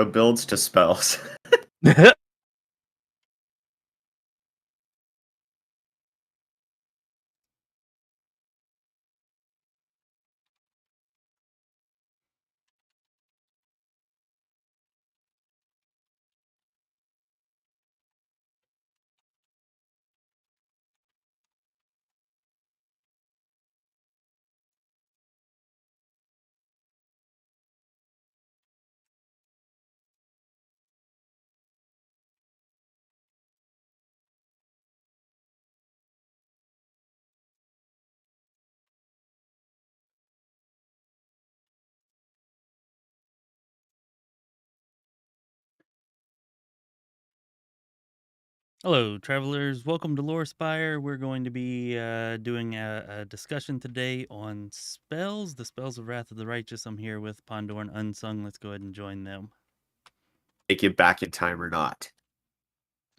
builds to spells. Hello, travelers. Welcome to Lore Spire. We're going to be doing a discussion today on spells, the spells of Wrath of the Righteous. I'm here with Pondoor and Unsung. Let's go ahead and join them. Take it back in time or not.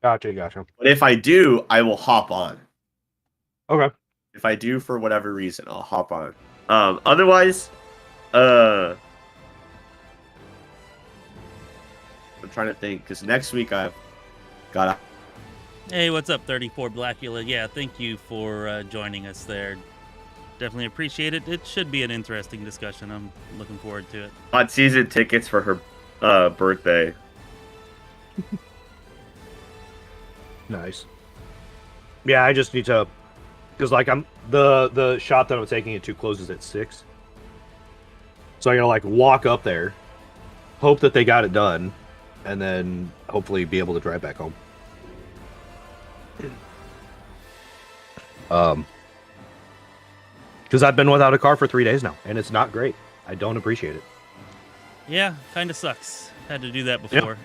Gotcha. But if I do, I will hop on. Okay. If I do for whatever reason, I'll hop on. Otherwise, I'm trying to think because next week I've got. Hey, what's up, 34 Blackula? Yeah, thank you for joining us there. Definitely appreciate it. It should be an interesting discussion. I'm looking forward to it. Bought season tickets for her birthday. Nice. Yeah, I just need to, because like I'm the shop that I'm taking it to closes at 6, so I gotta like walk up there, hope that they got it done, and then hopefully be able to drive back home. Because I've been without a car for 3 days now, and it's not great. I don't appreciate it. Yeah, kind of sucks. Had to do that before.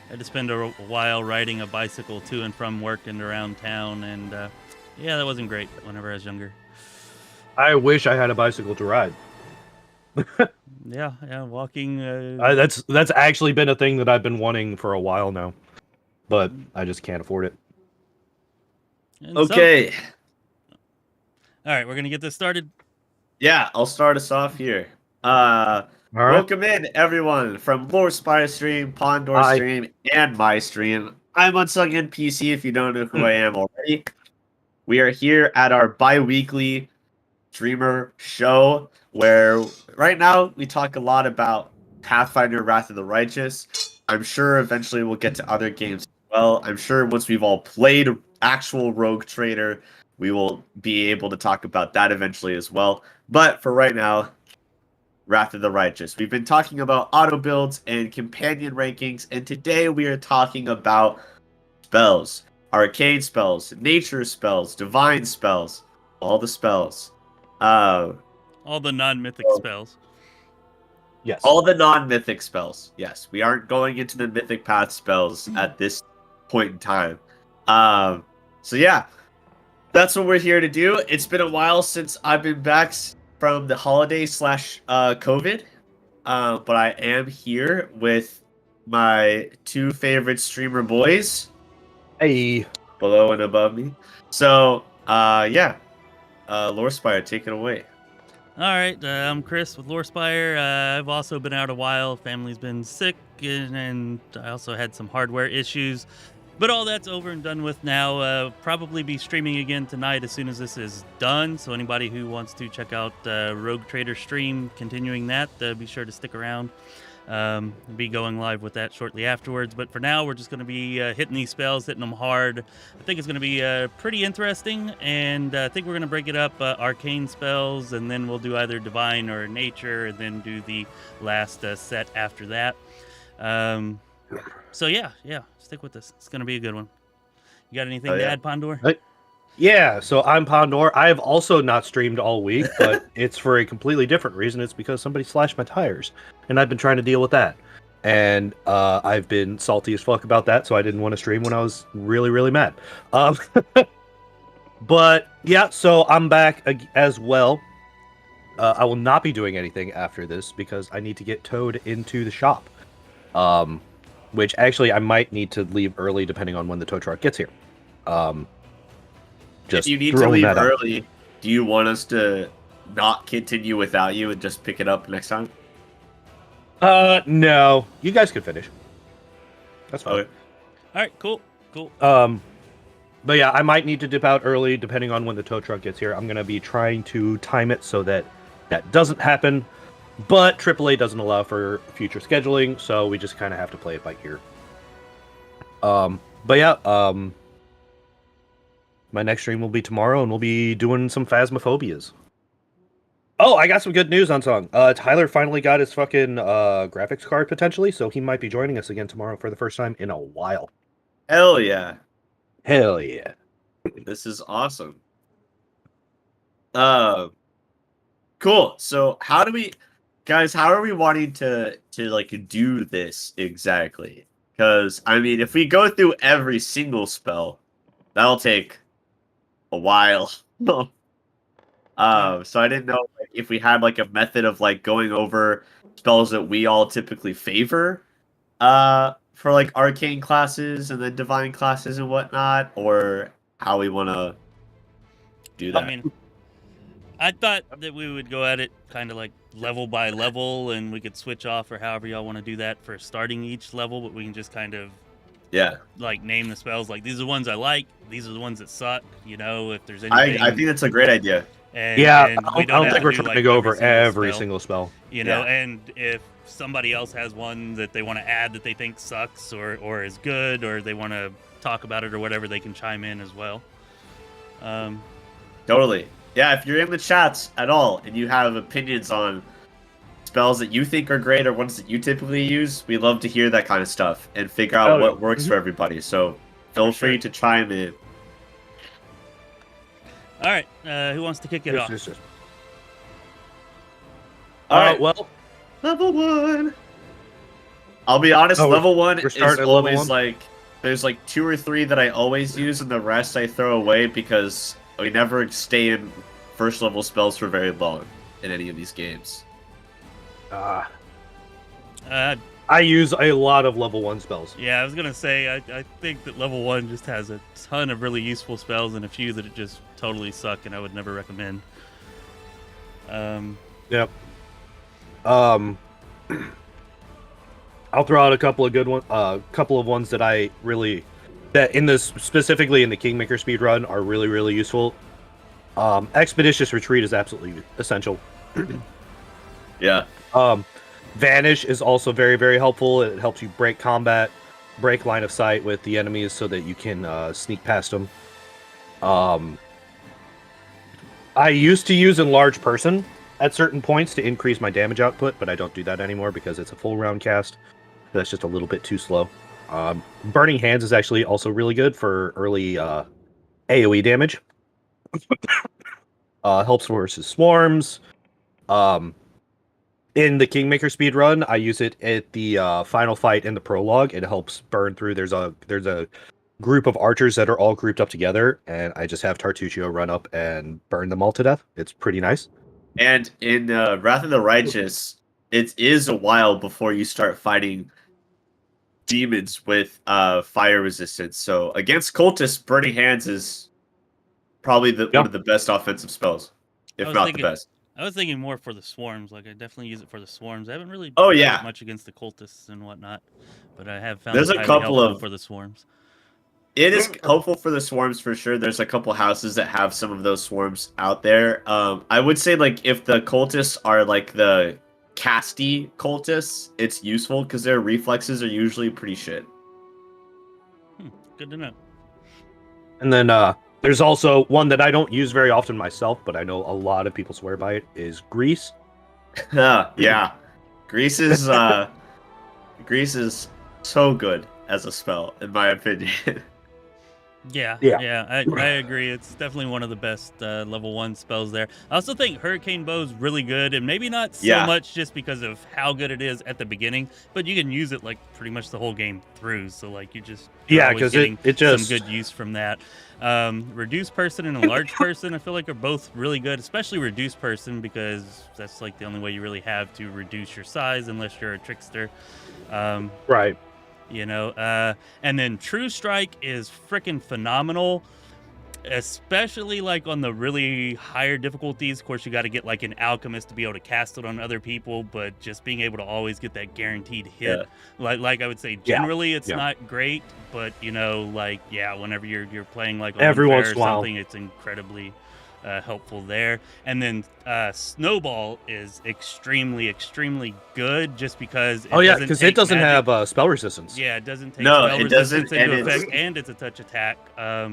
Had to spend a while riding a bicycle to and from work and around town, and yeah, that wasn't great whenever I was younger. I wish I had a bicycle to ride. Yeah, walking. That's actually been a thing that I've been wanting for a while now, but I just can't afford it. Okay. All right, we're gonna get this started. Yeah, I'll start us off here. All right. Welcome in, everyone, from Lore Spire stream, Pondoor Hi. stream, and my stream. I'm UnsungNPC, if you don't know who I am already. We are here at our bi-weekly streamer show, where right now we talk a lot about Pathfinder Wrath of the Righteous. I'm sure eventually we'll get to other games as well. I'm sure once we've all played actual Rogue Trader, we will be able to talk about that eventually as well. But for right now, Wrath of the Righteous. We've been talking about auto builds and companion rankings, and today we are talking about spells. Arcane spells, nature spells, divine spells, all the spells. All the non-mythic spells. Yes. All the non-mythic spells. Yes, we aren't going into the mythic path spells at this point in time. So yeah, that's what we're here to do. It's been a while since I've been back from the holiday / COVID, but I am here with my two favorite streamer boys. Hey. Below and above me. So, yeah. Lore Spire, take it away. All right, I'm Chris with Lore Spire. I've also been out a while. Family's been sick, and I also had some hardware issues. But all that's over and done with now. Probably be streaming again tonight as soon as this is done. So anybody who wants to check out Rogue Trader stream, continuing that, be sure to stick around. Be going live with that shortly afterwards. But for now, we're just going to be hitting these spells, hitting them hard. I think it's going to be pretty interesting, and I think we're going to break it up arcane spells, and then we'll do either divine or nature, and then do the last set after that. So yeah, stick with this. It's going to be a good one. You got anything to add, Pondoor? Yeah, so I'm Pondoor. I have also not streamed all week, but it's for a completely different reason. It's because somebody slashed my tires, and I've been trying to deal with that. And I've been salty as fuck about that, so I didn't want to stream when I was really, really mad. But yeah, so I'm back as well. I will not be doing anything after this because I need to get towed into the shop. Which actually I might need to leave early depending on when the tow truck gets here. If you need to leave early, do you want us to not continue without you and just pick it up next time? No. You guys can finish. That's fine. Okay. All right, cool. But yeah, I might need to dip out early depending on when the tow truck gets here. I'm gonna be trying to time it so that doesn't happen. But AAA doesn't allow for future scheduling, so we just kind of have to play it by ear. But yeah, my next stream will be tomorrow, and we'll be doing some Phasmophobias. Oh, I got some good news on Song. Tyler finally got his fucking graphics card potentially, so he might be joining us again tomorrow for the first time in a while. Hell yeah. Hell yeah. This is awesome. Cool. So how are we wanting to like do this exactly? Because I mean, if we go through every single spell, that'll take a while. So I didn't know if we had like a method of like going over spells that we all typically favor, for like arcane classes and then divine classes and whatnot, or how we want to do that. I mean, I thought that we would go at it kind of like level by level, and we could switch off or however y'all want to do that for starting each level, but we can just kind of like name the spells like these are the ones I like, these are the ones that suck, you know, if there's anything. I think that's a great idea. And I we don't think we're trying to go over every spell, single spell. you know, and if somebody else has one that they want to add that they think sucks or is good, or they want to talk about it or whatever, they can chime in as well. Totally. Yeah, if you're in the chats at all and you have opinions on spells that you think are great or ones that you typically use, we love to hear that kind of stuff and figure out what works for everybody. So feel free to chime in. All right, who wants to kick it off? All right, well, level 1. I'll be honest, level 1 is always like, there's like 2 or 3 that I always use, and the rest I throw away because we never stay in first level spells for very long in any of these games. I use a lot of level 1 spells. Yeah, I was gonna say I think that level 1 just has a ton of really useful spells and a few that just totally suck and I would never recommend. Yep. I'll throw out a couple of good ones. Couple of ones that specifically in the Kingmaker speedrun are really, really useful. Expeditious Retreat is absolutely essential. Yeah. Vanish is also very, very helpful. It helps you break combat, break line of sight with the enemies so that you can sneak past them. I used to use Enlarge Person at certain points to increase my damage output, but I don't do that anymore because it's a full round cast. That's just a little bit too slow. Burning Hands is actually also really good for early AoE damage. Helps versus swarms. In the Kingmaker speedrun, I use it at the final fight in the prologue. It helps burn through. There's a group of archers that are all grouped up together, and I just have Tartuccio run up and burn them all to death. It's pretty nice. And in Wrath of the Righteous, it is a while before you start fighting demons with fire resistance. So against cultists, Burning Hands is probably one of the best offensive spells, if not the best. I was thinking more for the swarms. Like I definitely use it for the swarms. I haven't really done much against the cultists and whatnot, but I have found there's a couple for the swarms. It is helpful for the swarms for sure. There's a couple houses that have some of those swarms out there. I would say like if the cultists are like the casty cultists, it's useful because their reflexes are usually pretty shit. Good to know. And then there's also one that I don't use very often myself, but I know a lot of people swear by it, is Grease. Yeah. Grease is so good as a spell, in my opinion. Yeah, I agree. It's definitely one of the best level 1 spells there. I also think Hurricane Bow is really good, and maybe not so much just because of how good it is at the the but you can use it like pretty much the whole game through. So like you're because it just some good use from that. Reduce Person and Enlarge Person, I feel like are both really good, especially Reduce Person because that's like the only way you really have to reduce your size unless you're a trickster. Right. You know, and then True Strike is freaking phenomenal. especially like on the really higher difficulties. Of course, you got to get like an alchemist to be able to cast it on other people, but just being able to always get that guaranteed hit, like I would say, generally it's not great, but you know, like whenever you're playing like every once in or a while, something, it's incredibly helpful there. And then Snowball is extremely good, just because because it doesn't have spell resistance. Yeah, it doesn't take No, spell it doesn't, resistance into effect, and it's a touch attack.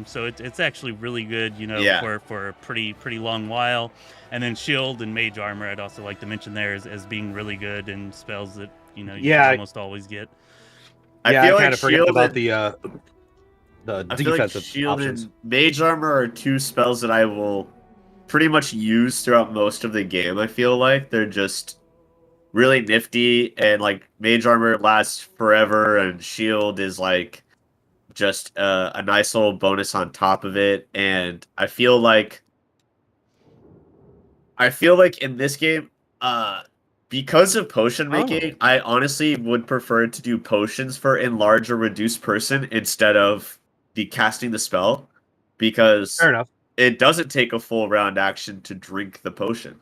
So it's actually really good, you know, for a pretty long while. And then shield and mage armor, I'd also like to mention there as being really good and spells that you know you can almost always get. I kind of forgot about the I defensive feel like shield options. and mage armor are two spells that I will pretty much use throughout most of the game. I feel like they're just really nifty, and like mage armor lasts forever, and shield is like just a nice little bonus on top of it. And I feel like in this game, because of potion making, I honestly would prefer to do potions for enlarge or reduce person instead of casting the spell, because Fair enough. it doesn't take a full round action to drink the potion,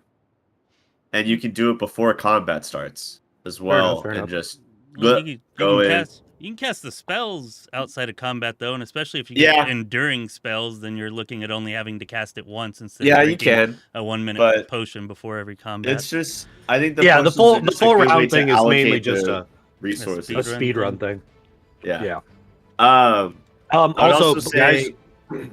and you can do it before combat starts as well. Fair enough. Just You go in. You can cast the spells outside of combat though, and especially if you get enduring spells, then you're looking at only having to cast it once instead of you can a 1 minute potion before every combat. It's just I think the full round thing is mainly just a speed run thing. Yeah. Also, guys,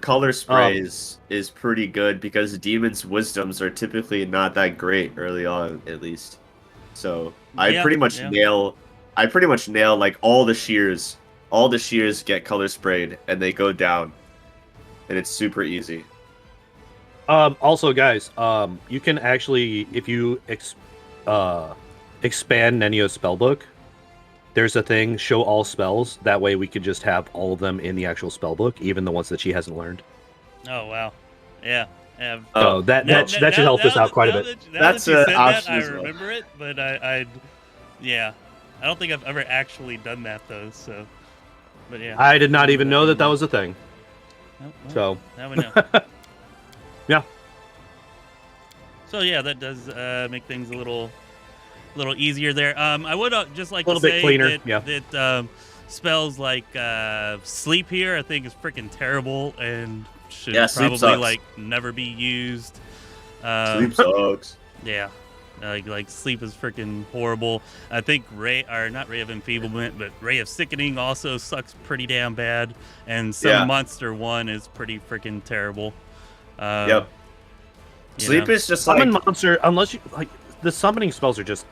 color sprays is pretty good because demons' wisdoms are typically not that great early on, at least. So I pretty much nail like all the shears. All the shears get color sprayed and they go down, and it's super easy. Also, guys, you can actually, if you expand Nenio's spellbook, there's a thing, show all spells. That way we could just have all of them in the actual spellbook, even the ones that she hasn't learned. Oh, wow. Yeah. So that should help us out quite a bit. That's an option. I remember it, but I don't think I've ever actually done that, though, so... But yeah. I did not even know that was a thing. Well, so... Now we know. Yeah. So yeah, that does make things a little easier there. I would just like to say cleaner. that spells like sleep here I think is freaking terrible and should probably like never be used. Sleep sucks. Yeah. Like sleep is freaking horrible. I think not Ray of Enfeeblement, but Ray of Sickening also sucks pretty damn bad. And Monster 1 is pretty freaking terrible. Yep. Sleep is just like monster, unless you like the summoning spells are just.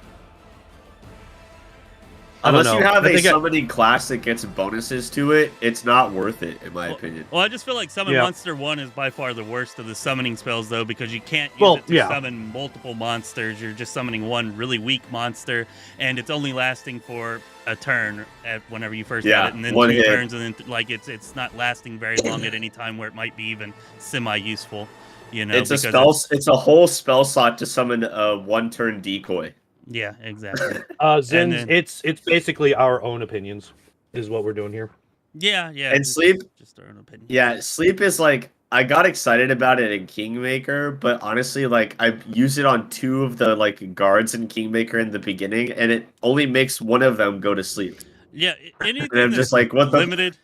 Unless you have a summoning class that gets bonuses to it, it's not worth it, in my opinion. Well, I just feel like Summon Monster 1 is by far the worst of the summoning spells, though, because you can't use it to summon multiple monsters. You're just summoning one really weak monster, and it's only lasting for a turn whenever you first get it, and then 2 turns, and then it's not lasting very long at any time where it might be even semi-useful. You know, it's a spell. It's a whole spell slot to summon a 1-turn decoy. Yeah, exactly. Zins, it's basically our own opinions, is what we're doing here. Yeah. And sleep, just our own opinion. Yeah, sleep is like I got excited about it in Kingmaker, but honestly, like I used it on 2 of the like guards in Kingmaker in the beginning, and it only makes one of them go to sleep. Yeah, anything and I'm just like, what the limited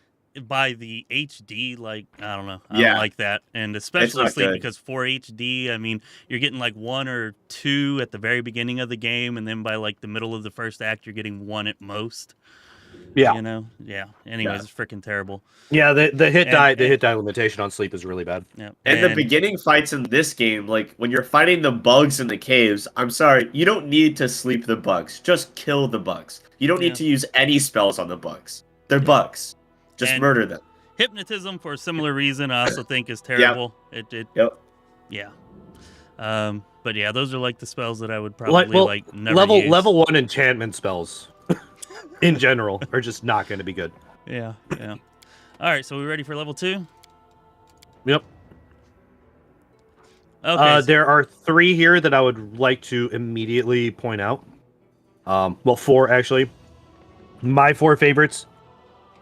by the HD, like I don't know, I don't like that, and especially sleep because for HD, I mean, you're getting like 1 or 2 at the very beginning of the game, and then by like the middle of the first act, you're getting 1 at most. Yeah, you know, Anyways, it's freaking terrible. Yeah, the hit die limitation on sleep is really bad. Yeah, and the beginning fights in this game, like when you're fighting the bugs in the caves, I'm sorry, you don't need to sleep the bugs. Just kill the bugs. You don't need to use any spells on the bugs. They're bugs. Just murder them. Hypnotism, for a similar reason, I also think is terrible. Yeah. But yeah, those are like the spells that I would probably never use. Level 1 enchantment spells, in general, are just not going to be good. Yeah. All right, so we ready for level 2? Yep. Okay. There are 3 here that I would like to immediately point out. 4 actually. My 4 favorites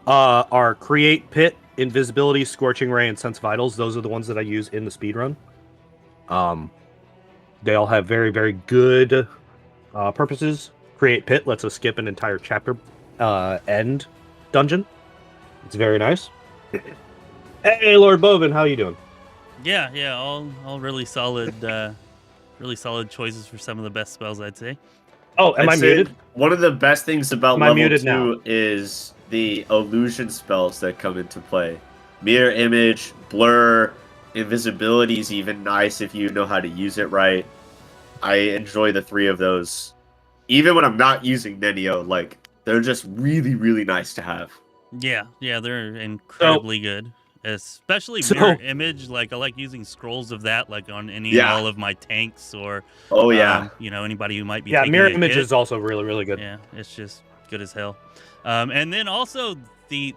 are Create Pit, invisibility, scorching ray, and sense vitals. Those are the ones that I use in the speedrun. They all have very, very good purposes. Create Pit lets us skip an entire chapter end dungeon. It's very nice. Hey, Lord Bovin, how you doing? Yeah, all really solid, choices for some of the best spells, I'd say. Oh, am I muted? One of the best things about Am I level muted 2 now? is the illusion spells that come into play. Mirror image, blur, invisibility is even nice if you know how to use it right. I enjoy the 3 of those. Even when I'm not using Nenio, like, they're just really, really nice to have. Yeah, they're incredibly good. Especially mirror image, like I like using scrolls of that, like on any and all of my tanks, or anybody who might be. Taking mirror a image hit. is also really, really good. Yeah, it's just good as hell. And then also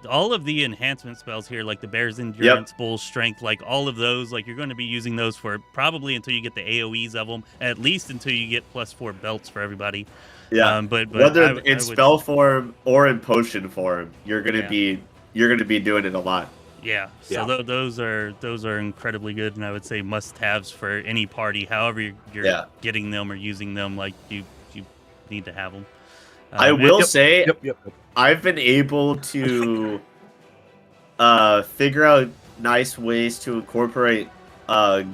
all of the enhancement spells here, like the Bear's Endurance, Bull Strength, like all of those, like you're going to be using those for probably until you get the AoEs of them, at least until you get +4 belts for everybody. Yeah, but whether in spell form or in potion form, you're gonna be doing it a lot. Yeah, so those are incredibly good, and I would say must-haves for any party. However you're getting them or using them, like you need to have them. I will say, I've been able to figure out nice ways to incorporate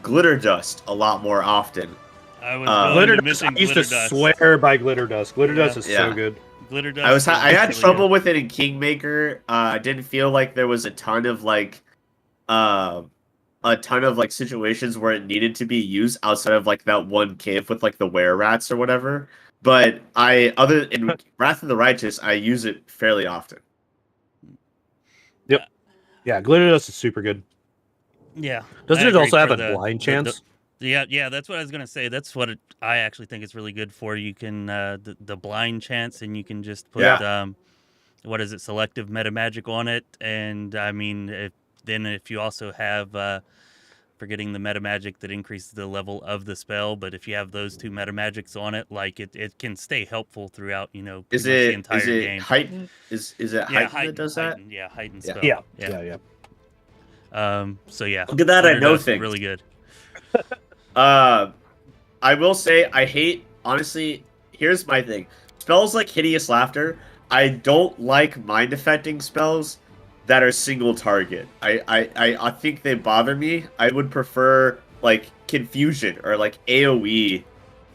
glitter dust a lot more often. Glitter dust. I used to swear by glitter dust. Glitter dust is so good. Glitter dust. I had trouble with it in Kingmaker. I didn't feel like there was a ton of situations where it needed to be used outside of like that one cave with like the were rats or whatever. But in Wrath of the Righteous, I use it fairly often. Yep. Yeah, glitter dust is super good. Yeah. Doesn't it also have a blind chance? Yeah, that's what I was gonna say. That's what I actually think is really good for. You can the blind chance, and you can just put selective meta magic on it. And I mean, if you also have forgetting the meta magic that increases the level of the spell, but if you have those 2 meta magics on it, like it can stay helpful throughout. The entire game. Heighten? Is it heighten that does that? Yeah, heighten spell. Yeah. So yeah, look at that. I know things really good. I will say I hate, honestly, here's my thing. Spells like Hideous Laughter, I don't like mind affecting spells that are single target. I think they bother me. I would prefer like Confusion or like AoE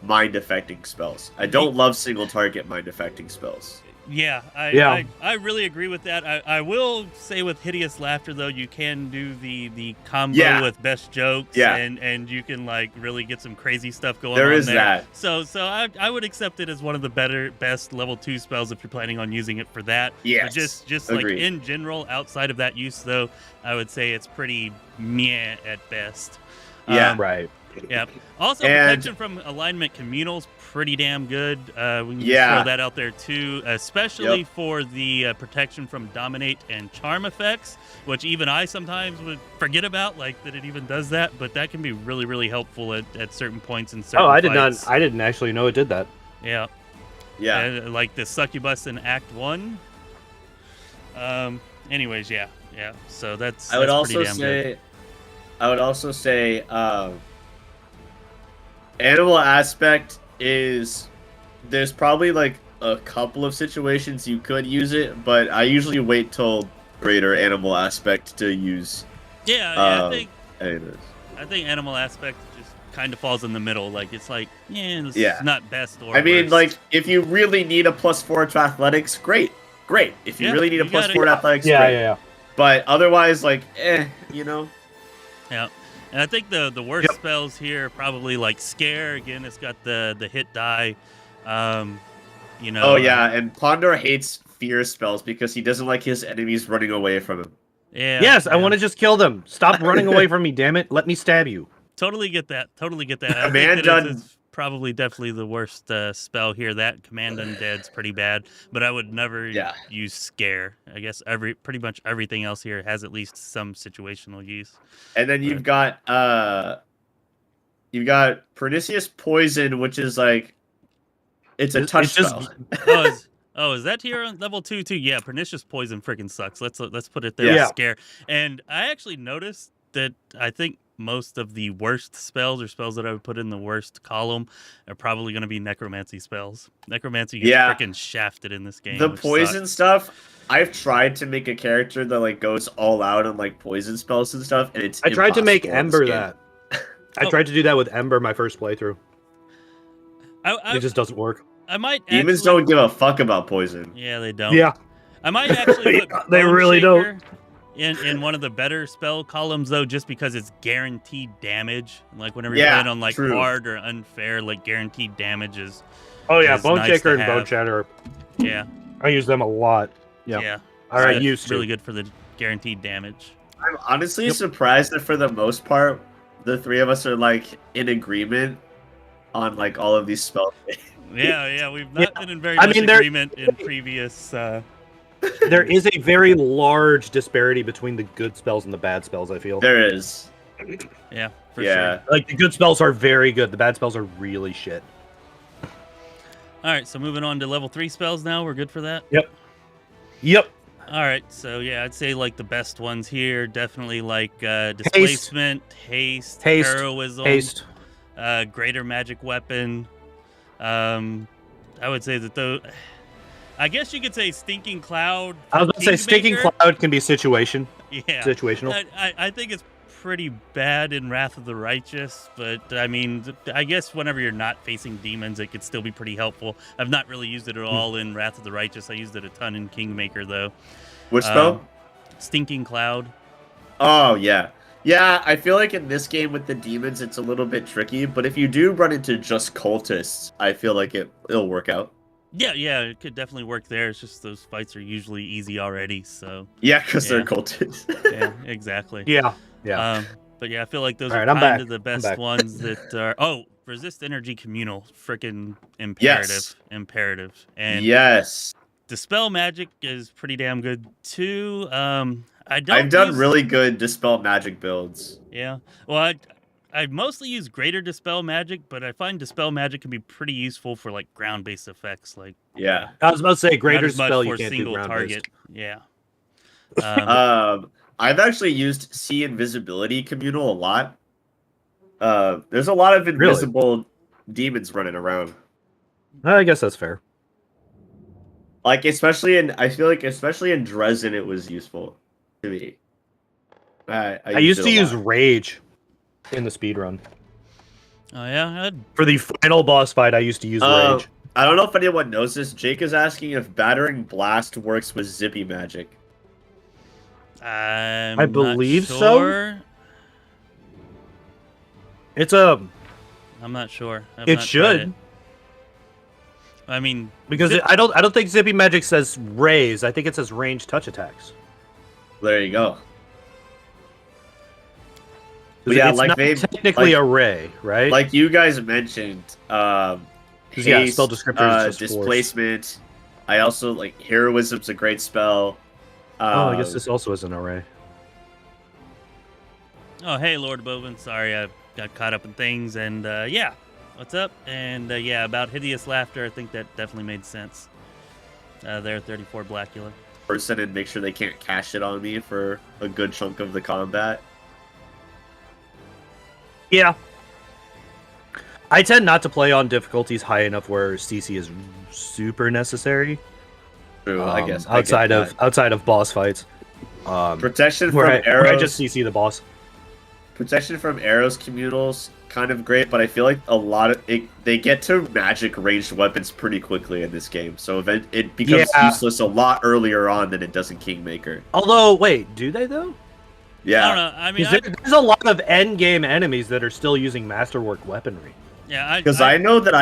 mind affecting spells. I don't love single target mind affecting spells. Yeah, I really agree with that. I will say with Hideous Laughter, though, you can do the combo with Best Jokes, and you can like really get some crazy stuff going on there. There is that. So I would accept it as one of the best level 2 spells if you're planning on using it for that. Yeah. Just like in general, outside of that use, though, I would say it's pretty meh at best. Right. Yeah. Also, protection from alignment communals pretty damn good. We can throw that out there too, especially for the protection from dominate and charm effects, which even I sometimes would forget about, like that it even does that. But that can be really, really helpful at certain points in certain. fights. I didn't actually know it did that. Yeah. Yeah. Like the succubus in Act 1. Anyways, yeah. So that's. I would also say. Animal aspect is, there's probably like a couple of situations you could use it, but I usually wait till greater animal aspect to use. I think animal aspect just kind of falls in the middle. Like it's like, it's not best or. I mean, worst. like if you really need a +4 to athletics, great. If you really need a +4 to athletics, great. Yeah. But otherwise, like, Yeah. And I think the worst spells here are probably like Scare. Again, it's got the hit die. And Pondoor hates fear spells because he doesn't like his enemies running away from him. Yeah. Yes, I want to just kill them. Stop running away from me, damn it. Let me stab you. Totally get that. I think that it's probably definitely the worst spell here. That Command Undead's pretty bad, but I would never use Scare. I guess pretty much everything else here has at least some situational use. And then you've got Pernicious Poison, which is like it's a touch spell. Oh, is that here on level 2 too? Yeah, pernicious poison freaking sucks. Let's put it there. Yeah. Scare. And I actually noticed that I think most of the worst spells or spells that I would put in the worst column are probably going to be necromancy spells. Necromancy gets freaking shafted in this game. The poison stuff. I've tried to make a character that like goes all out on like poison spells and stuff, and it's. I tried to make impossible in Ember this that. I tried to do that with Ember my first playthrough. It just doesn't work. I might. Demons don't give a fuck about poison. Yeah, they don't. Yeah. I might actually put they Bone really Shaker don't. in one of the better spell columns though, just because it's guaranteed damage. Like whenever you're playing on like hard or unfair, like guaranteed damage is. Oh yeah, is Bone nice Shaker to and Bone have. Shatter. Yeah. I use them a lot. Yeah. Yeah. All right, That's used to. really good for the guaranteed damage. I'm honestly surprised that for the most part, the three of us are like in agreement on like all of these spells. Yeah, we've not been in very much agreement in previous. There is a very large disparity between the good spells and the bad spells, I feel. There is. Yeah, for sure. Like, the good spells are very good. The bad spells are really shit. All right, so moving on to level 3 spells now. We're good for that? Yep. All right, so yeah, I'd say like the best ones here, definitely like displacement, haste, heroism, greater magic weapon. I would say that though, I guess you could say stinking cloud. I was going to say stinking cloud can be situational. I think it's pretty bad in Wrath of the Righteous, but I mean, I guess whenever you're not facing demons, it could still be pretty helpful. I've not really used it at all in Wrath of the Righteous. I used it a ton in Kingmaker though. Which spell? Stinking cloud. Oh yeah. Yeah, I feel like in this game with the demons, it's a little bit tricky, but if you do run into just cultists, I feel like it'll work out. Yeah, it could definitely work there. It's just those fights are usually easy already, so... Yeah, because they're cultists. Yeah, exactly. Yeah. But yeah, I feel like those are kind of the best ones that are... Oh, resist energy communal. Freaking imperative. Imperative. And yes. Dispel magic is pretty damn good, too. I've done really good Dispel magic builds. Yeah. Well, I mostly use greater Dispel magic, but I find Dispel magic can be pretty useful for like ground-based effects. Like yeah, I was about to say greater not as much spell for you can't single do target. Yeah. I've actually used See Invisibility communal a lot. There's a lot of invisible demons running around. I guess that's fair. Like I feel like especially in Dresden, it was useful to me. I used to use Rage in the speedrun. Oh yeah, for the final boss fight, I used to use Rage. I don't know if anyone knows this. Jake is asking if Battering Blast works with Zippy magic. I believe so. It's a. I'm not sure. It should. I mean, because I don't think Zippy magic says raise. I think it says range touch attacks. There you go. Yeah, it's not technically a ray, right? Like you guys mentioned, haste, spell descriptors, displacement. Force. I also like heroism's a great spell. I guess this also is an array. Oh, hey, Lord Bovin. Sorry, I got caught up in things, and yeah, what's up? And yeah, about hideous laughter. I think that definitely made sense. There, 34 Blackula. Person and make sure they can't cash it on me for a good chunk of the combat. Yeah. I tend not to play on difficulties high enough where CC is super necessary. True, I guess. Outside of boss fights. Protection from arrows. Where I just CC the boss. Protection from arrows communals kind of great, but I feel like a lot of they get to magic ranged weapons pretty quickly in this game, so it becomes useless a lot earlier on than it does in Kingmaker. Although, wait, do they though? Yeah, I don't know. I mean, there's a lot of end game enemies that are still using masterwork weaponry. Yeah, because I know that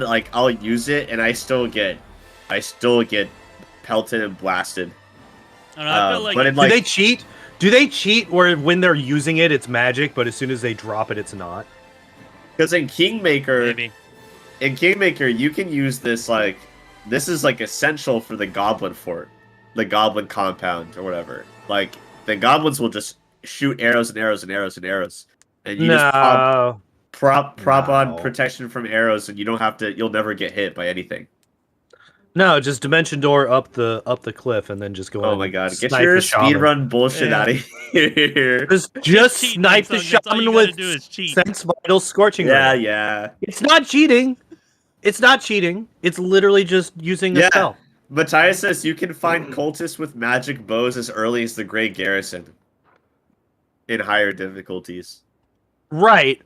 like I'll use it and I still get pelted and blasted. I feel like, but do they cheat? Do they cheat where when they're using it, it's magic, but as soon as they drop it, it's not? Because in Kingmaker, maybe. You can use this like this is like essential for the Goblin Fort, the Goblin Compound or whatever. Like the goblins will just shoot arrows and arrows and arrows and arrows, and you just prop on protection from arrows, and you don't have to. You'll never get hit by anything. No, just dimension door up the cliff and then just go. Oh my god, get your speedrun bullshit out of here. Just cheat, snipe the That's all you shaman gotta with do is cheat. Sense Vital Scorching Yeah, Ray. yeah. It's not cheating. It's not cheating. It's literally just using the spell. Matthias says you can find cultists with magic bows as early as the Great Garrison in higher difficulties. Right.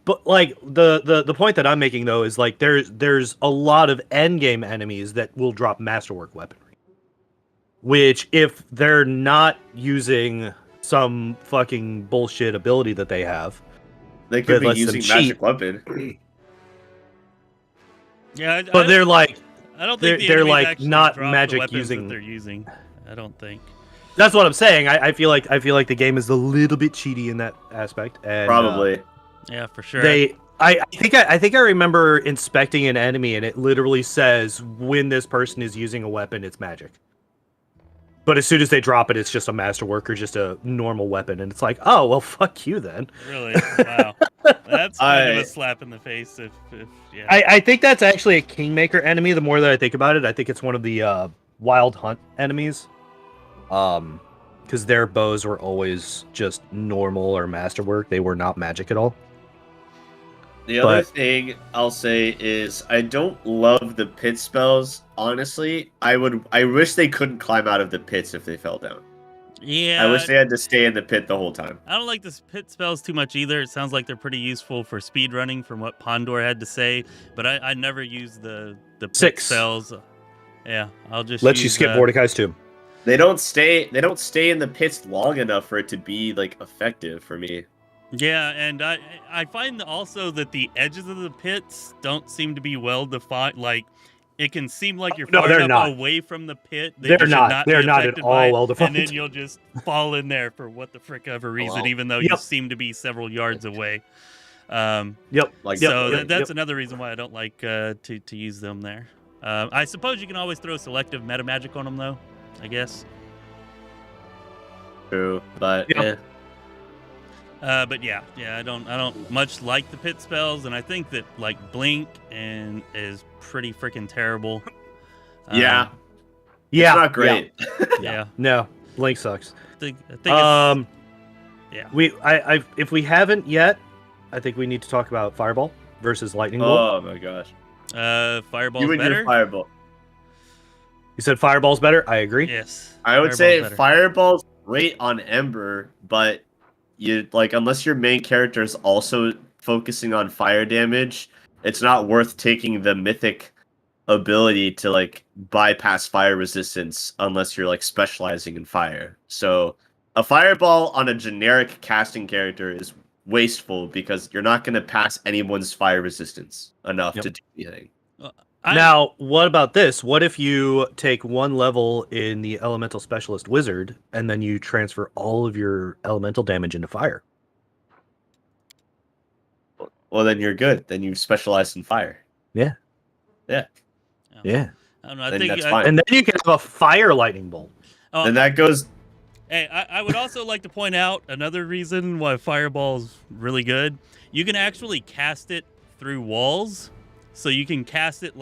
But like the point that I'm making though is like there's a lot of endgame enemies that will drop masterwork weaponry. Which if they're not using some fucking bullshit ability that they have, they could be lets them using cheat. magic weapon. Yeah, But they're like I don't think they're enemies like actually not drop the magic weapons using. that they're using. I don't think. That's what I'm saying. I feel like the game is a little bit cheaty in that aspect. And, Probably. Yeah, for sure. I think I remember inspecting an enemy and it literally says when this person is using a weapon, it's magic. But as soon as they drop it, it's just a masterwork or just a normal weapon, and it's like, oh well, fuck you then. Really? Wow. That's kind of a slap in the face. If yeah. I think that's actually a Kingmaker enemy. The more that I think about it, I think it's one of the Wild Hunt enemies. Because their bows were always just normal or masterwork. They were not magic at all. The other thing I'll say is I don't love the pit spells. Honestly, I wish they couldn't climb out of the pits if they fell down. Yeah. I wish they had to stay in the pit the whole time. I don't like the pit spells too much either. It sounds like they're pretty useful for speed running from what Pondoor had to say, but I never use the pit spells. Yeah, I'll just let you skip Mordecai's tomb. They don't stay in the pits long enough for it to be like effective for me. Yeah, and I find also that the edges of the pits don't seem to be well defined. Like it can seem like you're far enough away from the pit that they're not at all well defined. And then you'll just fall in there for what the frick ever reason, even though you seem to be several yards away. That's another reason why I don't like to use them there. I suppose you can always throw selective meta magic on them though, I guess. True, but but yeah, I don't much like the pit spells, and I think that like blink and is pretty freaking terrible. It's not great. Yeah. No, blink sucks. I think if we haven't yet, I think we need to talk about Fireball versus Lightning Bolt. Oh my gosh. Fireball's you better. Your Fireball. You said Fireball's better? I agree. Yes. I would say Fireball's great on Ember, but you unless your main character is also focusing on fire damage, it's not worth taking the mythic ability to bypass fire resistance unless you're specializing in fire. So a Fireball on a generic casting character is wasteful because you're not going to pass anyone's fire resistance enough to do anything. Now, what about this? What if you take one level in the Elemental Specialist Wizard, and then you transfer all of your elemental damage into fire? Well, then you're good. Then you specialize in fire. Yeah. I don't know. I think that's fine. And then you can have a fire lightning bolt. And that goes... Hey, I would also like to point out another reason why Fireball's really good. You can actually cast it through walls. So you can cast it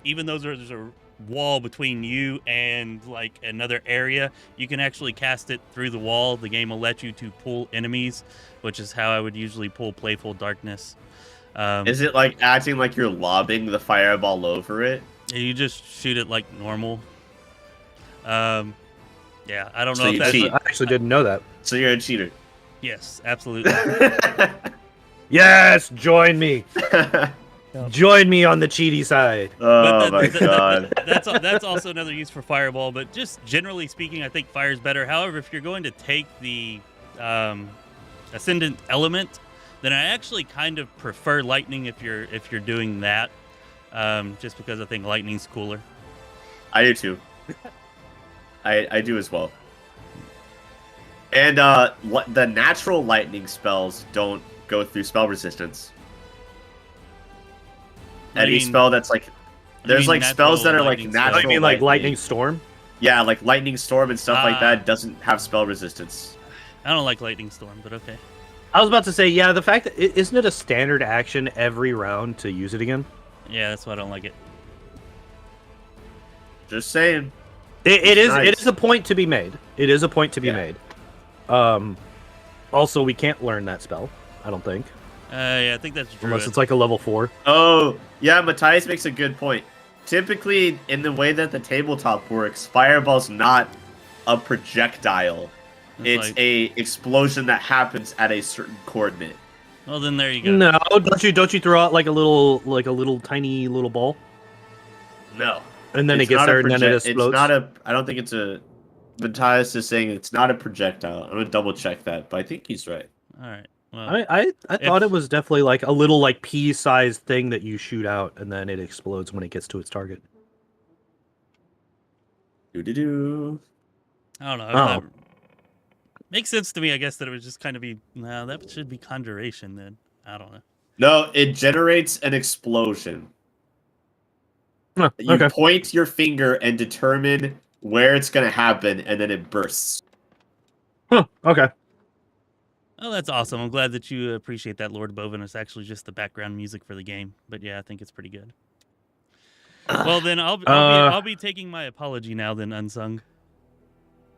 even though there's a wall between you and another area, you can actually cast it through the wall. The game will let you to pull enemies, which is how I would usually pull Playful Darkness. Is it acting like you're lobbing the fireball over it? You just shoot it like normal. I don't know So if that's... I actually didn't know that. So you're a cheater. Yes, absolutely. Yes, join me. Join me on the cheaty side. Oh my god. That's also another use for Fireball, but just generally speaking, I think Fire's better. However, if you're going to take the Ascendant element, then I actually kind of prefer Lightning if you're doing that, just because I think Lightning's cooler. I do too. I do as well. And the natural lightning spells don't go through spell resistance. Any spell that's there's spells that are natural. Oh, you mean Lightning Storm? Yeah, Lightning Storm and stuff like that doesn't have spell resistance. I don't like Lightning Storm, but okay. I was about to say, yeah, the fact that isn't it a standard action every round to use it again? Yeah, that's why I don't like it. Just saying. It is Nice. a point to be made. It is a point to be made. Also, we can't learn that spell, I don't think. Yeah, I think that's true. Unless it's like a level 4. Oh, yeah, Matthias makes a good point. Typically, in the way that the tabletop works, Fireball's not a projectile. It's like, a explosion that happens at a certain coordinate. well, then there you go. No, don't you throw out like a little tiny little ball, No. and then It's it gets not a there and then it It's explodes? not a. I don't think it's a. Matthias is saying it's not a projectile. I'm gonna double check that, but I think he's right. All right. Well, I thought it was definitely like a little like pea-sized thing that you shoot out, and then it explodes when it gets to its target. Do. I don't know. Oh. Makes sense to me, I guess, that it would just kind of be. No, that should be conjuration then. I don't know. No, it generates an explosion. Huh, You okay. point your finger and determine where it's gonna happen, and then it bursts. Huh, okay. Oh, that's awesome. I'm glad that you appreciate that, Lord Bovin. It's actually just the background music for the game. But yeah, I think it's pretty good. Well, then I'll be taking my apology now, then, Unsung.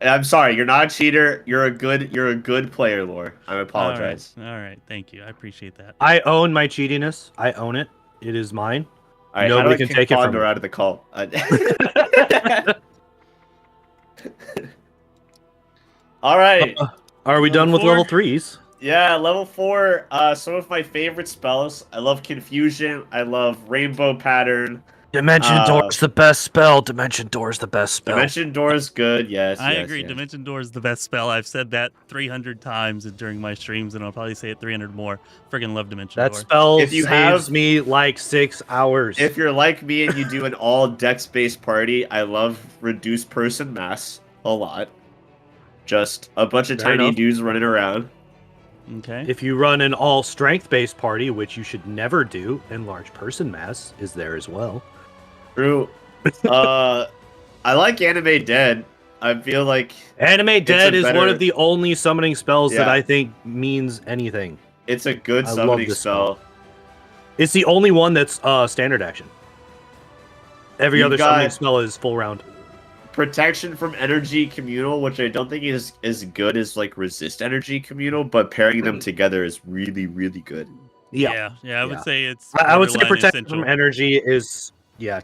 I'm sorry, you're not a cheater. You're a good player, Lore. I apologize. All right. Thank you. I appreciate that. I own my cheatiness. I own it. It is mine. All right, Nobody how do I can kick take it from Pondoor me. out of the call. All right. Are we Level done with 4? level 3s? Yeah, level 4. Some of my favorite spells. I love Confusion. I love Rainbow Pattern. Dimension Door's the best spell. Dimension Door's the best spell. Dimension Door is good. Yes, I yes, agree. yes. Dimension Door is the best spell. I've said that 300 times during my streams, and I'll probably say it 300 more. Friggin' love Dimension That Door. spell If you saves have- me like 6 hours. If you're like me and you do an all dex-based party, I love reduced person mass a lot. Just a bunch of Fair tiny enough. dudes running around. Okay. If you run an all strength-based party, which you should never do, and large person mass is there as well. True. I like Anime Dead. I feel like Anime Dead is one better- of the only summoning spells that Yeah. I think means anything. it's a good I love summoning this spell. It's the only one that's standard action. Every You've other got- summoning spell is full round. Protection from energy communal, which I don't think is as good as like resist energy communal, but pairing them together is really, really good. Yeah. I would Yeah. say it's. I would say borderline protection essential. from energy is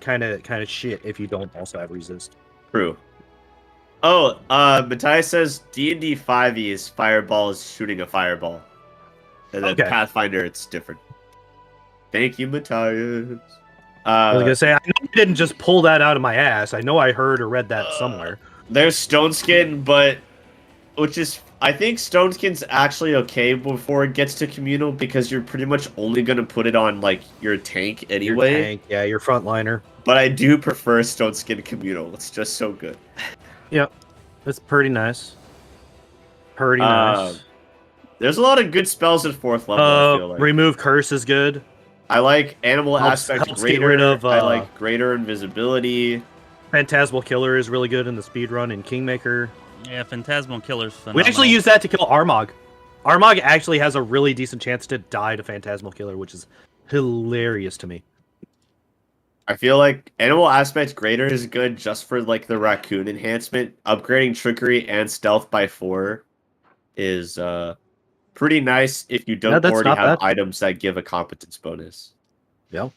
kind of shit if you don't also have resist. True. Oh, Matthias says D&D 5e is fireball is shooting a fireball. And then Okay. Pathfinder, it's different. Thank you, Matthias. I was gonna say I know I didn't just pull that out of my ass. I know I heard or read that somewhere. There's Stone Skin, but I think Stone Skin's actually okay before it gets to communal because you're pretty much only gonna put it on like your tank anyway. Your tank, yeah, your frontliner. But I do prefer Stone Skin communal. It's just so good. Yep, it's pretty nice. Pretty nice. There's a lot of good spells at 4th level. I feel like. Remove curse is good. I like animal Helps aspect get greater. rid of, I like greater invisibility. Phantasmal Killer is really good in the speedrun in Kingmaker. Yeah, Phantasmal Killer's We phenomenal. actually use that to kill Armog. Armog actually has a really decent chance to die to Phantasmal Killer, which is hilarious to me. I feel like animal aspect greater is good just for like the raccoon enhancement. Upgrading trickery and stealth by 4 is pretty nice if you don't that's already not have bad. items that give a competence bonus. Yeah.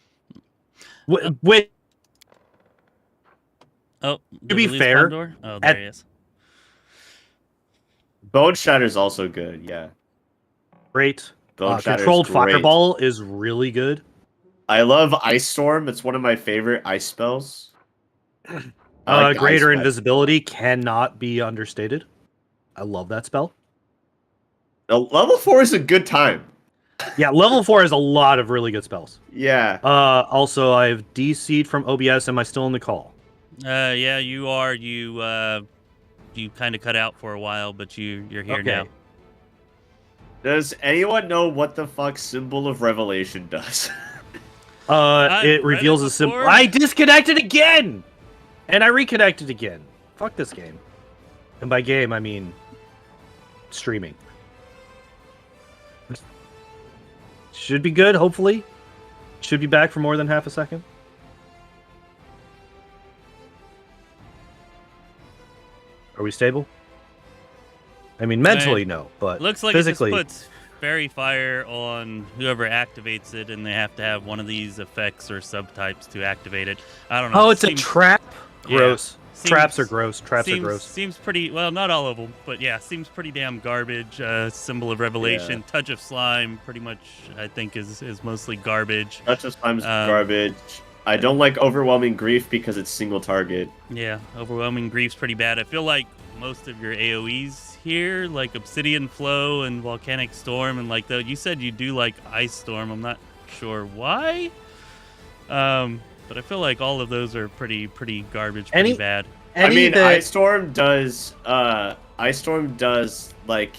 Oh, With to be fair, Oh, there at- he is. Bone Shatter is also good. Yeah, great. Bone Shatter Controlled is great. Fireball is really good. I love Ice Storm. It's one of my favorite ice spells. I like the Greater ice spec. Invisibility cannot be understated. I love that spell. Level 4 is a good time. Yeah, level 4 has a lot of really good spells. Yeah. Also, I've DC'd from OBS. Am I still in the call? Yeah, you are. You kind of cut out for a while, but you're here now. Does anyone know what the fuck Symbol of Revelation does? It reveals a symbol. I disconnected again! And I reconnected again. Fuck this game. And by game, I mean streaming. Should be good, hopefully. Should be back for more than half a second. Are we stable? I mean, mentally, no, but Looks like physically... it just puts Fairy Fire on whoever activates it, and they have to have one of these effects or subtypes to activate it. I don't know. Oh, it's a trap? Gross. Yeah, Traps are gross. Traps are gross. Seems pretty, well, not all of them, but yeah, seems pretty damn garbage. Symbol of Revelation, Touch of Slime, pretty much, I think, is mostly garbage. Touch of Slime's garbage. I don't like Overwhelming Grief because it's single target. Yeah, Overwhelming Grief's pretty bad. I feel like most of your AoEs here, like Obsidian Flow and Volcanic Storm, and like you said you do like Ice Storm. I'm not sure why, but I feel like all of those are pretty garbage, pretty bad. I mean, Ice Storm does like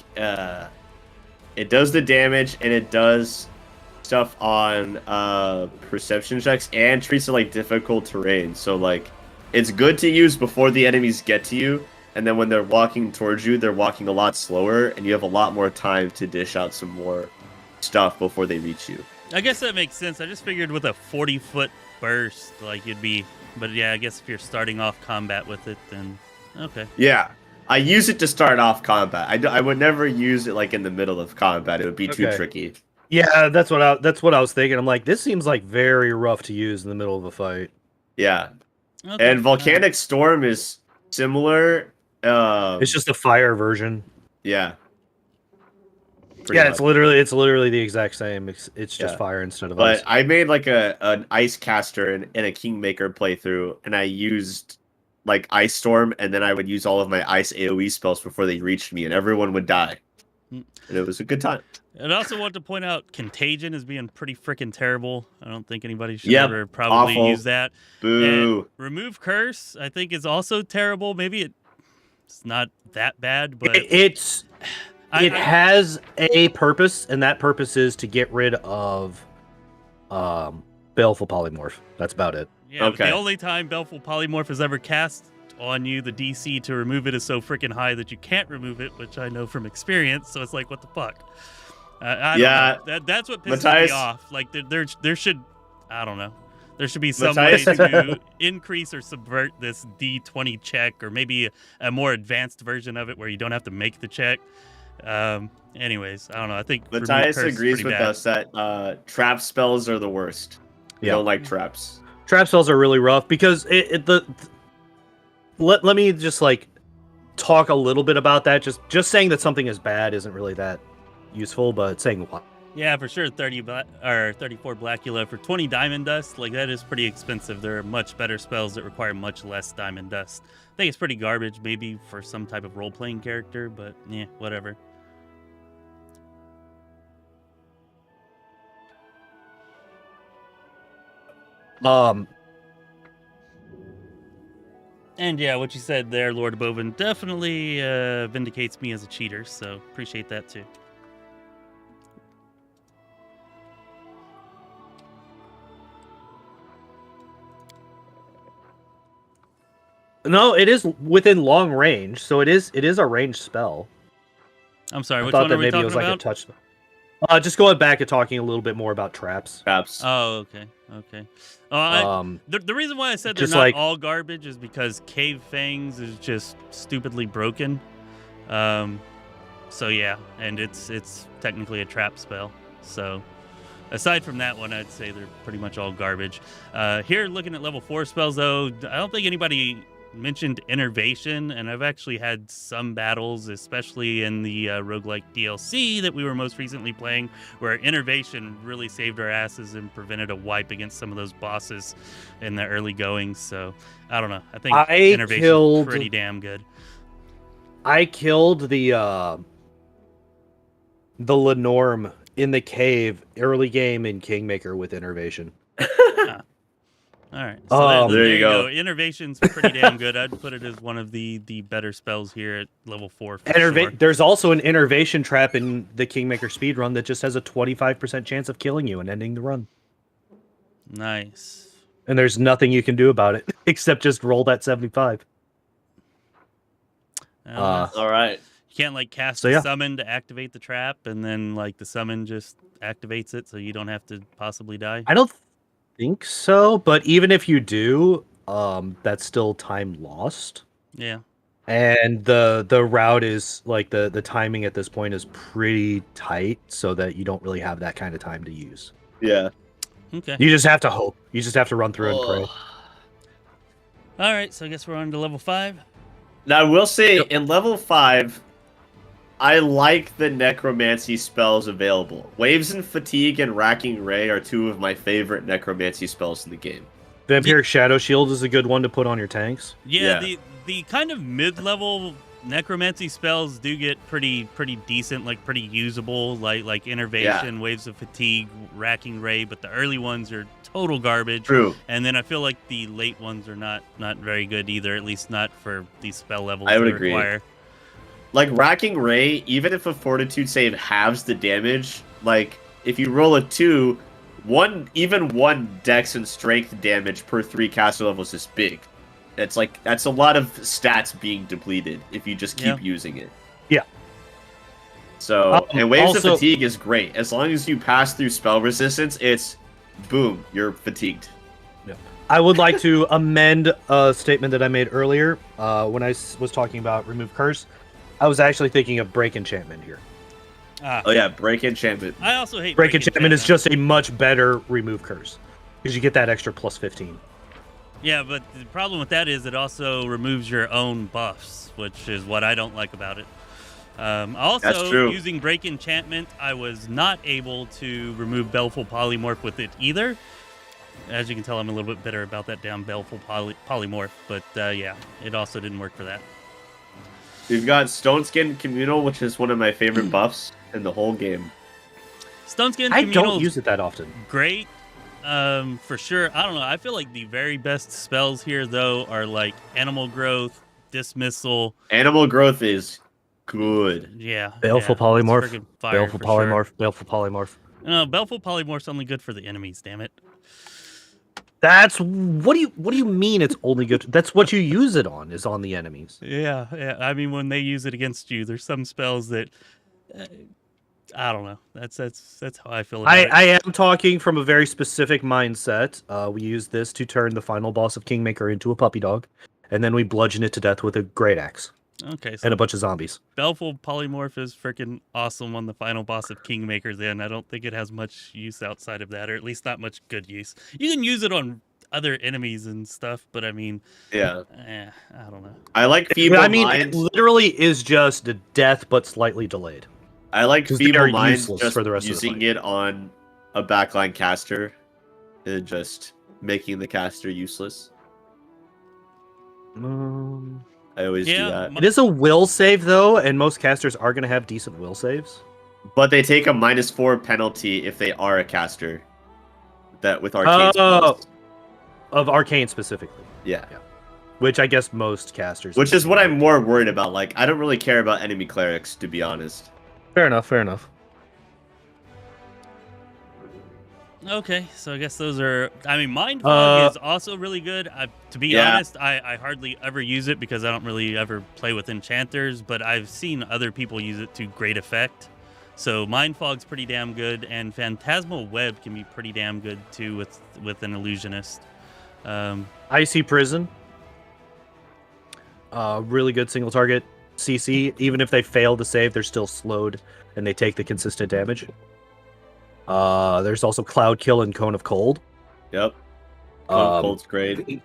it does the damage and it does stuff on perception checks and treats it like difficult terrain. So like it's good to use before the enemies get to you, and then when they're walking towards you, they're walking a lot slower, and you have a lot more time to dish out some more stuff before they reach you. I guess that makes sense. I just figured with a 40-foot burst, like you'd be, but yeah, I guess if you're starting off combat with it, then okay. Yeah, I use it to start off combat. I would never use it like in the middle of combat. It would be too tricky. Yeah, that's what I was thinking. I'm like, this seems like very rough to use in the middle of a fight. Yeah, okay. And Volcanic Storm is similar. It's just a fire version. Yeah. Yeah, much. It's literally the exact same. It's just fire instead of ice. But I made like an ice caster in a Kingmaker playthrough, and I used like Ice Storm, and then I would use all of my ice AoE spells before they reached me, and everyone would die. And it was a good time. And I also want to point out Contagion is being pretty freaking terrible. I don't think anybody should ever probably use that. Boo. And Remove Curse, I think, is also terrible. Maybe it's not that bad, but it has a purpose, and that purpose is to get rid of Baleful Polymorph. That's about it. Yeah, okay. The only time Baleful Polymorph is ever cast on you, the DC to remove it is so freaking high that you can't remove it, which I know from experience. So it's like, what the fuck? I don't know. That's what pisses me off. Like there should, I don't know. There should be some way to increase or subvert this D20 check, or maybe a more advanced version of it where you don't have to make the check. Anyways, I don't know. I think Matthias agrees with us that trap spells are the worst. We don't like traps. Trap spells are really rough because let me just like talk a little bit about that. Just saying that something is bad isn't really that useful, but saying what? Yeah, for sure. 34 Blackula for 20 Diamond Dust. Like, that is pretty expensive. There are much better spells that require much less Diamond Dust. I think it's pretty garbage, maybe for some type of role-playing character, but yeah, whatever. And yeah, what you said there, Lord Bovin, definitely vindicates me as a cheater, so appreciate that too. No, it is within long range, so it is a ranged spell. I'm sorry, which one are we talking about? Like a touch spell. Just going back and talking a little bit more about traps. Oh, okay. The reason why I said they're not all garbage is because Cave Fangs is just stupidly broken. So yeah, and it's technically a trap spell. So aside from that one, I'd say they're pretty much all garbage. Here, looking at level 4 spells, though, I don't think anybody mentioned Innervation, and I've actually had some battles, especially in the roguelike DLC that we were most recently playing, where Innervation really saved our asses and prevented a wipe against some of those bosses in the early goings. So I don't know. I think Innervation is pretty damn good. I killed the Lenorm in the cave early game in Kingmaker with Innervation. All right, so there you go. Innervation's pretty damn good. I'd put it as one of the better spells here at level 4. Sure. There's also an Innervation trap in the Kingmaker speedrun that just has a 25% chance of killing you and ending the run. Nice. And there's nothing you can do about it except just roll that 75. All right. You can't like cast a summon to activate the trap, and then like the summon just activates it, so you don't have to possibly die. I don't think so, but even if you do, that's still time lost. Yeah. And the route is like the timing at this point is pretty tight, so that you don't really have that kind of time to use. Yeah. Okay. You just have to hope. You just have to run through and pray. All right, so I guess we're on to level 5. Now I will say in level 5, I like the necromancy spells available. Waves and Fatigue and Racking Ray are 2 of my favorite necromancy spells in the game. Vampiric Shadow Shield is a good one to put on your tanks. Yeah. The kind of mid-level necromancy spells do get pretty decent, like pretty usable, like Innervation, Waves of Fatigue, Racking Ray, but the early ones are total garbage. True. And then I feel like the late ones are not very good either, at least not for these spell levels I would they agree. require. Like Racking Ray, even if a Fortitude save halves the damage, like if you roll a 2, even one Dex and Strength damage per 3 caster levels is big. That's a lot of stats being depleted if you just keep using it. Yeah. So and Waves also, of Fatigue is great. As long as you pass through spell resistance, it's boom, you're fatigued. Yeah. I would like to amend a statement that I made earlier when I was talking about remove curse. I was actually thinking of break enchantment here. Oh yeah, break enchantment. I also hate break enchantment is just a much better remove curse because you get that extra plus 15. Yeah, but the problem with that is it also removes your own buffs, which is what I don't like about it. Also, using break enchantment, I was not able to remove Baleful Polymorph with it either. As you can tell, I'm a little bit bitter about that damn Baleful Polymorph, but yeah, it also didn't work for that. We've got Stone Skin Communal, which is one of my favorite buffs in the whole game. Stone Skin I Communal don't use it that often. Great, for sure. I don't know. I feel like the very best spells here, though, are like Animal Growth, Dismissal. Animal Growth is good. Yeah. Baleful Polymorph. Baleful Polymorph. Sure. Baleful Polymorph. No, Baleful Polymorph's only good for the enemies. Damn it. That's what do you mean it's only good? That's what you use it on, is on the enemies. Yeah. I mean, when they use it against you, there's some spells that I don't know. That's how I feel about it. I am talking from a very specific mindset. We use this to turn the final boss of Kingmaker into a puppy dog, and then we bludgeon it to death with a great axe. Okay, so and a bunch of zombies. Baleful Polymorph is freaking awesome on the final boss of Kingmaker. Then I don't think it has much use outside of that, or at least not much good use. You can use it on other enemies and stuff, but I mean, yeah, I don't know. I like Feeble Mind. It literally is just a death, but slightly delayed. I like Feeble Mind just for the rest using of the it on a backline caster and just making the caster useless. I always do that. It is a will save, though, and most casters are going to have decent will saves. But they take a -4 penalty if they are a caster. That with arcane spells. Of arcane specifically. Yeah. Which I guess most casters. Which is what I'm more worried about. Like, I don't really care about enemy clerics, to be honest. Fair enough. Okay, so I guess those are... I mean, Mind Fog is also really good. To be honest, I hardly ever use it because I don't really ever play with enchanters, but I've seen other people use it to great effect. So Mind Fog's pretty damn good, and Phantasmal Web can be pretty damn good, too, with an illusionist. Icy Prison. Really good single target CC. Even if they fail to save, they're still slowed, and they take the consistent damage. There's also Cloud Kill and Cone of Cold. Yep. Cone of Cold's great.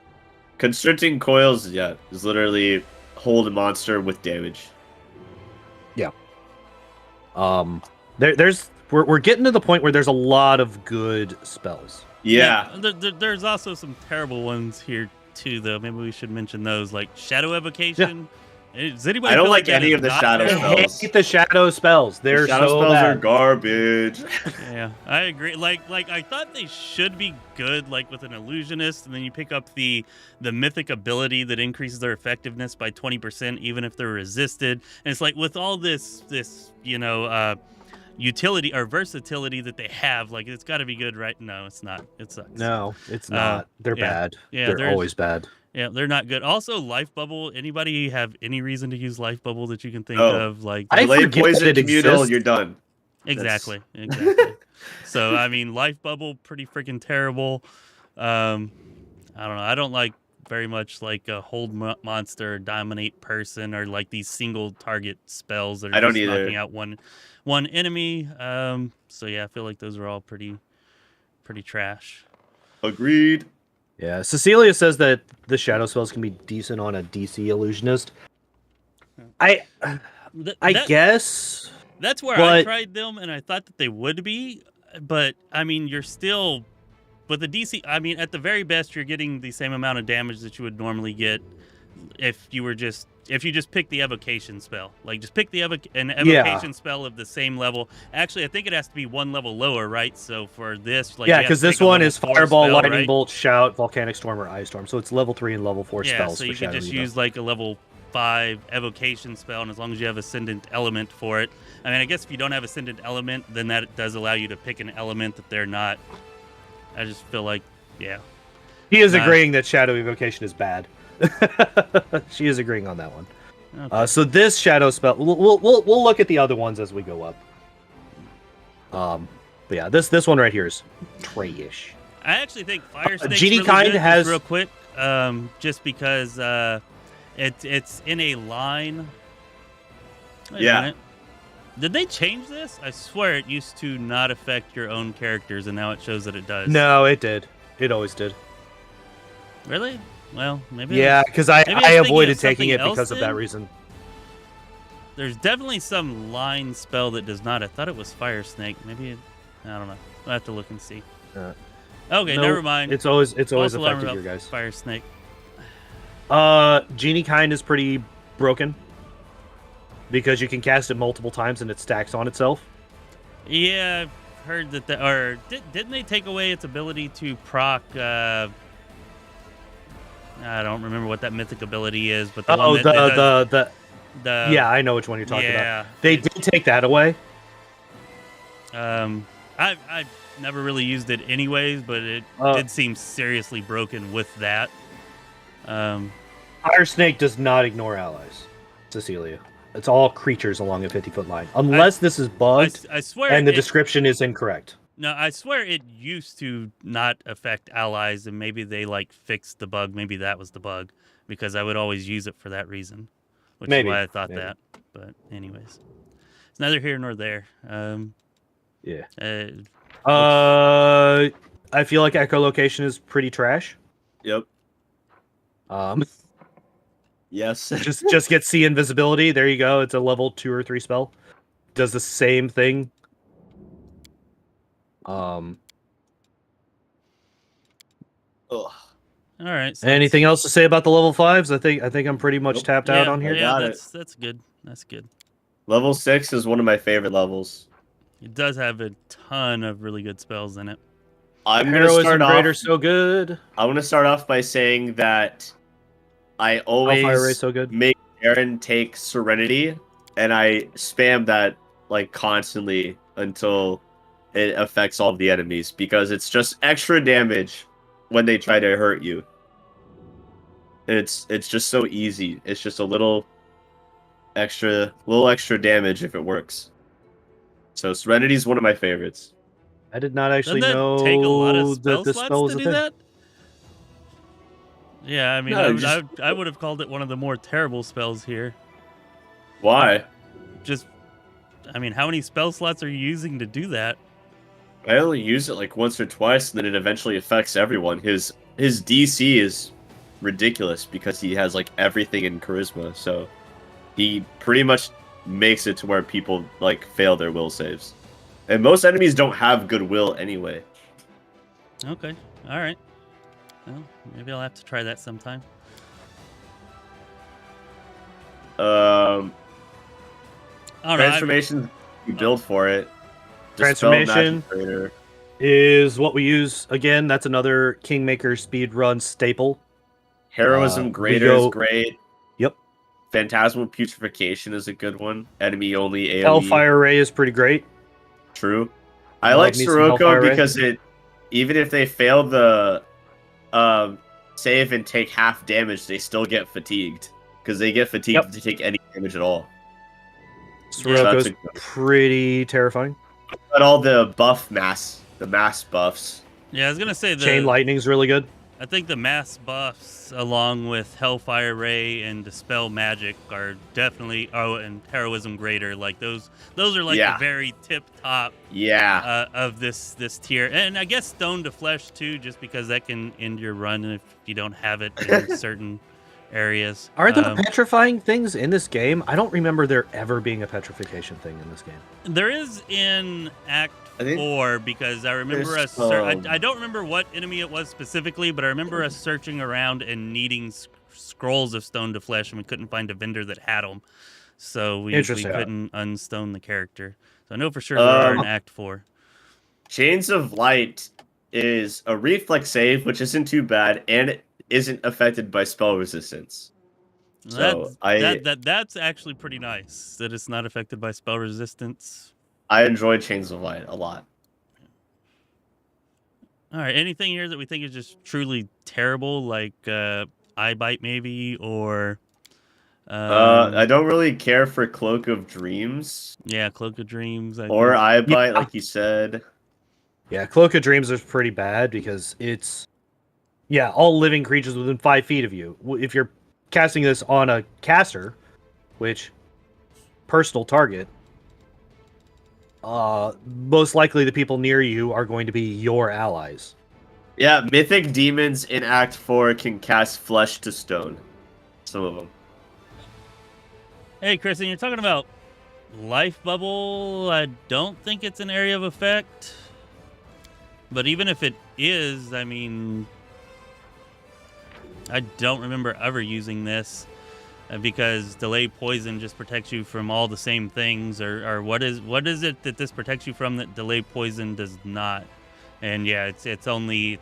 Constricting Coils, is literally hold a monster with damage. Yeah. We're getting to the point where there's a lot of good spells. Yeah. There's also some terrible ones here too, though. Maybe we should mention those, like Shadow Evocation. Yeah. Does anybody I don't like any of the shadow spells. I hate the shadow spells. They're shadow so spells bad. are garbage. Yeah, I agree. Like I thought they should be good, like with an illusionist, and then you pick up the mythic ability that increases their effectiveness by 20%, even if they're resisted. And it's like with all this utility or versatility that they have, like it's got to be good, right? No, it's not. It sucks. No, it's not. They're bad. Yeah, they're always bad. Yeah, they're not good. Also, Life Bubble. Anybody have any reason to use Life Bubble that you can think of? Like, I lay forget poison that it communal, exists. you're done. Exactly. So, I mean, Life Bubble, pretty freaking terrible. I don't know. I don't like very much like a hold monster, dominate person, or like these single target spells that are I don't just either. knocking out one enemy. So yeah, I feel like those are all pretty trash. Agreed. Yeah, Cecilia says that the shadow spells can be decent on a DC illusionist. I guess that's where I tried them, and I thought that they would be, but I mean, you're still with the DC. I mean, at the very best, you're getting the same amount of damage that you would normally get if you just pick the evocation spell. Like, just pick the evocation spell of the same level. Actually, I think it has to be one level lower, right? So for this, like, because this one is Fireball, spell, Lightning right? Bolt, Shout, Volcanic Storm, or Ice Storm. So it's level 3 and level 4 spells. Yeah, so you for could just use like a level 5 evocation spell, and as long as you have Ascendant Element for it. I mean, I guess if you don't have Ascendant Element, then that does allow you to pick an element that they're not. I just feel like, yeah. He is agreeing that Shadow Evocation is bad. She is agreeing on that one. Okay. So this Shadow spell, we'll look at the other ones as we go up. But yeah, this one right here is trash. I actually think Fire Snake's Genie really kind good, has real quick, just because it's in a line. Wait a minute. Did they change this? I swear it used to not affect your own characters, and now it shows that it does. No, it did. It always did. Really? Well, maybe. Yeah, because I avoided taking it because of that reason. There's definitely some line spell that does not. I thought it was Fire Snake. Maybe I don't know. I'll have to look and see. Okay, never mind. It's always affected your guys. Fire Snake. Genie kind is pretty broken because you can cast it multiple times and it stacks on itself. Yeah, I've heard that. Or didn't they take away its ability to proc? I don't remember what that mythic ability is, but yeah, I know which one you're talking about. They did take that away. I've never really used it anyways, but it did seem seriously broken with that. Fire Snake does not ignore allies, Cecilia. It's all creatures along a 50-foot line, unless this is bugged. I swear, and the description is incorrect. No, I swear it used to not affect allies, and maybe they like fixed the bug. Maybe that was the bug, because I would always use it for that reason, which is why I thought that. But anyways, it's neither here nor there. I feel like echolocation is pretty trash. Yep. Yes. just get see invisibility. There you go. It's a level 2 or 3 spell. Does the same thing. Ugh. All right. So anything else to say about the level 5s? I think I'm pretty much tapped out on here. Yeah, that's good. That's good. Level 6 is one of my favorite levels. It does have a ton of really good spells in it. I'm gonna start off. So good. I want to start off by saying that I always make Aaron take Serenity, and I spam that like constantly until it affects all of the enemies, because it's just extra damage when they try to hurt you. It's just so easy. It's just a little extra damage if it works. So Serenity is one of my favorites. I did not actually know take a lot of spell that this slots spell was to a do thing. that. Yeah, I mean, No, I would have called it one of the more terrible spells here. Why? I mean, how many spell slots are you using to do that? I only use it like once or twice, and then it eventually affects everyone. His DC is ridiculous because he has like everything in charisma, so he pretty much makes it to where people like fail their will saves. And most enemies don't have good will anyway. Okay, all right. Well, maybe I'll have to try that sometime. Transformation, you build for it. Transformation is what we use. Again, that's another Kingmaker speedrun staple. Heroism Greater is great. Yep. Phantasmal Putrefaction is a good one. Enemy only AoE. Hellfire Ray is pretty great. True. I like Sirocco because even if they fail the save and take half damage, they still get fatigued. Because they get fatigued to take any damage at all. Sirocco's pretty terrifying. But all the mass buffs. Yeah, I was gonna say Chain Lightning's really good. I think the mass buffs, along with Hellfire Ray and Dispel Magic, are definitely and Heroism Greater. Like those are like the very tip top. Of this tier, and I guess Stone to Flesh too, just because that can end your run if you don't have it in certain areas. Are there petrifying things in this game? I don't remember there ever being a petrification thing in this game. There is in Act 4, because I remember us. I don't remember what enemy it was specifically, but I remember us searching around and needing scrolls of Stone to Flesh, and we couldn't find a vendor that had them, so we couldn't unstone the character. So I know for sure there are in Act 4. Chains of Light is a reflex save, which isn't too bad, and it isn't affected by spell resistance. So that's actually pretty nice that it's not affected by spell resistance. I enjoy Chains of Light a lot. All right, anything here that we think is just truly terrible, like Eye Bite maybe, or I don't really care for Cloak of Dreams. Yeah, Cloak of Dreams. Or Eye Bite, like you said. Yeah, Cloak of Dreams is pretty bad because it's all living creatures within 5 feet of you. If you're casting this on a caster, which personal target, most likely the people near you are going to be your allies. Yeah, Mythic Demons in Act 4 can cast Flesh to Stone. Some of them. Hey, Kristen, you're talking about Life Bubble. I don't think it's an area of effect. But even if it is, I mean, I don't remember ever using this. Because Delay Poison just protects you from all the same things, or what is it that this protects you from that Delay Poison does not? And yeah, it's only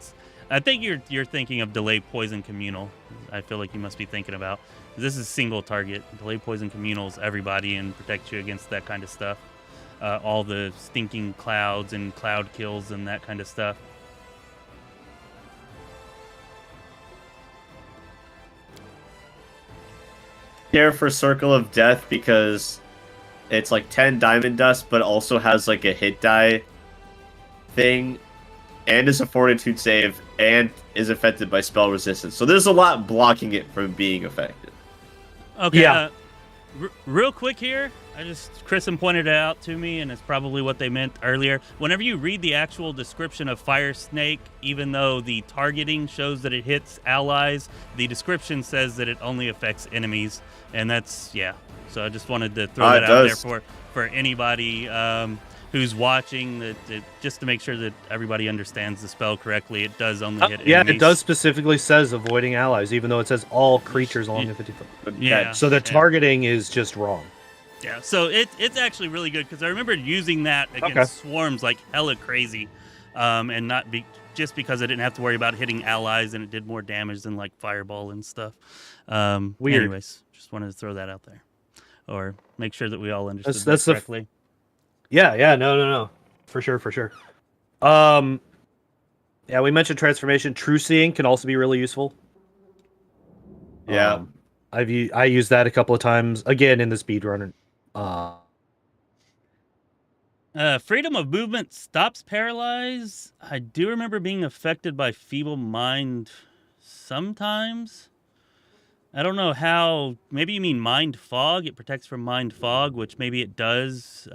I think you're thinking of Delay Poison Communal. I feel like you must be thinking about. This is single target. Delay Poison Communals everybody and protects you against that kind of stuff. All the stinking clouds and cloud kills and that kind of stuff. Care for Circle of Death because it's like 10 diamond dust, but also has like a hit die thing, and is a fortitude save, and is affected by spell resistance. So there's a lot blocking it from being affected. Okay. Yeah. Real quick here, Kristen pointed it out to me, and it's probably what they meant earlier. Whenever you read the actual description of Fire Snake, even though the targeting shows that it hits allies, the description says that it only affects enemies, and that's, So I just wanted to throw that out there for anybody who's watching, that just to make sure that everybody understands the spell correctly. It does only hit enemies. Yeah, it does specifically says avoiding allies, even though it says all creatures along the 50 foot. Yeah. So the targeting is just wrong. Yeah, so it's actually really good, because I remember using that against swarms like hella crazy, and not just because I didn't have to worry about hitting allies, and it did more damage than like Fireball and stuff. Weird. Anyways, just wanted to throw that out there, or make sure that we all understood that correctly. No, for sure. Yeah, we mentioned transformation. True Seeing can also be really useful. Yeah, I used that a couple of times again in the speedrunner. Freedom of movement stops paralyze. I do remember being affected by feeble mind sometimes. I don't know how. Maybe you mean mind fog. It protects from mind fog, which maybe it does.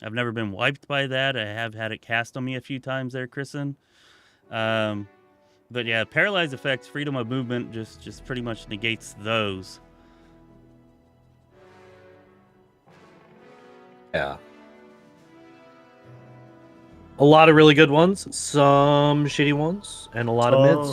I've never been wiped by that. I have had it cast on me a few times there, Kristen. But yeah, paralyzed effects, freedom of movement just pretty much negates those. Yeah. A lot of really good ones, some shitty ones, and a lot of mids.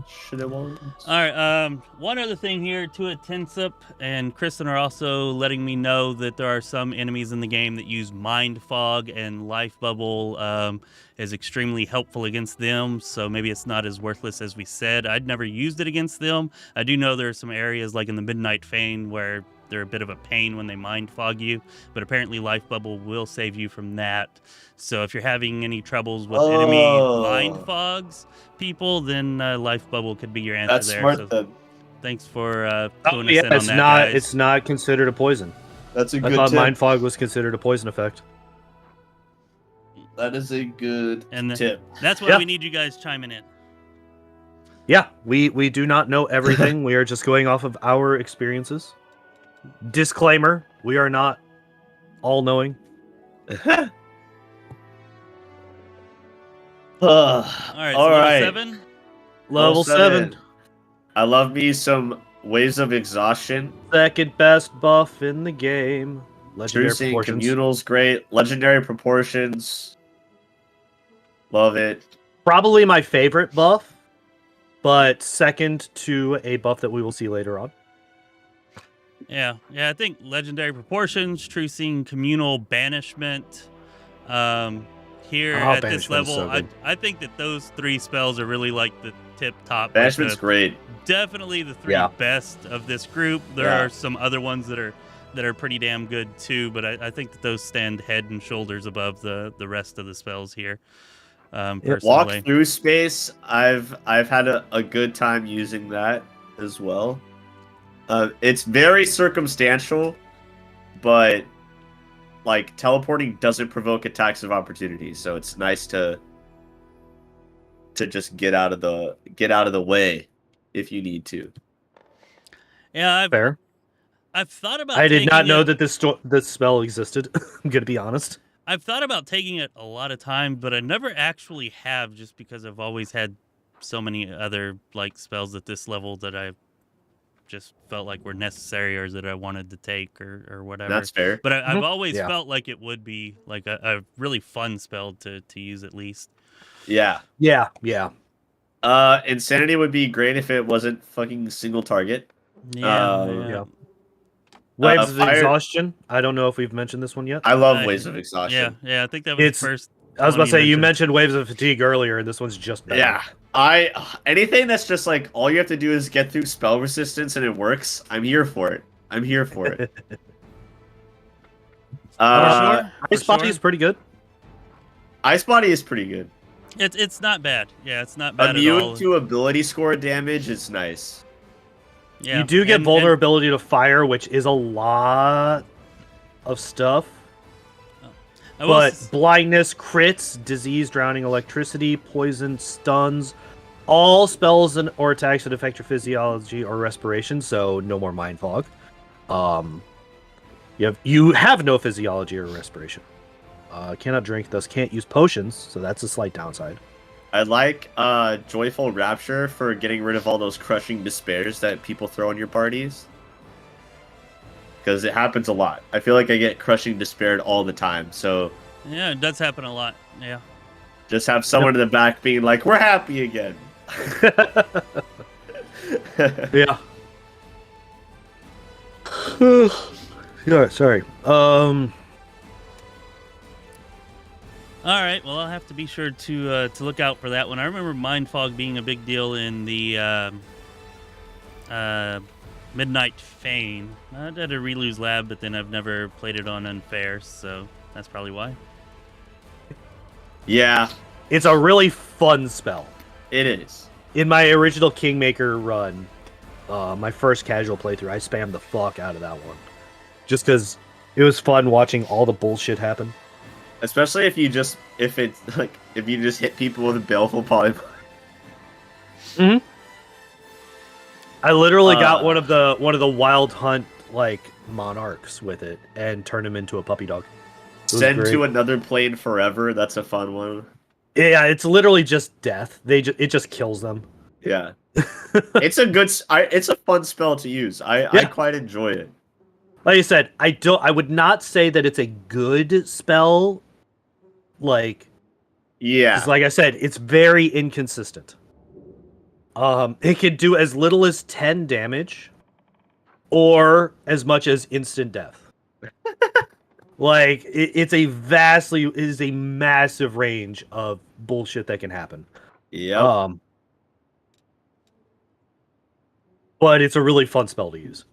Shitty ones. All right, one other thing here, Tua Tensup and Kristen are also letting me know that there are some enemies in the game that use Mind Fog, and Life Bubble is extremely helpful against them, so maybe it's not as worthless as we said. I'd never used it against them. I do know there are some areas like in the Midnight Fane where they're a bit of a pain when they mind fog you, but apparently Life Bubble will save you from that. So if you're having any troubles with enemy mind fogs people, then Life Bubble could be your answer. That's there. Smart So then. thanks for cluing us in on that, guys. It's not considered a poison. That's a good I thought tip. mind fog was considered a poison effect. That is a good tip. That's why we need you guys chiming in. Yeah, we do not know everything. We are just going off of our experiences. Disclaimer: we are not all knowing. All right, All so level right. 7. Level 7. I love me some Waves of Exhaustion. Second best buff in the game. Legendary True Seeing proportions. Communal's great. Legendary Proportions. Love it. Probably my favorite buff, but second to a buff that we will see later on. Yeah, I think Legendary Proportions, True Seeing, Communal, Banishment. Here at this level, so I think that those 3 spells are really like the tip top. Banishment's great. Definitely the 3 best of this group. There are some other ones that are pretty damn good too, but I think that those stand head and shoulders above the rest of the spells here. Personally. Walk through space. I've had a good time using that as well. It's very circumstantial, but like teleporting doesn't provoke attacks of opportunity, so it's nice to just get out of the way if you need to. Yeah, fair. I've thought about. I did not know that this spell existed. I'm gonna be honest. I've thought about taking it a lot of time, but I never actually have, just because I've always had so many other like spells at this level that I just felt like were necessary or that I wanted to take or whatever. That's fair. But I've always felt like it would be like a really fun spell to use at least. Yeah. Insanity would be great if it wasn't fucking single target. Yeah. Waves of Exhaustion. I don't know if we've mentioned this one yet. I love Waves of Exhaustion. Yeah. I think that was the first. I was about to say you mentioned Waves of Fatigue earlier, and this one's just better. Yeah. Anything that's just like all you have to do is get through spell resistance and it works. I'm here for it. Ice Body is pretty good. Ice Body is pretty good. It's not bad. Yeah, it's not bad Immune at all. to ability score damage is nice. Yeah, you do get vulnerability to fire, which is a lot of stuff. But blindness, crits, disease, drowning, electricity, poison, stuns, all spells or attacks that affect your physiology or respiration, so no more mind fog. You have no physiology or respiration. Cannot drink, thus can't use potions, so that's a slight downside. I like Joyful Rapture for getting rid of all those crushing despairs that people throw in your parties. Because it happens a lot. I feel like I get crushing despaired all the time, so... Yeah, it does happen a lot, yeah. Just have someone in the back being like, we're happy again. Yeah. Yeah, sorry. All right, well, I'll have to be sure to look out for that one. I remember Mind Fog being a big deal in the Midnight Fane. I did a Relu's Lab, but then I've never played it on Unfair, so that's probably why. Yeah. It's a really fun spell. It is. In my original Kingmaker run, my first casual playthrough, I spammed the fuck out of that one. Just because it was fun watching all the bullshit happen. Especially if you just hit people with a baleful polymorph. Mm-hmm. I literally got one of the Wild Hunt monarchs with it and turned him into a puppy dog. Send to another plane forever. That's a fun one. Yeah, it's literally just death. It just kills them. Yeah, it's a fun spell to use. I quite enjoy it. Like I said, I would not say that it's a good spell. Like I said, it's very inconsistent. It can do as little as 10 damage, or as much as instant death. It is a massive range of bullshit that can happen. Yeah. But it's a really fun spell to use.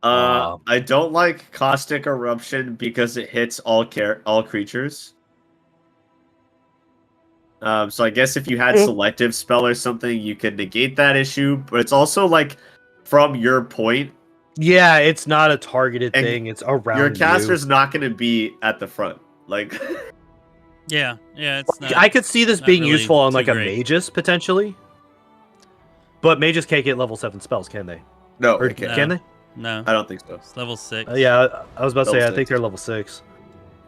I don't like Caustic Eruption because it hits all creatures. So I guess if you had Selective Spell or something, you could negate that issue. But it's also from your point. Yeah, it's not a targeted thing. It's around your caster's not going to be at the front. Yeah, it's not. I could see this not being really useful on too like a great. magus potentially, but mages can't get level 7 spells, can they? No, Or it can't. can they? No, I don't think so. it's level 6. Yeah, I was about to say. Level I think 6. they're level 6.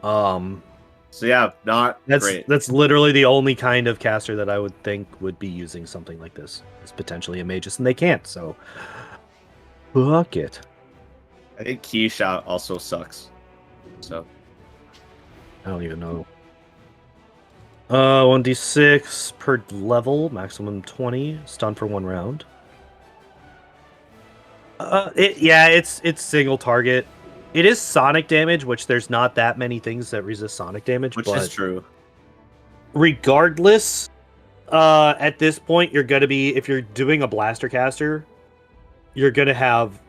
So yeah, not great. That's literally the only kind of caster that I would think would be using something like this. Is potentially a magus, and they can't. So, fuck it. I think key shot also sucks. So I don't even know. 1d6 per level, maximum 20. Stun for 1 round. It's single target. It is sonic damage, which there's not that many things that resist sonic damage. which but is true. Regardless, at this point, you're gonna be, if you're doing a blaster caster, you're gonna have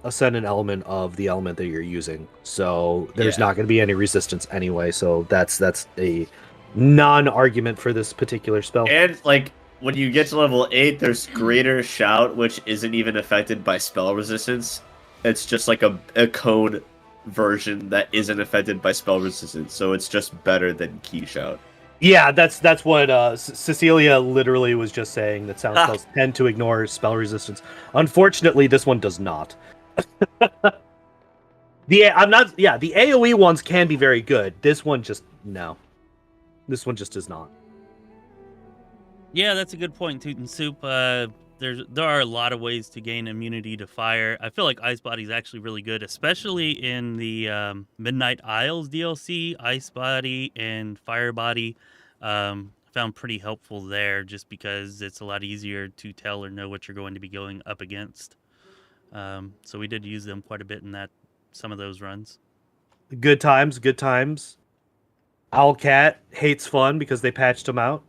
ascendant element of the element that you're using. So there's not gonna be any resistance anyway. So that's a non-argument for this particular spell. And like when you get to level 8, there's greater shout, which isn't even affected by spell resistance. It's just like a code version that isn't affected by spell resistance, so it's just better than key shout. Yeah, that's what Cecilia literally was just saying, that sound spells tend to ignore spell resistance. Unfortunately, this one does not. The AoE ones can be very good. This one just no. This one just does not. Yeah, that's a good point, Toot and Soup. There are a lot of ways to gain immunity to fire. I feel like Ice Body is actually really good, especially in the Midnight Isles DLC. Ice Body and Fire Body found pretty helpful there, just because it's a lot easier to tell or know what you're going to be going up against. So we did use them quite a bit in some of those runs. Good times, good times. Owlcat hates fun because they patched him out,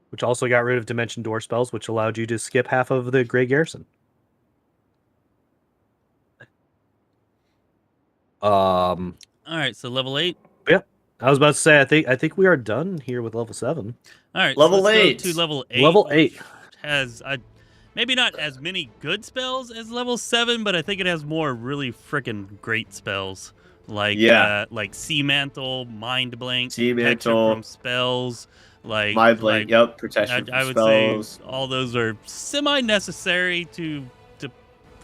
which also got rid of Dimension Door spells, which allowed you to skip half of the Grey Garrison. All right, so level 8. Yep. I was about to say, I think we are done here with level 7. All right, Level so let's 8. go to level 8. Level 8 has maybe not as many good spells as level 7, but I think it has more really freaking great spells. Like Sea Mantle, Mind Blank, Sea Protection Mantle from spells, Mind Blank, protection from I would spells. say all those are semi-necessary to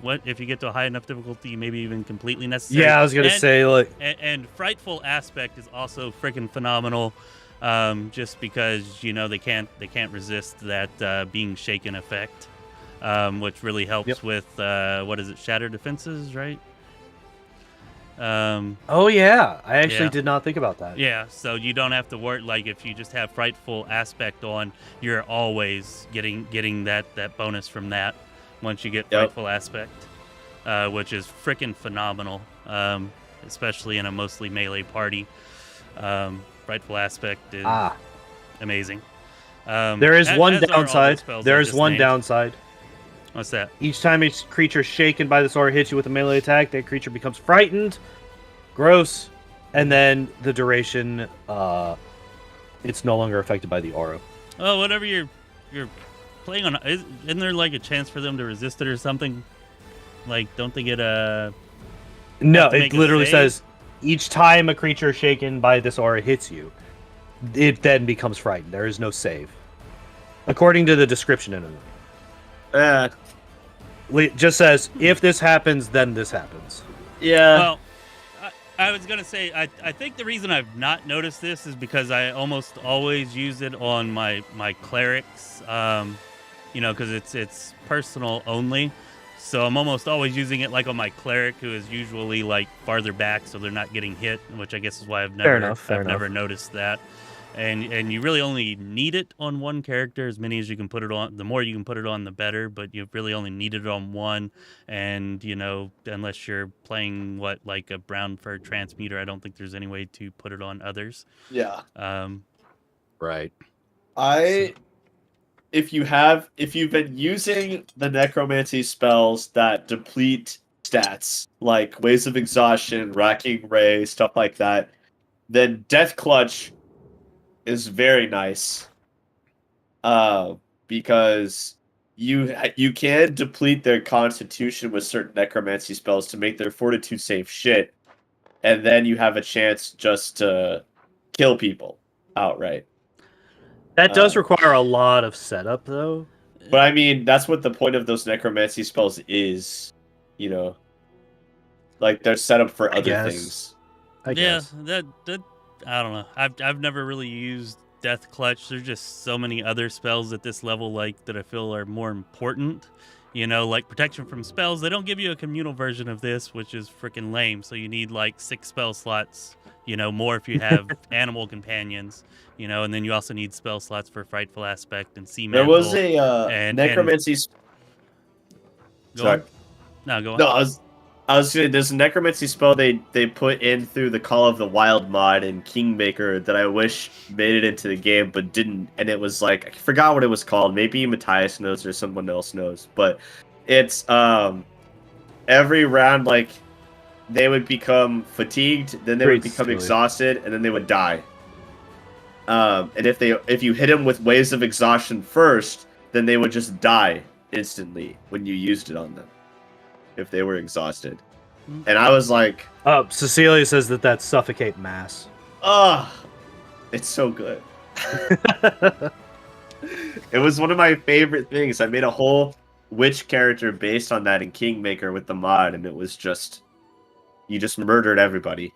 what if you get to a high enough difficulty, maybe even completely necessary. Yeah, I was gonna say, like, and Frightful Aspect is also freaking phenomenal, just because they can't resist that being shaken effect, which really helps with what is it, Shattered Defenses, right? oh yeah, I actually did not think about that. Yeah, so you don't have to worry. Like if you just have Frightful Aspect on, you're always getting that bonus from that once you get Frightful Aspect, which is freaking phenomenal, especially in a mostly melee party. Frightful Aspect is amazing. There is one downside. There is one downside. What's that? Each time a creature shaken by this aura hits you with a melee attack, that creature becomes frightened. Gross. And then the duration, it's no longer affected by the aura. Oh, whatever you're playing on, isn't there like a chance for them to resist it or something? Like, don't they get a... No, it literally says, each time a creature shaken by this aura hits you, it then becomes frightened. There is no save. According to the description in it. It just says, if this happens, then this happens. Yeah. Well, I was going to say, I think the reason I've not noticed this is because I almost always use it on my clerics, because it's personal only. So I'm almost always using it like on my cleric, who is usually like farther back, so they're not getting hit, which I guess is why I've never noticed that. And you really only need it on one character, as many as you can put it on. The more you can put it on, the better, but you really only need it on one. And, unless you're playing like a brown fur transmuter, I don't think there's any way to put it on others. Yeah. Right. If you've been using the necromancy spells that deplete stats, like Waves of Exhaustion, Racking Ray, stuff like that, then Death Clutch is very nice, because you can deplete their constitution with certain necromancy spells to make their fortitude save shit, and then you have a chance just to kill people outright. That does require a lot of setup, though. But I mean, that's what the point of those necromancy spells is, you know. Like they're set up for other things. I guess. That I don't know. I've never really used Death Clutch. There's just so many other spells at this level like that I feel are more important. You know, like protection from spells. They don't give you a communal version of this, which is freaking lame. So you need like 6 spell slots, you know, more if you have animal companions, you know, and then you also need spell slots for Frightful Aspect and Sea There Mantle. was a necromancy. Sorry. No, go on. No, I was saying there's a necromancy spell they put in through the Call of the Wild mod in Kingmaker that I wish made it into the game but didn't, and it was like I forgot what it was called. Maybe Matthias knows or someone else knows, but it's every round like they would become fatigued, then they would become exhausted, and then they would die. And if you hit them with waves of exhaustion first, then they would just die instantly when you used it on them. If they were exhausted. And I was like... Cecilia says that's Suffocate Mass. It's so good. It was one of my favorite things. I made a whole witch character based on that in Kingmaker with the mod, and it was just... You just murdered everybody.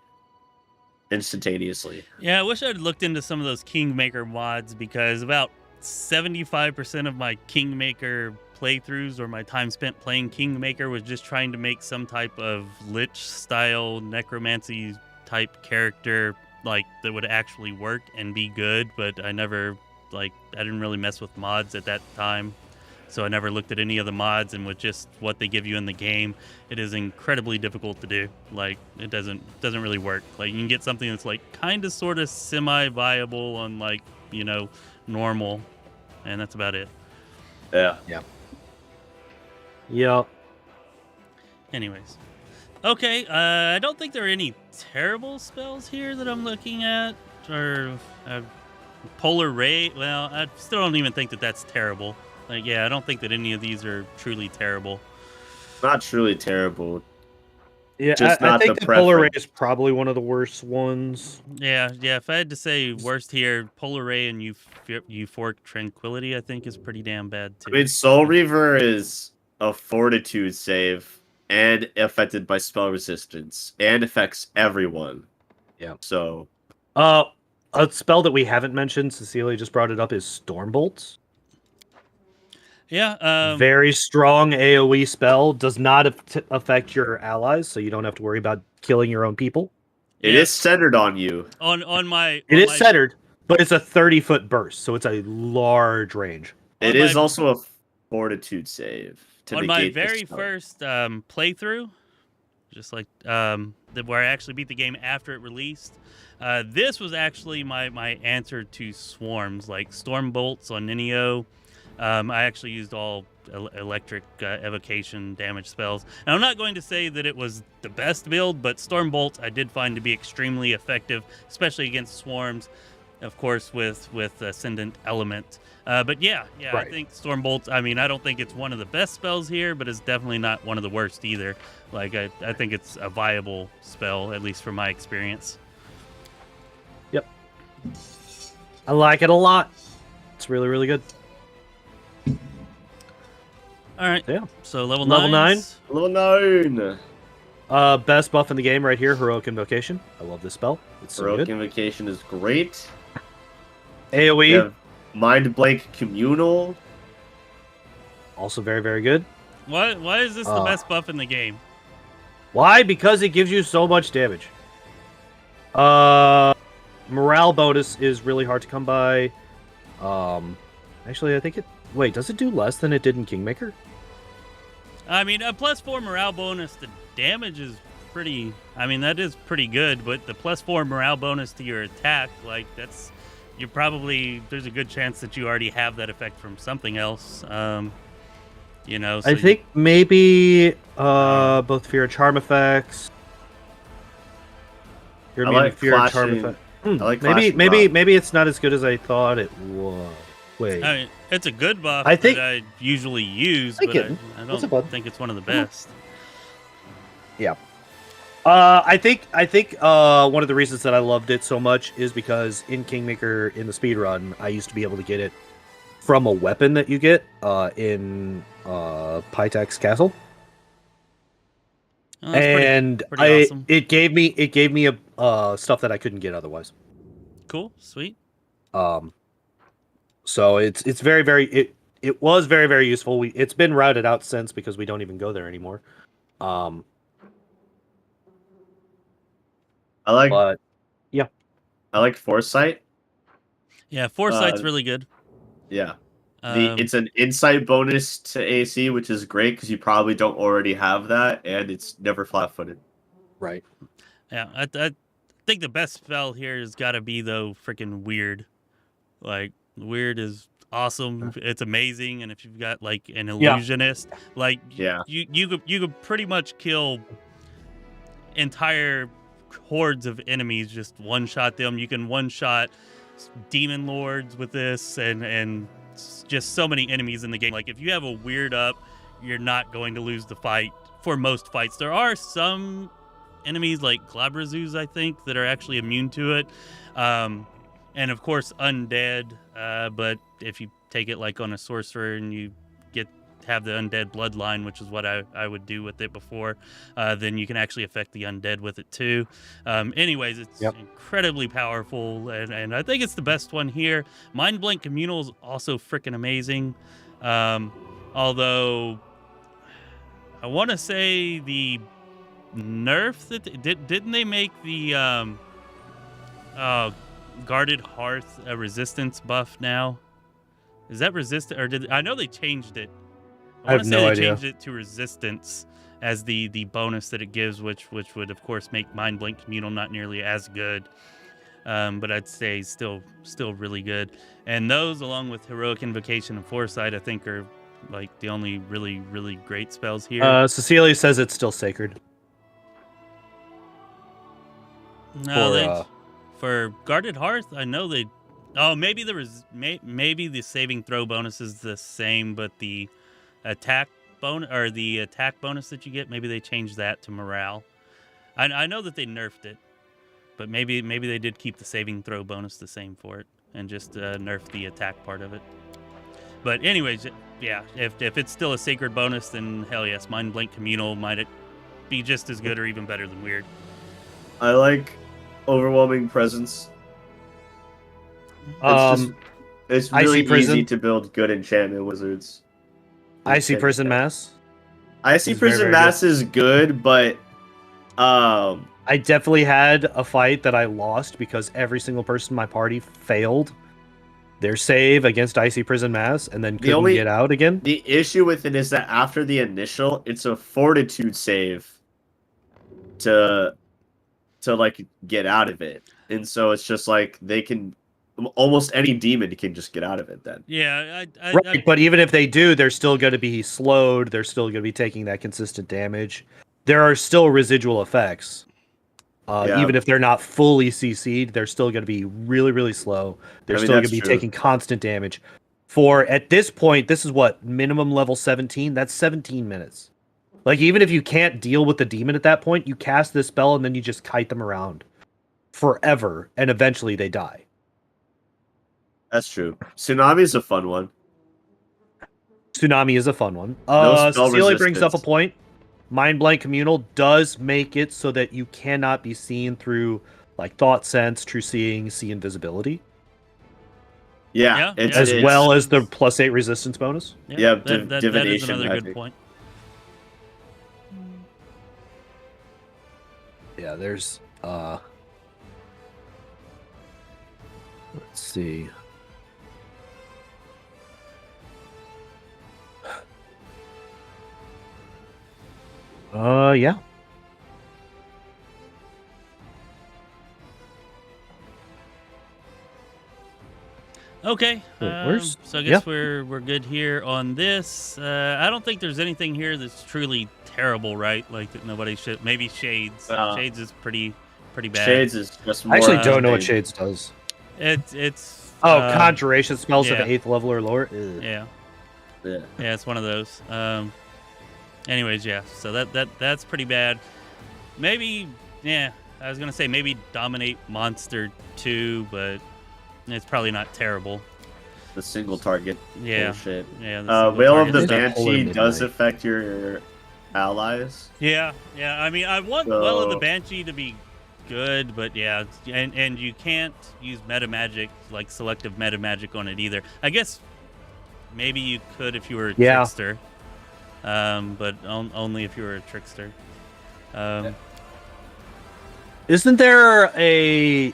Instantaneously. Yeah, I wish I'd looked into some of those Kingmaker mods, because about 75% of my Kingmaker playthroughs or my time spent playing Kingmaker was just trying to make some type of lich style necromancy type character like that would actually work and be good, but I didn't really mess with mods at that time, so I never looked at any of the mods. And with just what they give you in the game, it is incredibly difficult to do. Like it doesn't really work. Like you can get something that's like kind of sort of semi viable on like, you know, normal, and that's about it. Yeah. Yep. Anyways. Okay, I don't think there are any terrible spells here that I'm looking at. Or Polar Ray. Well, I still don't even think that's terrible. Like, yeah, I don't think that any of these are truly terrible. Not truly terrible. Yeah, just I not think the Polar Ray preference. is probably one of the worst ones. Yeah. If I had to say worst here, Polar Ray and Euphoric Tranquility, I think, is pretty damn bad too. I mean, Soul Reaver is a fortitude save and affected by spell resistance and affects everyone. Yeah. So, a spell that we haven't mentioned, Cecilia just brought it up, is Storm Bolts. Yeah. Very strong AoE spell, does not affect your allies, so you don't have to worry about killing your own people. it is centered on you. It is centered, but it's a 30-foot burst, so it's a large range. It is also a fortitude save. On my very first playthrough, just like where I actually beat the game after it released, this was actually my answer to swarms, like Storm Bolts on Ninio. I actually used all electric evocation damage spells. And I'm not going to say that it was the best build, but Storm Bolt I did find to be extremely effective, especially against swarms, of course, with Ascendant Element. But yeah, right. I think Storm Bolt, I mean, I don't think it's one of the best spells here, but it's definitely not one of the worst either. Like, I think it's a viable spell, at least from my experience. Yep. I like it a lot. It's really, really good. All right. Yeah. So level 9. Level 9. Best buff in the game right here, Heroic Invocation. I love this spell. It's so Heroic good. Invocation is great. AoE. Mind Blank Communal. Also very, very good. Why is this the best buff in the game? Why? Because it gives you so much damage. Morale bonus is really hard to come by. Actually, I think it... Wait, does it do less than it did in Kingmaker? I mean, a +4 morale bonus to damage is pretty... I mean, that is pretty good, but the +4 morale bonus to your attack, like, that's... You probably... There's a good chance that you already have that effect from something else. You know, so I think maybe both Fear and Charm effects. You're immune to Fear and Charm effects. Maybe it's not as good as I thought it was. Wait. I mean, it's a good buff that I usually use, but I don't think it's one of the best. Yeah. I think one of the reasons that I loved it so much is because in Kingmaker in the speedrun, I used to be able to get it from a weapon that you get in Pytax Castle. Oh, that's And pretty awesome. it gave me a stuff that I couldn't get otherwise. Cool, sweet. So it's very it was very useful. It's been routed out since because we don't even go there anymore. I like But yeah, I like Foresight. Yeah, Foresight's really good. Yeah. It's an insight bonus to AC, which is great because you probably don't already have that, and it's never flat-footed. right. Yeah, I think the best spell here has got to be though freaking Weird. Like Weird is awesome. It's amazing, and if you've got like an illusionist, like you could pretty much kill entire hordes of enemies. Just one shot them. You can one shot demon lords with this, and just so many enemies in the game. Like if you have a Weird up, you're not going to lose the fight for most fights. There are some enemies like Glabrazoos, I think, that are actually immune to it. And of course undead, but if you take it like on a sorcerer and you have the undead bloodline, which is what I would do with it before, then you can actually affect the undead with it too. Anyways, it's incredibly powerful, and I think it's the best one here. Mind Blank Communal is also freaking amazing. Although I want to say the nerf that didn't they make the Guarded Hearth a resistance buff now? Is that resistant, or I know they changed it? I have no idea. They changed it to resistance as the bonus that it gives, which would of course make Mind Blank Communal not nearly as good, but I'd say still really good. And those, along with Heroic Invocation and Foresight, I think are like the only really great spells here. Cecilia says it's still sacred. No, for Guarded Hearth, I know they. Oh, maybe maybe the saving throw bonus is the same, but the attack bonus or the attack bonus that you get, maybe they changed that to morale. I know that they nerfed it, but maybe they did keep the saving throw bonus the same for it and just nerf the attack part of it. But anyways, yeah, if it's still a sacred bonus, then hell yes, Mind Blank Communal might it be just as good or even better than Weird. I like Overwhelming Presence. It's really easy to build good enchantment wizards. Icy Prison Mass. Icy Prison Mass is good, but I definitely had a fight that I lost because every single person in my party failed their save against Icy Prison Mass and then couldn't get out again. The issue with it is that after the initial, it's a fortitude save to like get out of it. And so it's just like they can almost any demon can just get out of it then. Yeah, right. But even if they do, they're still going to be slowed. They're still going to be taking that consistent damage. There are still residual effects. Even if they're not fully CC'd, they're still going to be really slow. They're still going to be taking constant damage. For at this point, this is what, minimum level 17? That's 17 minutes. Like, even if you can't deal with the demon at that point, you cast this spell and then you just kite them around forever, and eventually they die. That's true. Tsunami is a fun one. Tsunami is a fun one. No Cecilia brings up a point. Mind Blank Communal does make it so that you cannot be seen through like Thought Sense, True Seeing, See Invisibility. Yeah, as well as the +8 resistance bonus. Yeah, Divination. That is another good point. Yeah, there's let's see. Yeah. Okay. So I guess we're good here on this. I don't think there's anything here that's truly terrible, right? Like that nobody should. Maybe Shades. Shades is pretty bad. Shades is just more. I actually don't know what Shades does. It's conjuration spells of 8th level or lower. Yeah, it's one of those. Anyways, yeah. So that's pretty bad. Maybe, yeah. I was gonna say maybe dominate monster 2, but it's probably not terrible. The single target. Yeah. Bullshit. Yeah. The Will of the target. Banshee Polar does midnight. affect your allies. Yeah. I mean, I want Will of the So- Banshee to be good, but yeah, and you can't use meta magic, like selective meta magic on it either. I guess maybe you could if you were a trickster, but only if you were a trickster. Isn't there a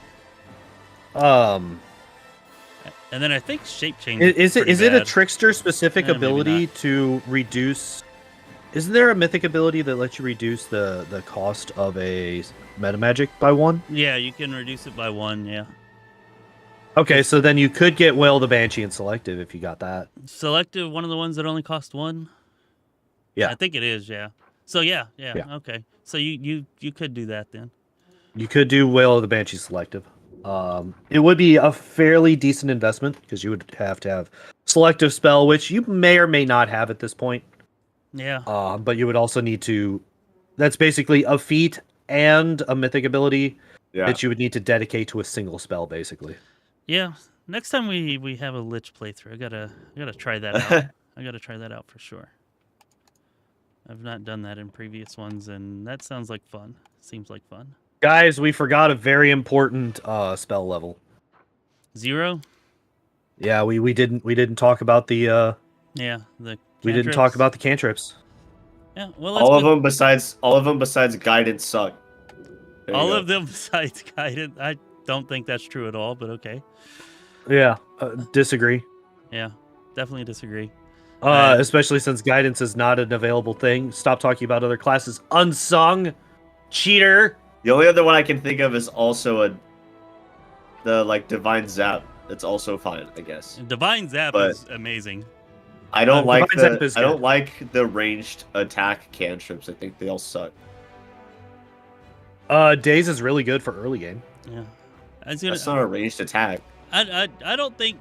And then I think shape change. is it a bad. trickster specific Maybe ability not. to reduce? Isn't there a mythic ability that lets you reduce the cost of a meta magic by 1? Yeah, you can reduce it by 1. Yeah. Okay, so then you could get Wail of the Banshee and selective if you got that. Selective, one of the ones that only cost 1. Yeah. I think it is. Yeah. So yeah. Yeah. Okay. So you could do that then. You could do Wail of the Banshee selective. It would be a fairly decent investment because you would have to have selective spell, which you may or may not have at this point. Yeah. But you would also need to. That's basically a feat and a mythic ability Yeah. that you would need to dedicate to a single spell, basically. Yeah. Next time we have a Lich playthrough, I gotta try that out. I gotta try that out for sure. I've not done that in previous ones, and that sounds like fun. Seems like fun. Guys, we forgot a very important spell level. 0? Yeah, we didn't talk about the Yeah. The we didn't talk cantrips. about the cantrips. Yeah. Well, all of them besides guidance suck. There you All go. of them besides guidance. I don't think that's true at all, but okay. Yeah, disagree. Yeah. Definitely disagree. Especially since guidance is not an available thing. Stop talking about other classes. Unsung, cheater. The only other one I can think of is also the divine zap. It's also fine, I guess. Divine Zap But- is amazing. I don't like Divine Zap is I don't good. like the ranged attack cantrips. I think they all suck. Daze is really good for early game. Yeah. I was gonna, That's not a ranged attack. I don't think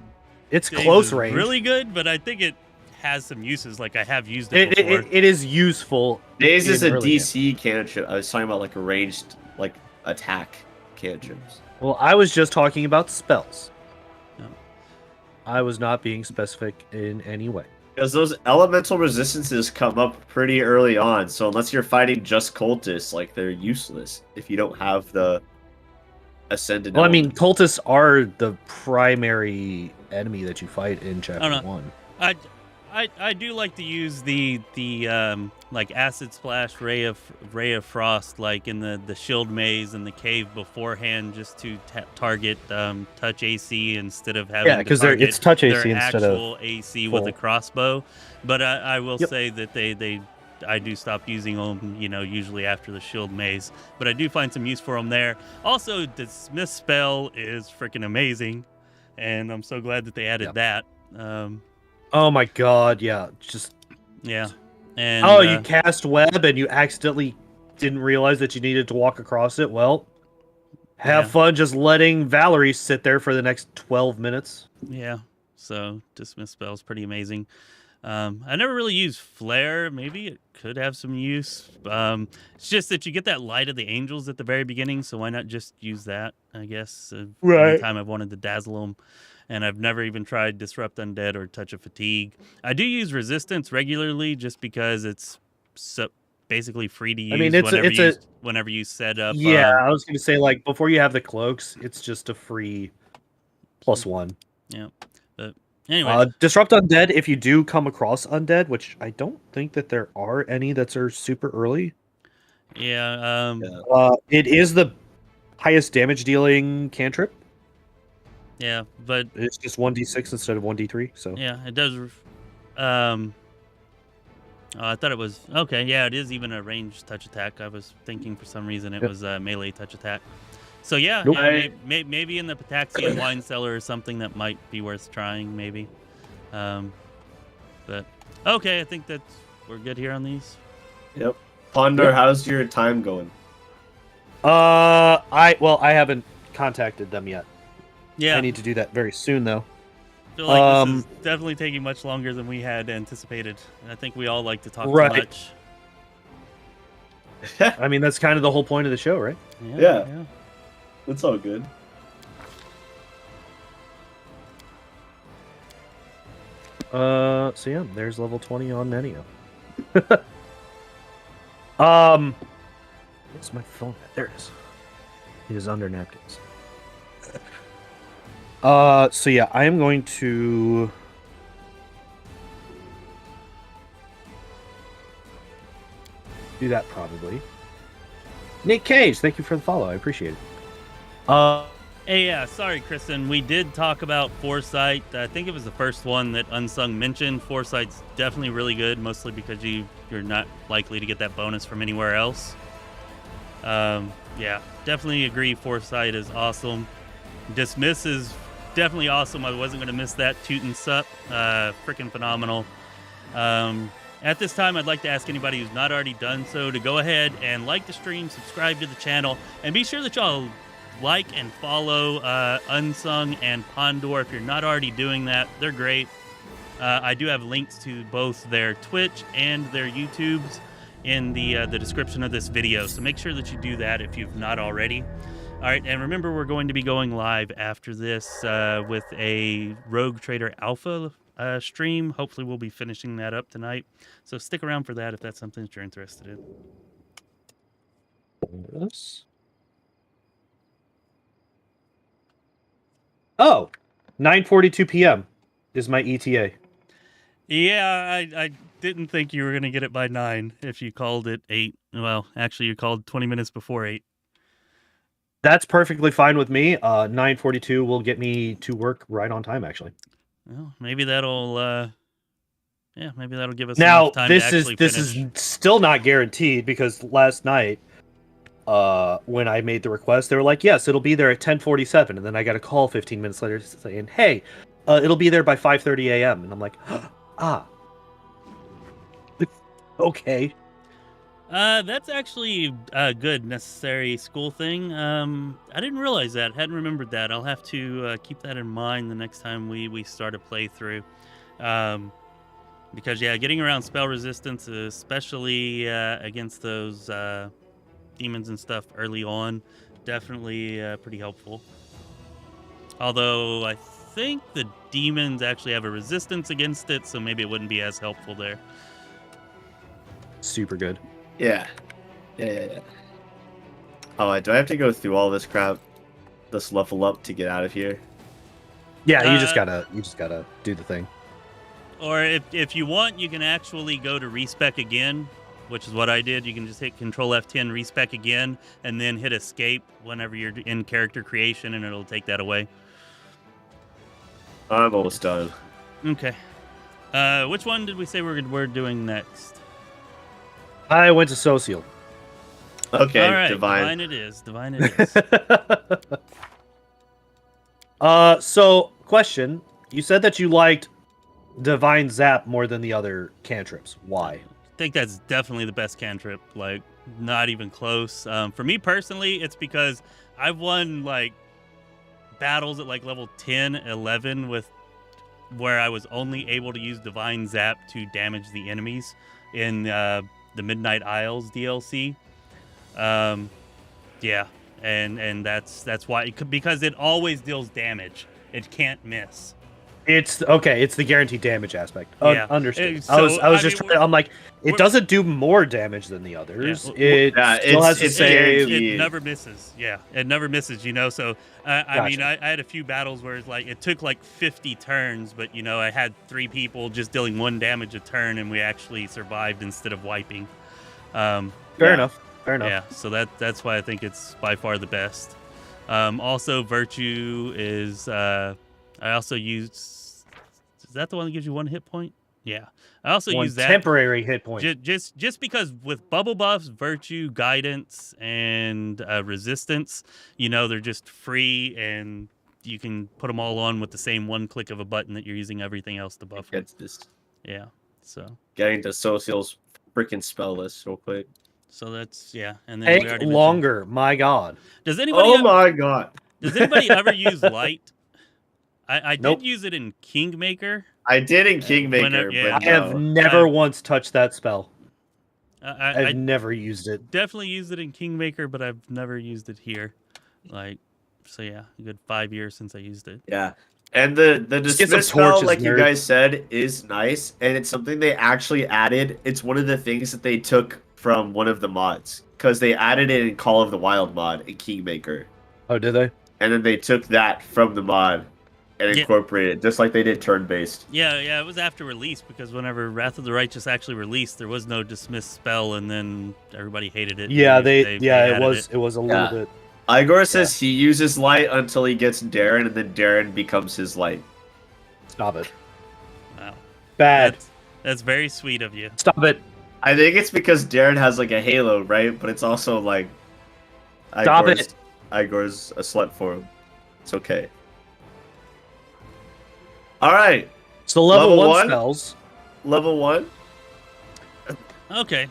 It's Daze close is range. really good, but I think it has some uses. Like I have used it before. It is useful. Daze is in a early game. DC cantrip. I was talking about like a ranged attack cantrips. Well, I was just talking about spells. Yeah. I was not being specific in any way. Because those elemental resistances come up pretty early on, so unless you're fighting just cultists, like they're useless if you don't have the ascended. Well, I mean, element. cultists are the primary enemy that you fight in I chapter don't know. 1. I do like to use the like acid splash ray of frost like in the shield maze and the cave beforehand just to target touch AC instead of having Yeah, because it's touch AC their instead of actual AC with a full. crossbow. But I will Yep. say that I do stop using them, usually after the shield maze. But I do find some use for them there. Also, the Smith spell is freaking amazing, and I'm so glad that they added that. Oh my god, yeah. Just Yeah. And you cast web and you accidentally didn't realize that you needed to walk across it. Well, have Yeah. fun just letting Valerie sit there for the next 12 minutes. yeah. So dismiss spell's pretty amazing. I never really used flare. Maybe it could have some use. It's just that you get that light of the angels at the very beginning, so why not just use that? I guess. Right. Anytime I've wanted to dazzle them, and I've never even tried disrupt undead or touch of fatigue. I do use resistance regularly, just because it's basically free to use. I mean, whenever you set up. Yeah, I was going to say, like, before you have the cloaks, it's just a free +1. Yeah. But anyway. Disrupt undead, if you do come across undead, which I don't think that there are any that are super early. Yeah. It is the highest damage dealing cantrip. Yeah, but It's just 1d6 instead of 1d3. So yeah, it does. I thought it was okay. Yeah, it is even a ranged touch attack. I was thinking for some reason it Yep. was a melee touch attack. So yeah, Nope. maybe in the Pataxian wine cellar or something that might be worth trying. Maybe. But okay, I think we're good here on these. Yep. Pondoor, Yep. how's your time going? I haven't contacted them yet. Yeah, I need to do that very soon though. I feel like this is definitely taking much longer than we had anticipated. And I think we all like to talk Right. too much. I mean, that's kind of the whole point of the show, right? Yeah. It's all good. So yeah, there's level 20 on Nenio. What's my phone at? There it is. It is under napkins. So yeah, I am going to do that probably. Nick Cage, thank you for the follow. I appreciate it. Hey, yeah, sorry, Kristen. We did talk about Foresight. I think it was the first one that Unsung mentioned. Foresight's definitely really good, mostly because you're not likely to get that bonus from anywhere else. Yeah, definitely agree. Foresight is awesome. Dismiss is definitely awesome. I wasn't going to miss that. Toot and Sup, freaking phenomenal. At this time, I'd like to ask anybody who's not already done so to go ahead and like the stream, subscribe to the channel, and be sure that y'all like and follow Unsung and Pondoor. If you're not already doing that, they're great. I do have links to both their Twitch and their YouTubes in the description of this video, so make sure that you do that if you've not already. All right, and remember, we're going to be going live after this with a Rogue Trader Alpha stream. Hopefully we'll be finishing that up tonight, so stick around for that if that's something that you're interested in. Yes. Oh, 9:42 p.m. is my ETA. Yeah, I didn't think you were going to get it by 9 if you called it 8. Well, actually, you called 20 minutes before 8. That's perfectly fine with me. 9:42 will get me to work right on time, actually. Well, maybe that'll maybe that'll give us Now, enough time to actually this finish. is still not guaranteed because last night, when I made the request, they were like, "Yes, it'll be there at 10:47," and then I got a call 15 minutes later saying, "Hey, it'll be there by 5:30 a.m." And I'm like, "Ah, okay." That's actually a good necessary school thing. I didn't realize that. Hadn't remembered that. I'll have to keep that in mind the next time we start a playthrough. Because yeah, getting around spell resistance, especially against those demons and stuff early on, definitely pretty helpful. Although I think the demons actually have a resistance against it, so maybe it wouldn't be as helpful there. Super good. Yeah. Oh, do I have to go through all this crap, this level up to get out of here? Yeah, you just gotta do the thing. Or if you want, you can actually go to respec again, which is what I did. You can just hit Control F10, respec again, and then hit escape whenever you're in character creation, and it'll take that away. I'm almost done. Okay. Which one did we say we're doing next? I went to social. Okay, all right, divine. Divine it is. Divine it is. So question: you said that you liked Divine Zap more than the other cantrips. Why? I think that's definitely the best cantrip. Like, not even close. For me personally, it's because I've won like battles at like level 10, 11 with where I was only able to use Divine Zap to damage the enemies in the Midnight Isles DLC. Yeah, and that's why because it always deals damage. It can't miss. It's okay. It's the guaranteed damage aspect. Yeah. Understood. So, I was just trying. I'm like, it doesn't do more damage than the others. Yeah, It still has the it's same. guaranteed. It never misses. Yeah, it never misses. You know, so I mean, I had a few battles where it's like it took like 50 turns, but you know, I had 3 people just dealing 1 damage a turn, and we actually survived instead of wiping. Fair enough. Yeah, so that's why I think it's by far the best. Also, Virtue is. I also use. Is that the one that gives you 1 hit point? Yeah, I also use that temporary hit point. Just because with bubble buffs, Virtue, Guidance, and Resistance, you know, they're just free and you can put them all on with the same 1 click of a button that you're using everything else to buff. It's just Yeah, so getting to Social's freaking spell list real quick. so that's and then we Take already longer. My God. Does anybody? Oh my god! Does anybody ever use Light? I Nope. did use it in Kingmaker. I did in Kingmaker, Whenever- yeah. but I have no. never once touched that spell. I've never used it. Definitely used it in Kingmaker, but I've never used it here. So yeah, a good 5 years since I used it. Yeah. And the Just get some dismiss spell, torches, like you nerd. guys said, is nice, and it's something they actually added. It's one of the things that they took from one of the mods, because they added it in Call of the Wild mod in Kingmaker. Oh, did they? And then they took that from the mod and Yeah. incorporated it, just like they did turn-based. Yeah, it was after release, because whenever Wrath of the Righteous actually released, there was no dismiss spell, and then everybody hated it. Yeah, They it added was. It was a little bit. Igor says he uses light until he gets Darren, and then Darren becomes his light. Stop it. Wow. Bad. That's very sweet of you. Stop it. I think it's because Darren has like a halo, right? But it's also like Stop it. Igor's a slut for him. It's okay. All right, So level Level 1 one? spells. level 1. Okay.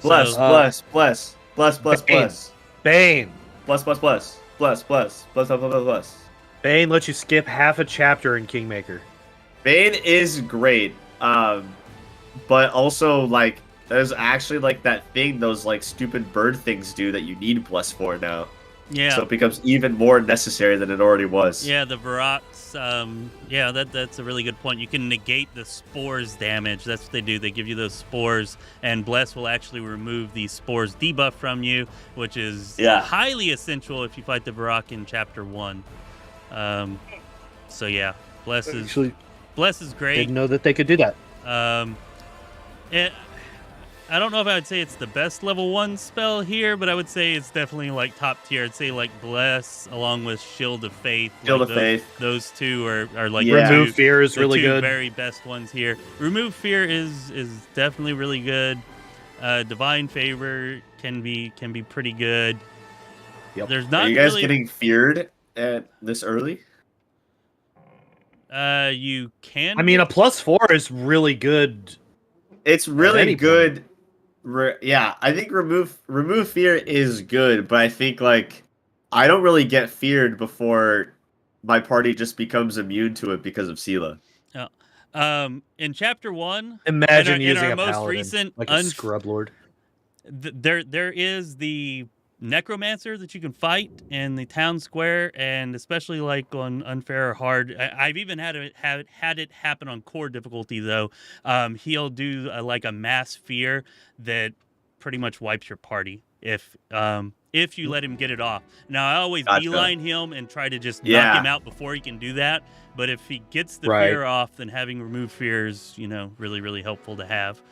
Bless, so- bless, bless, bless, bless, Bane. bless, Bane. bless, bless, bless, bless, bless, bless, bless, bless, bless. Bane lets you skip half a chapter in Kingmaker. Bane is great, but also like there's actually like that thing those like stupid bird things do that you need bless for now. Yeah. So it becomes even more necessary than it already was. Yeah, the Varrock's, that's a really good point. You can negate the spores damage. That's what they do. They give you those spores, and Bless will actually remove the spores debuff from you, which is highly essential if you fight the Varrock in Chapter 1. So yeah, Bless is great. Didn't know that they could do that. I don't know if I would say it's the best level 1 spell here, but I would say it's definitely like top tier. I'd say like Bless along with Shield of Faith. Shield like of Faith. Those two are like Yeah. the Remove Fear is the really two good. very best ones here. Remove Fear is definitely really good. Divine Favor can be pretty good. Yep. There's not Are you guys really getting feared at this early? you can I mean, a get- +4 is really good. It's any really point. good. Yeah, I think remove fear is good, but I think like I don't really get feared before my party just becomes immune to it because of Sela. in Chapter 1, Imagine in using our a most paladin, recent like a scrub lord. there is the necromancer that you can fight in the town square, and especially like on unfair or hard. I've even had it happen on core difficulty though. He'll do like a mass fear that pretty much wipes your party if you let him get it off. Now I always Gotcha. beeline him and try to just knock him out before he can do that. But if he gets the Right. fear off, then having removed fear is really really helpful to have.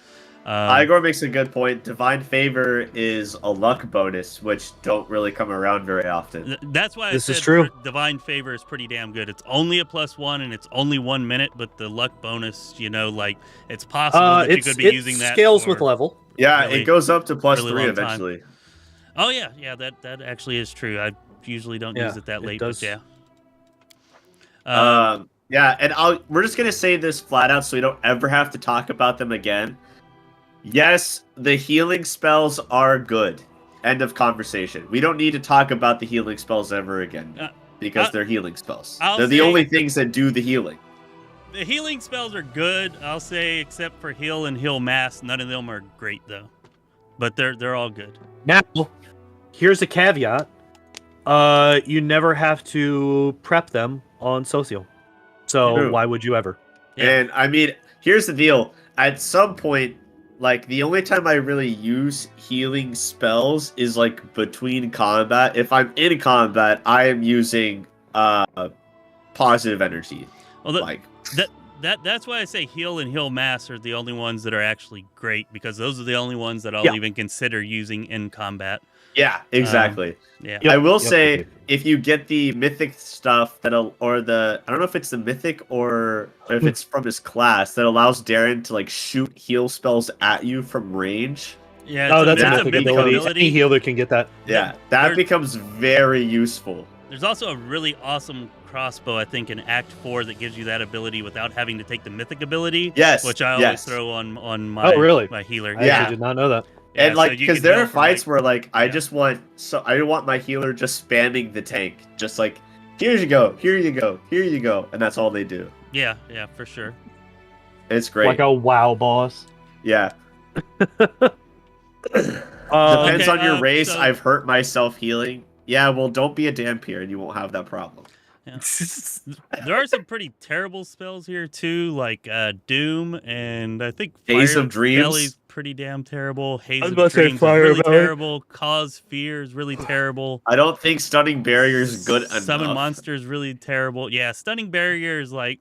Igor makes a good point. Divine Favor is a luck bonus, which don't really come around very often. That's why This I is said true. Divine Favor is pretty damn good. It's only a +1 and it's only 1 minute, but the luck bonus, like it's possible that you could be it using that. scales for with level. Yeah, really- it goes up to +3 really long time. eventually. Oh yeah, that actually is true. I usually don't Yeah, use it that it late, does. but yeah. Yeah, and we're just gonna say this flat out so we don't ever have to talk about them again. Yes, the healing spells are good. End of conversation. We don't need to talk about the healing spells ever again because they're healing spells. I'll They're the say- only things that do the healing. The healing spells are good, I'll say, except for heal and heal mass. None of them are great though, but they're all good. Now, here's a caveat. You never have to prep them on Socio. So True. why would you ever? Yeah. And I mean, here's the deal. At some point, like the only time I really use healing spells is like between combat. If I'm in combat, I am using positive energy. Well, Like that's why I say heal and heal mass are the only ones that are actually great, because those are the only ones that I'll even consider using in combat. yeah, exactly. Yeah. Yep, I will yep, say yep. if you get the mythic stuff I don't know if it's the mythic or if it's from his class that allows Darren to like shoot heal spells at you from range. Yeah. Oh, that's a that's mythic a mythic ability. ability. Any healer can get that. Yeah, that There- becomes very useful. There's also a really awesome crossbow, I think, in Act 4 that gives you that ability without having to take the mythic ability. Yes, Which I always yes. throw on my Oh, really? my healer. I Yeah. actually did not know that. Yeah, And like so you because can there heal are from, fights like- where like I yeah. just want I want my healer just spamming the tank, just like here you go, here you go, here you go, and that's all they do. Yeah, for sure. It's great. Like a WoW boss. Yeah. Depends on your race. so- I've hurt myself healing. Yeah, well, don't be a Dampier and you won't have that problem. Yeah. There are some pretty terrible spells here too, like Doom, and I think Haze Fire of Dreams? Belly's pretty damn terrible. Haze was of about to say Dreams is Fire really Belly. terrible. Cause Fear is really terrible. I don't think Stunning Barrier is good enough. Summon Monster is really terrible. Yeah, Stunning Barrier is like,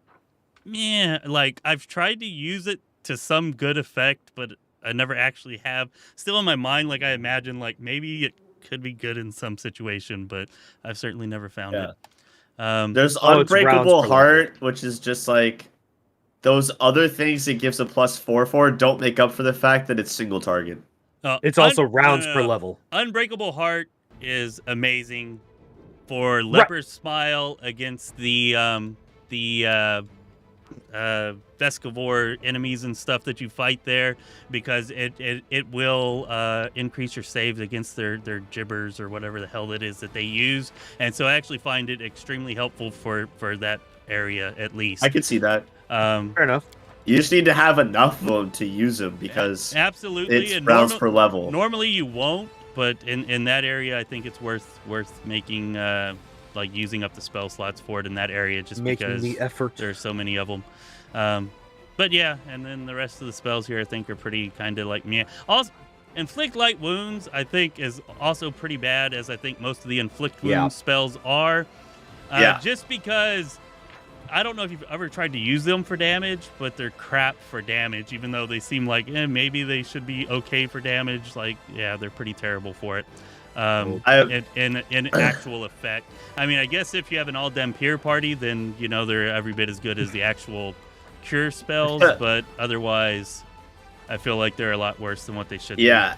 meh. Like, I've tried to use it to some good effect, but I never actually have. Still in my mind, like, I imagine, like, maybe it could be good in some situation, but I've certainly never found it. There's Oh, it's rounds Unbreakable per Heart, which is just like those other things it gives a +4 for don't make up for the fact that it's single target. It's also rounds per no. level. Unbreakable Heart is amazing for Leper's Smile against the Vescivore enemies and stuff that you fight there, because it will increase your saves against their gibbers or whatever the hell it is that they use, and so I actually find it extremely helpful for that area at least. I could see that. Fair enough. You just need to have enough of them to use them because absolutely, it's and rounds per level. Normally you won't, but in that area, I think it's worth making like using up the spell slots for it in that area, just Making because the effort. there's so many of them. But yeah, and then the rest of the spells here I think are pretty kind of like meh. Also, Inflict Light Wounds I think is also pretty bad, as I think most of the Inflict Wounds spells are. Just because I don't know if you've ever tried to use them for damage, but they're crap for damage, even though they seem like maybe they should be okay for damage. Like, yeah, they're pretty terrible for it. In actual effect. I mean, I guess if you have an all Dampier party, then you know they're every bit as good as the actual cure spells, but otherwise I feel like they're a lot worse than what they should be. Yeah.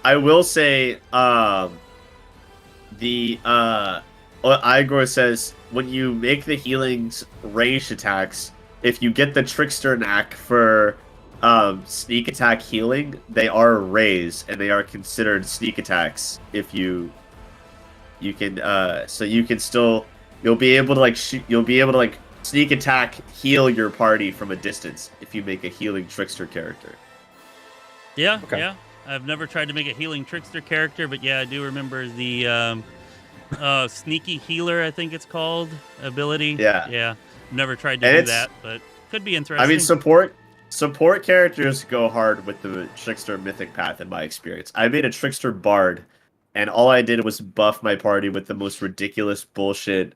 I will say Igor says when you make the healings ranged attacks, if you get the Trickster knack for sneak attack healing, they are raised and they are considered sneak attacks. If you can so you can still, you'll be able to sneak attack heal your party from a distance if you make a healing Trickster character. Yeah. I've never tried to make a healing Trickster character, but yeah, I do remember the Sneaky Healer, I think it's called, ability. Yeah. Never tried to do that, but could be interesting. I mean, support characters go hard with the Trickster Mythic path in my experience. I made a Trickster Bard, and all I did was buff my party with the most ridiculous bullshit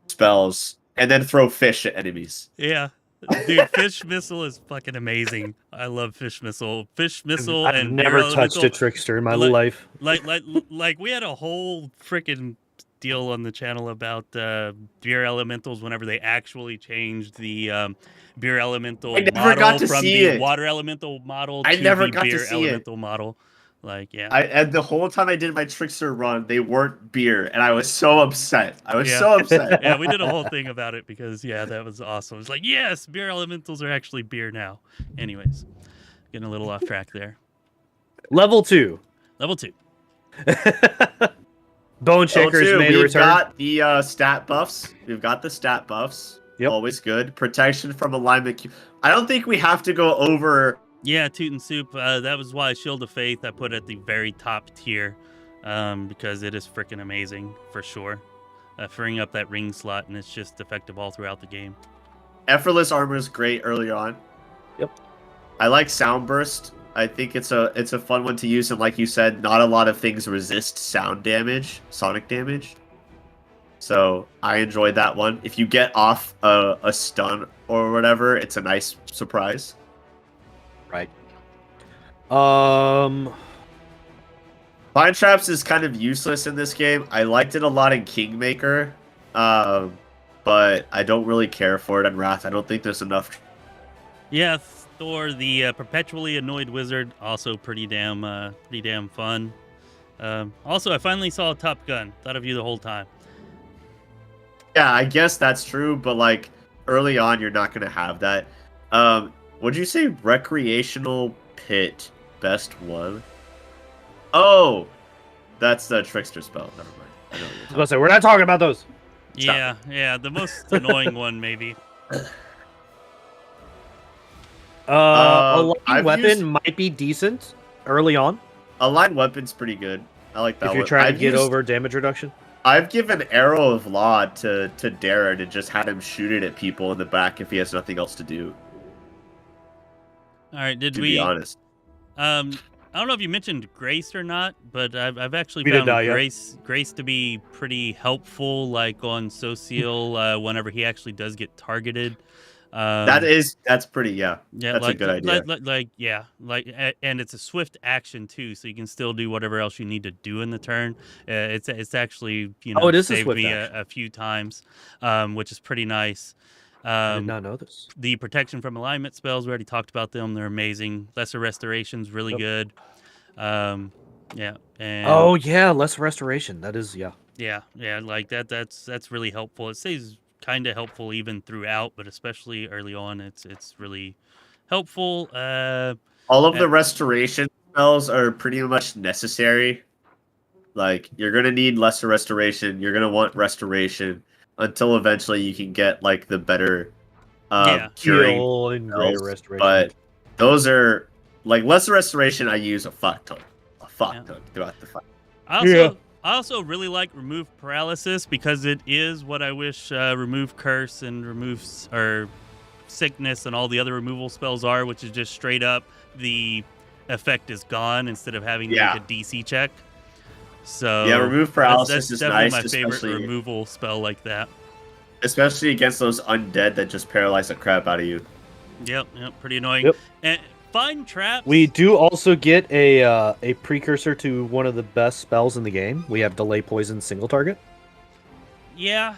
spells, and then throw fish at enemies. Yeah. Dude, Fish Missile is fucking amazing. I love Fish Missile. Fish Missile I've and never Beer touched Elemental, a Trickster in my life. Like we had a whole freaking deal on the channel about Beer Elementals whenever they actually changed the Beer Elemental model from the Water Elemental model to the Beer Elemental model. Like, yeah. And the whole time I did my Trickster run, they weren't beer, and I was so upset. So upset. Yeah, we did a whole thing about it because, yeah, that was awesome. It's like, yes, Beer Elementals are actually beer now. Anyways, getting a little off track there. Level 2. Bone Shakers made a return. We've got the stat buffs. We've got the stat buffs. Yep. Always good. Protection from alignment. I don't think we have to go over. Yeah, Toot and Soup. That was why Shield of Faith I put at the very top tier, because it is freaking amazing for sure. Freeing up that ring slot, and it's just effective all throughout the game. Effortless armor is great early on. Yep. I like Sound Burst. I think it's a fun one to use, and like you said, not a lot of things resist sound damage, sonic damage. So I enjoyed that one. If you get off a stun or whatever, it's a nice surprise. Right. Vine Traps is kind of useless in this game. I liked it a lot in Kingmaker, but I don't really care for it in Wrath. I don't think there's enough. Yeah, Thor, the perpetually annoyed wizard, also pretty damn fun. Also, I finally saw Top Gun. Thought of you the whole time. Yeah, I guess that's true, but like early on, you're not gonna have that. Would you say Recreational Pit best one? Oh, that's the Trickster spell. Never mind. I know what you're I was about to say, we're not talking about those. Yeah, the most annoying one maybe. A I've light weapon used- might be decent early on A light weapon's pretty good. I like that if you're one. trying to get over damage reduction. I've given Arrow of Law to Darren and just had him shoot it at people in the back if he has nothing else to do. All right, did To we? be honest, I don't know if you mentioned Grace or not, but I've actually We found did not yet. Grace to be pretty helpful, like on Social, whenever he actually does get targeted. that's pretty yeah, that's like, a good idea. And it's a swift action too, so you can still do whatever else you need to do in the turn. It's actually it is a saved swift me action. a few times, which is pretty nice. I did not know this. The protection from alignment spells, we already talked about them. They're amazing. Lesser restoration's really good. And Oh yeah, less restoration. That is yeah, like that's really helpful. It stays kind of helpful even throughout, but especially early on, it's really helpful. All of the restoration spells are pretty much necessary. Like, you're gonna need lesser restoration. You're gonna want restoration until eventually you can get like the better curing Heal and spells. greater restoration. But those are like lesser restoration. I use a fuck ton throughout the fight. I also really like remove paralysis because it is what I wish remove curse and remove or sickness and all the other removal spells are, which is just straight up the effect is gone instead of having to make a DC check. So yeah, remove paralysis that's is definitely nice, my favorite especially removal spell like that. Especially against those undead that just paralyze the crap out of you. Yep, pretty annoying. Yep. And find traps. We do also get a precursor to one of the best spells in the game. We have delay poison single target. Yeah,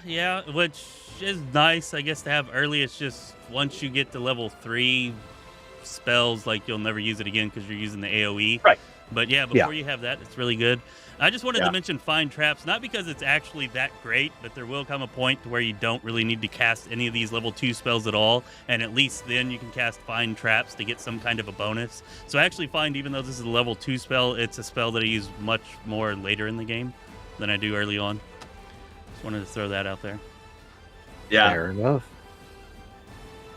which is nice, I guess, to have early. It's just once you get to level 3 spells, like you'll never use it again because you're using the AoE. Right. But yeah, before you have that, it's really good. I just wanted to mention find traps, not because it's actually that great, but there will come a point to where you don't really need to cast any of these level 2 spells at all, and at least then you can cast find traps to get some kind of a bonus. So I actually find, even though this is a level 2 spell, it's a spell that I use much more later in the game than I do early on. Just wanted to throw that out there. Yeah. Fair enough.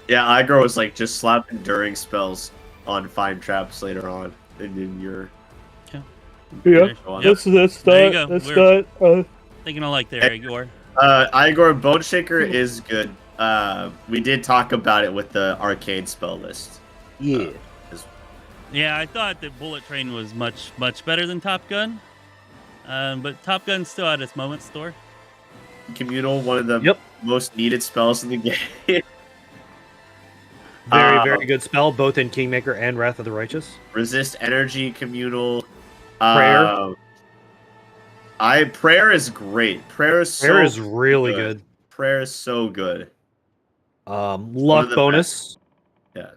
Yeah, Igor was like just slap enduring spells on find traps later on, and then you're Yeah, that's There you go. not. Thinking I like there, Igor. Igor, Bone Shaker is good. We did talk about it with the arcade spell list. Yeah. Yeah, I thought that Bullet Train was much better than Top Gun. But Top Gun's still at its moment, Store. Communal, one of the most needed spells in the game. Very good spell, both in Kingmaker and Wrath of the Righteous. Resist energy, communal. Prayer. Prayer is great. Prayer is really good. Prayer is so good. Luck bonus. Yeah.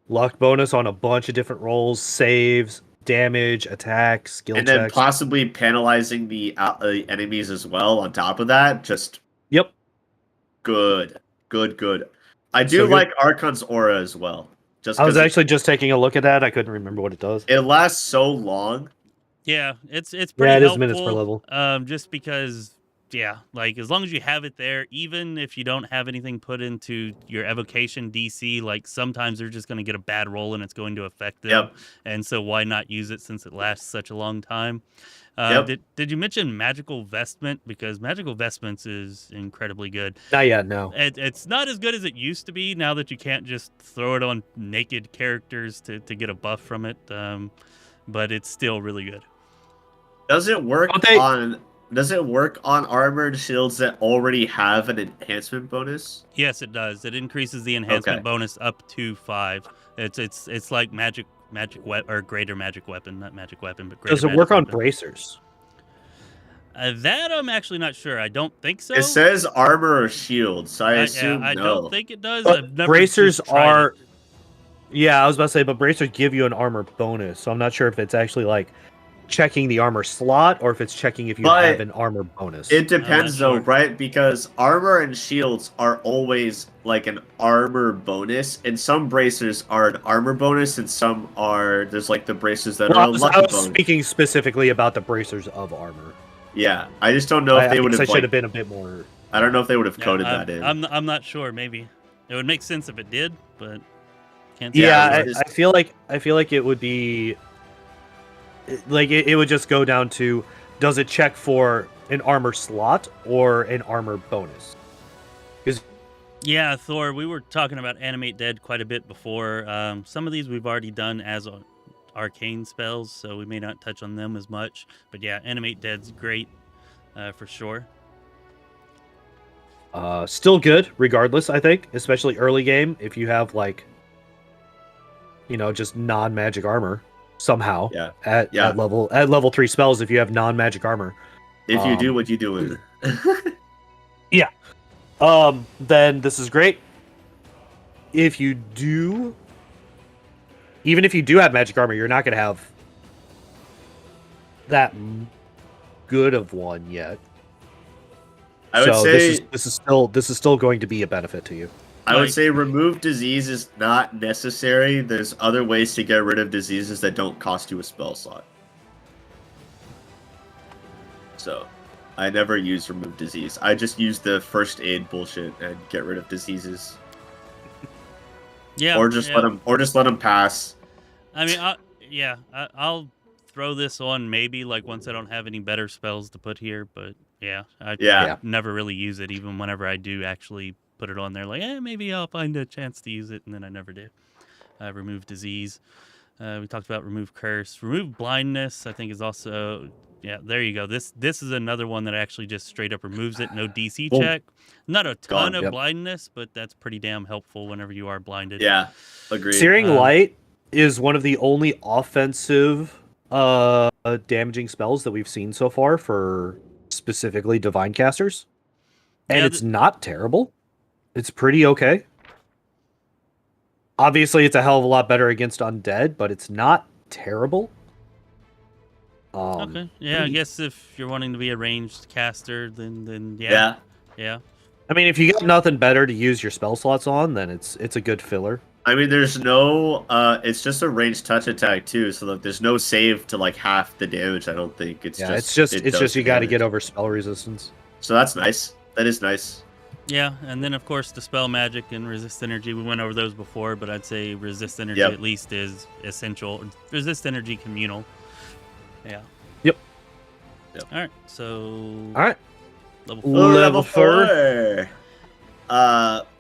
Luck bonus on a bunch of different rolls, saves, damage, attacks, skill and checks. then possibly penalizing the enemies as well on top of that. Just good. I do like Archon's Aura as well. I was actually just taking a look at that. I couldn't remember what it does. It lasts so long. Yeah, it's pretty helpful. It is minutes per level. Just because, like as long as you have it there, even if you don't have anything put into your evocation DC, like sometimes they're just going to get a bad roll and it's going to affect them. Yep. And so why not use it since it lasts such a long time? Did you mention Magical Vestment? Because Magical Vestments is incredibly good. Not yet, no. It's not as good as it used to be now that you can't just throw it on naked characters to get a buff from it. But it's still really good. Does it work on armored shields that already have an enhancement bonus? Yes, it does. It increases the enhancement bonus up to 5. It's like magic weapon or greater magic weapon, not magic weapon, but greater. Does it work on bracers? That I'm actually not sure. I don't think so. It says armor or shield, so I assume I no. don't think it does. But bracers are. Yeah, I was about to say, but bracers give you an armor bonus, so I'm not sure if it's actually like checking the armor slot or if it's checking if you have an armor bonus. It depends though, right? Because armor and shields are always like an armor bonus, and some bracers are an armor bonus, and some are there's like the bracers that are a lucky bonus. I was speaking specifically about the bracers of armor. Yeah, I just don't know if they would have. I should have been a bit more. I don't know if they would have coded that in. I'm not sure. Maybe it would make sense if it did, but Can't Yeah, Yeah, I feel like it would be like it would just go down to, does it check for an armor slot or an armor bonus? Yeah, Thor, we were talking about Animate Dead quite a bit before. Some of these we've already done as arcane spells, so we may not touch on them as much. But yeah, Animate Dead's great for sure. Still good regardless, I think, especially early game if you have like, just non-magic armor somehow at level 3 spells. If you have non-magic armor, if you do what you doing. Yeah. Then this is great. If you do, even if you do have magic armor, you're not going to have that good of one yet. I would say this is still going to be a benefit to you. I would say remove disease is not necessary. There's other ways to get rid of diseases that don't cost you a spell slot. So, I never use remove disease. I just use the first aid bullshit and get rid of diseases. Yeah, or just let them pass. I mean, I'll throw this on maybe like once I don't have any better spells to put here, but I never really use it, even whenever I do actually put it on there. Like, maybe I'll find a chance to use it, and then I never do. Remove disease. We talked about remove curse. Remove blindness, I think, is also... Yeah, there you go. This is another one that actually just straight up removes it. No DC check. Not a ton of blindness, but that's pretty damn helpful whenever you are blinded. Yeah, agreed. Searing Light is one of the only offensive damaging spells that we've seen so far for specifically divine casters. And it's not terrible. It's pretty okay. Obviously, it's a hell of a lot better against undead, but it's not terrible. Okay. Yeah, I guess if you're wanting to be a ranged caster, then yeah. I mean, if you got nothing better to use your spell slots on, then it's a good filler. I mean, there's no it's just a ranged touch attack too, so there's no save to like half the damage. I don't think it's just you got to get over spell resistance. So that's nice. That is nice. Yeah, and then of course Dispel Magic and Resist Energy. We went over those before, but I'd say Resist Energy at least is essential. Resist Energy Communal. Yeah. Yep. All right. So. All right. Level 4.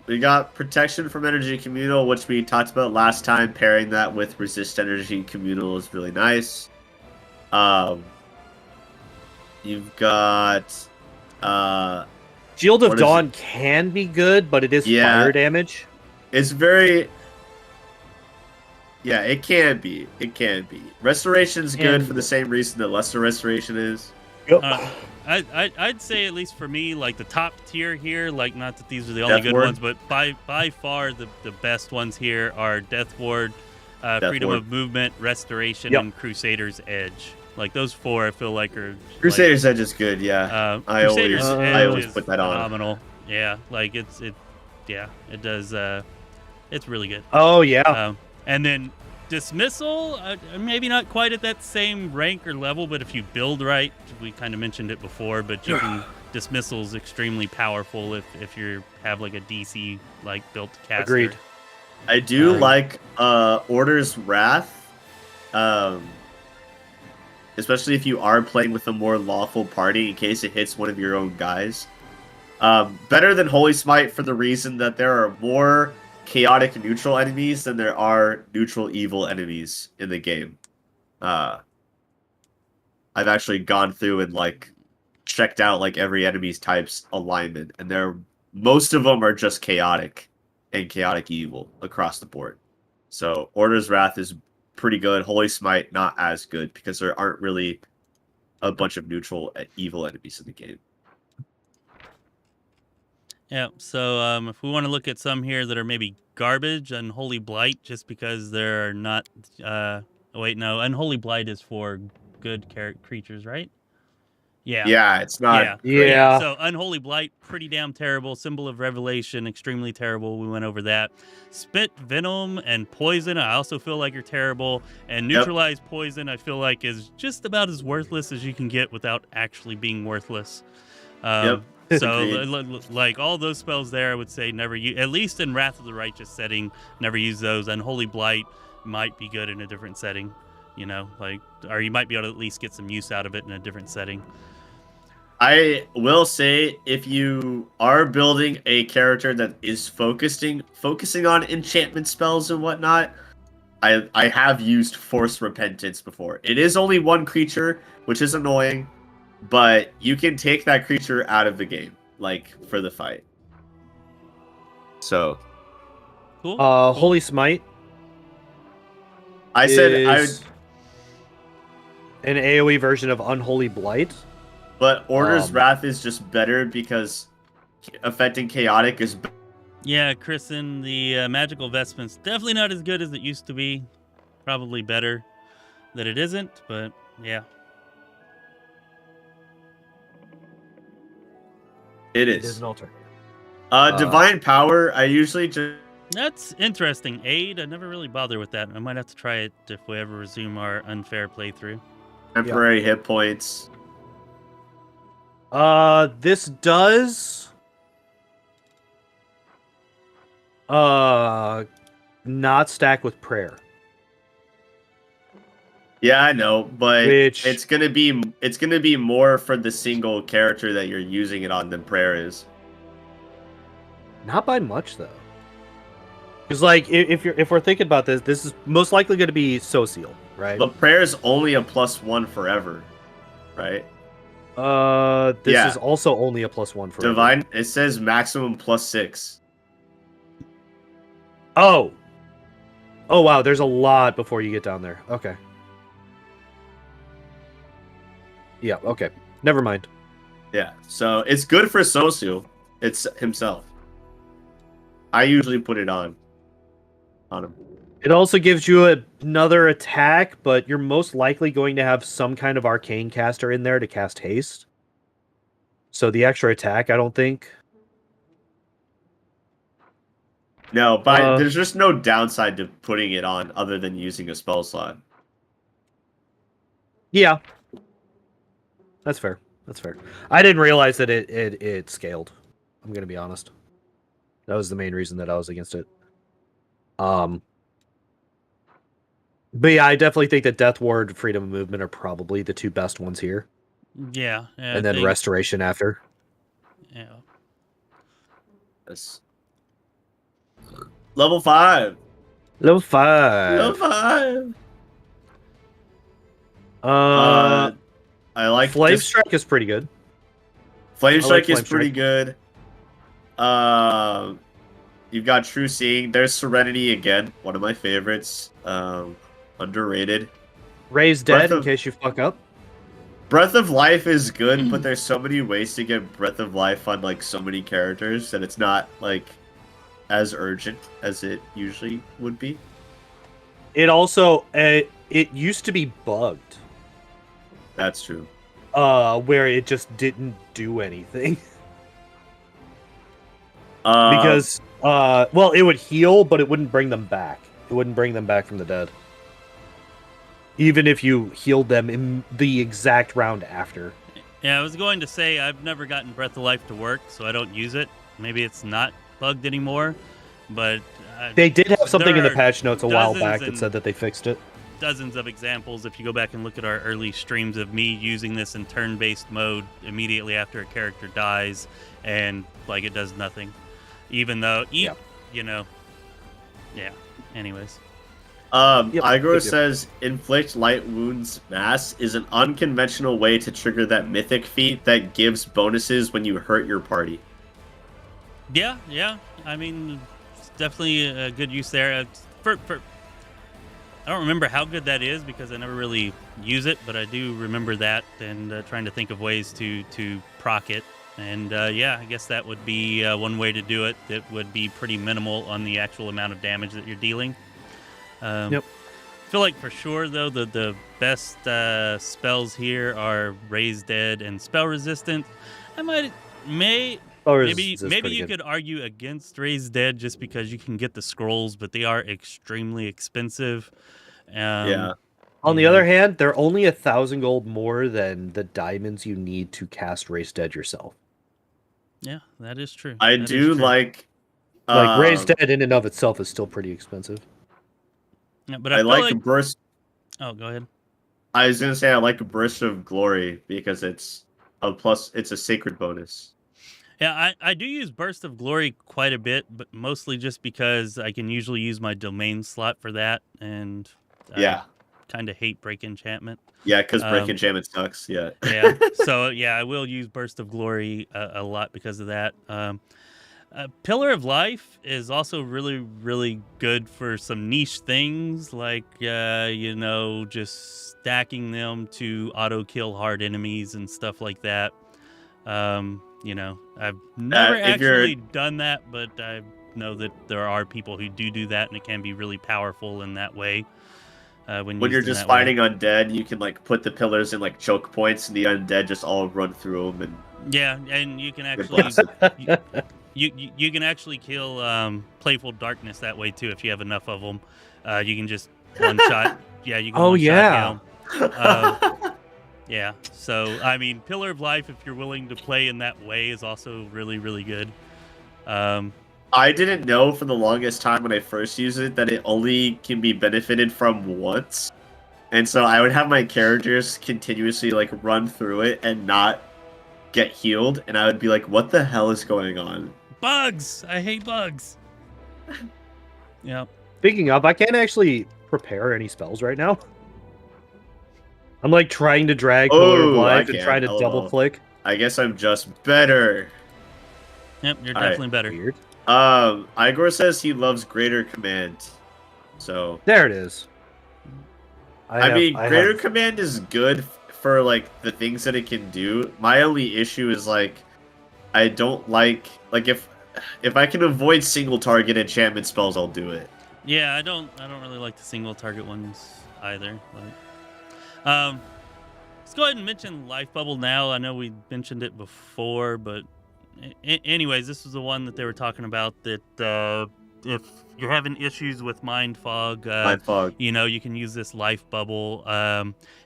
We got Protection from Energy Communal, which we talked about last time. Pairing that with Resist Energy Communal is really nice. You've got Shield of Dawn can be good, but it is fire damage. It's very... Yeah, it can be. It can be. Restoration's good for the same reason that Lesser Restoration is. Yep. I'd say, at least for me, like the top tier here, like not that these are the only good ones, but by far the best ones here are Death Ward, Freedom of Movement, Restoration, and Crusader's Edge. Like those 4, I feel like are... Crusader's Edge is good, yeah. I always put that on. Phenomenal. Yeah, like it does. It's really good. Oh yeah. And then Dismissal, maybe not quite at that same rank or level, but if you build right, we kind of mentioned it before, but you can... Dismissal is extremely powerful if you have like a DC like built caster. Agreed. I do like Order's Wrath, especially if you are playing with a more lawful party in case it hits one of your own guys. Better than Holy Smite for the reason that there are more chaotic neutral enemies than there are neutral evil enemies in the game. I've actually gone through and like checked out like every enemy's type's alignment, and most of them are just chaotic and chaotic evil across the board. So Order's Wrath is pretty good. Holy Smite not as good because there aren't really a bunch of neutral evil enemies in the game. Yeah, so if we want to look at some here that are maybe garbage, Unholy Blight, just because they're not... Unholy Blight is for good creatures, right? Yeah. Yeah, it's not... Yeah. So Unholy Blight, pretty damn terrible. Symbol of Revelation, extremely terrible. We went over that. Spit, Venom, and Poison, I also feel like are terrible. And Neutralize Poison, I feel like is just about as worthless as you can get without actually being worthless. Yep. So, Agreed. like all those spells there, I would say never use. At least in Wrath of the Righteous setting, never use those. Unholy Blight might be good in a different setting, you know, like, or you might be able to at least get some use out of it in a different setting. I will say, if you are building a character that is focusing on enchantment spells and whatnot, I have used Force Repentance before. It is only one creature, which is annoying, but you can take that creature out of the game, like, for the fight. So, Cool. Holy Smite. I said I would, is an AoE version of Unholy Blight. but Order's Wrath is just better because affecting chaotic is better. Yeah, Kristen, the magical vestment's definitely not as good as it used to be. Probably better that it isn't, but yeah. It It is is. an alternative. Divine Power, I usually just... That's interesting. Aid, I never really bother with that. I might have to try it if we ever resume our unfair playthrough. temporary hit points. This does not stack with prayer. Yeah, I know, but Which- it's gonna be more for the single character that you're using it on than prayer is. Not by much though. Because like if we're thinking about this, this is most likely going to be social, right? But prayer is only a +1 forever, right? This Yeah. is also only a +1 for Divine, it says maximum +6. Oh wow, there's a lot before you get down there. Okay. Yeah, okay. Never mind. Yeah, so it's good for social. It's himself. I usually put it on him. It also gives you another attack, but you're most likely going to have some kind of arcane caster in there to cast haste. So the extra attack, I don't think. No, but there's just no downside to putting it on other than using a spell slot. Yeah. That's fair. That's fair. I didn't realize that it scaled. I'm going to be honest. That was the main reason that I was against it. But yeah, I definitely think that Death Ward, Freedom of Movement are probably the two best ones here. Yeah. And then Restoration after. Yeah. Yes. Level 5. Level 5. Level 5. I like Flame Strike is pretty good. Flame Strike is Flame pretty Strike. good. You've got True Seeing. There's Serenity again, one of my favorites. Underrated. Raise Dead in case you fuck up. Breath of Life is good, but there's so many ways to get Breath of Life on like so many characters that it's not like as urgent as it usually would be. It also it used to be bugged. That's true. Where it just didn't do anything. Because well, it would heal, but it wouldn't bring them back. It wouldn't bring them back from the dead. Even if you healed them in the exact round after. Yeah, I was going to say I've never gotten Breath of Life to work, so I don't use it. Maybe it's not bugged anymore, but they did have something in the there patch notes a while back that and said that they fixed it. dozens of examples if you go back and look at our early streams of me using this in turn-based mode immediately after a character dies, and like it does nothing, even though you know, yeah. Anyways. Igor says inflict light wounds mass is an unconventional way to trigger that mythic feat that gives bonuses when you hurt your party. Yeah. I mean, it's definitely a good use there. I don't remember how good that is because I never really use it, but I do remember that and trying to think of ways to proc it. And yeah, I guess that would be one way to do it. That would be pretty minimal on the actual amount of damage that you're dealing. Yep. I feel like for sure though the best spells here are Raise Dead and Spell Resistant. Maybe you could argue against Raise Dead just because you can get the scrolls, but they are extremely expensive. Yeah. On the other hand, they're only 1,000 gold more than the diamonds you need to cast Raise Dead yourself. Yeah, that is true. I That do is true. like Raised Dead in and of itself is still pretty expensive. Yeah, but I feel like burst. Oh, go ahead. I was gonna say I like a burst of glory because it's a sacred bonus. Yeah, I do use Burst of Glory quite a bit, but mostly just because I can usually use my domain slot for that, and Yeah. I kind of hate Break Enchantment. Yeah, because break enchantment sucks. Yeah. Yeah, so yeah, I will use Burst of Glory a lot because of that. Pillar of Life is also really, really good for some niche things like, just stacking them to auto kill hard enemies and stuff like that. I've never if you're- actually done that, but I know that there are people who do that, and it can be really powerful in that way. When you're used in just that way. fighting undead, you can like put the pillars in like choke points, and the undead just all run through them. And Yeah, and you can actually you can actually kill Playful Darkness that way too if you have enough of them. You can just one shot. Yeah, you can Oh, one yeah. shot him. Yeah, so I mean, Pillar of Life, if you're willing to play in that way, is also really, really good. I didn't know for the longest time when I first used it that it only can be benefited from once. And so I would have my characters continuously like run through it and not get healed, and I would be like, what the hell is going on? Bugs! I hate bugs. Yeah. Speaking of, I can't actually prepare any spells right now. I'm like trying to drag Pillar of Life and trying to double click. I guess I'm just better. Yep, you're definitely better. Weird. Igor says he loves Greater Command. So there it is. Greater Command is good for like the things that it can do. My only issue is like I don't like if I can avoid single target enchantment spells, I'll do it. Yeah, I don't really like the single target ones either. Let's go ahead and mention Life Bubble now. I know we mentioned it before, but anyways, this was the one that they were talking about that if you're having issues with Mind Fog, you can use this Life Bubble.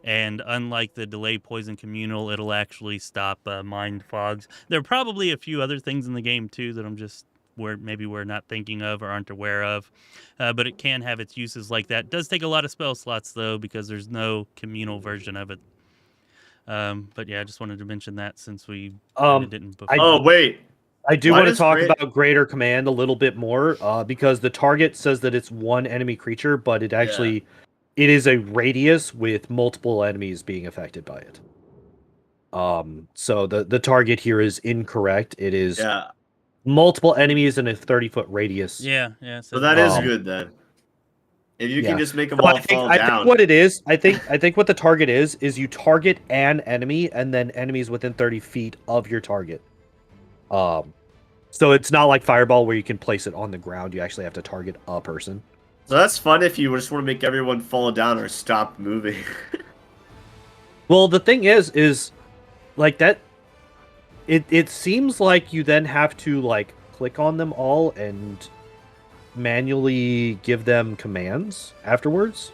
And unlike the Delay Poison Communal, it'll actually stop Mind Fogs. There are probably a few other things in the game too that we're not thinking of or aren't aware of. But it can have its uses like that. It does take a lot of spell slots though, because there's no communal version of it. But yeah, I just wanted to mention that since we didn't before. Wait. I do want to talk about Greater Command a little bit more, because the target says that it's one enemy creature, but it actually it is a radius with multiple enemies being affected by it. So the target here is incorrect. It is multiple enemies in a 30-foot radius. Yeah. So that is good then. If you can just make them all fall down. I think what it is, I think what the target is you target an enemy and then enemies within 30 feet of your target. So it's not like Fireball where you can place it on the ground. You actually have to target a person. So that's fun if you just want to make everyone fall down or stop moving. Well, the thing is like that. It seems like you then have to like click on them all and manually give them commands afterwards.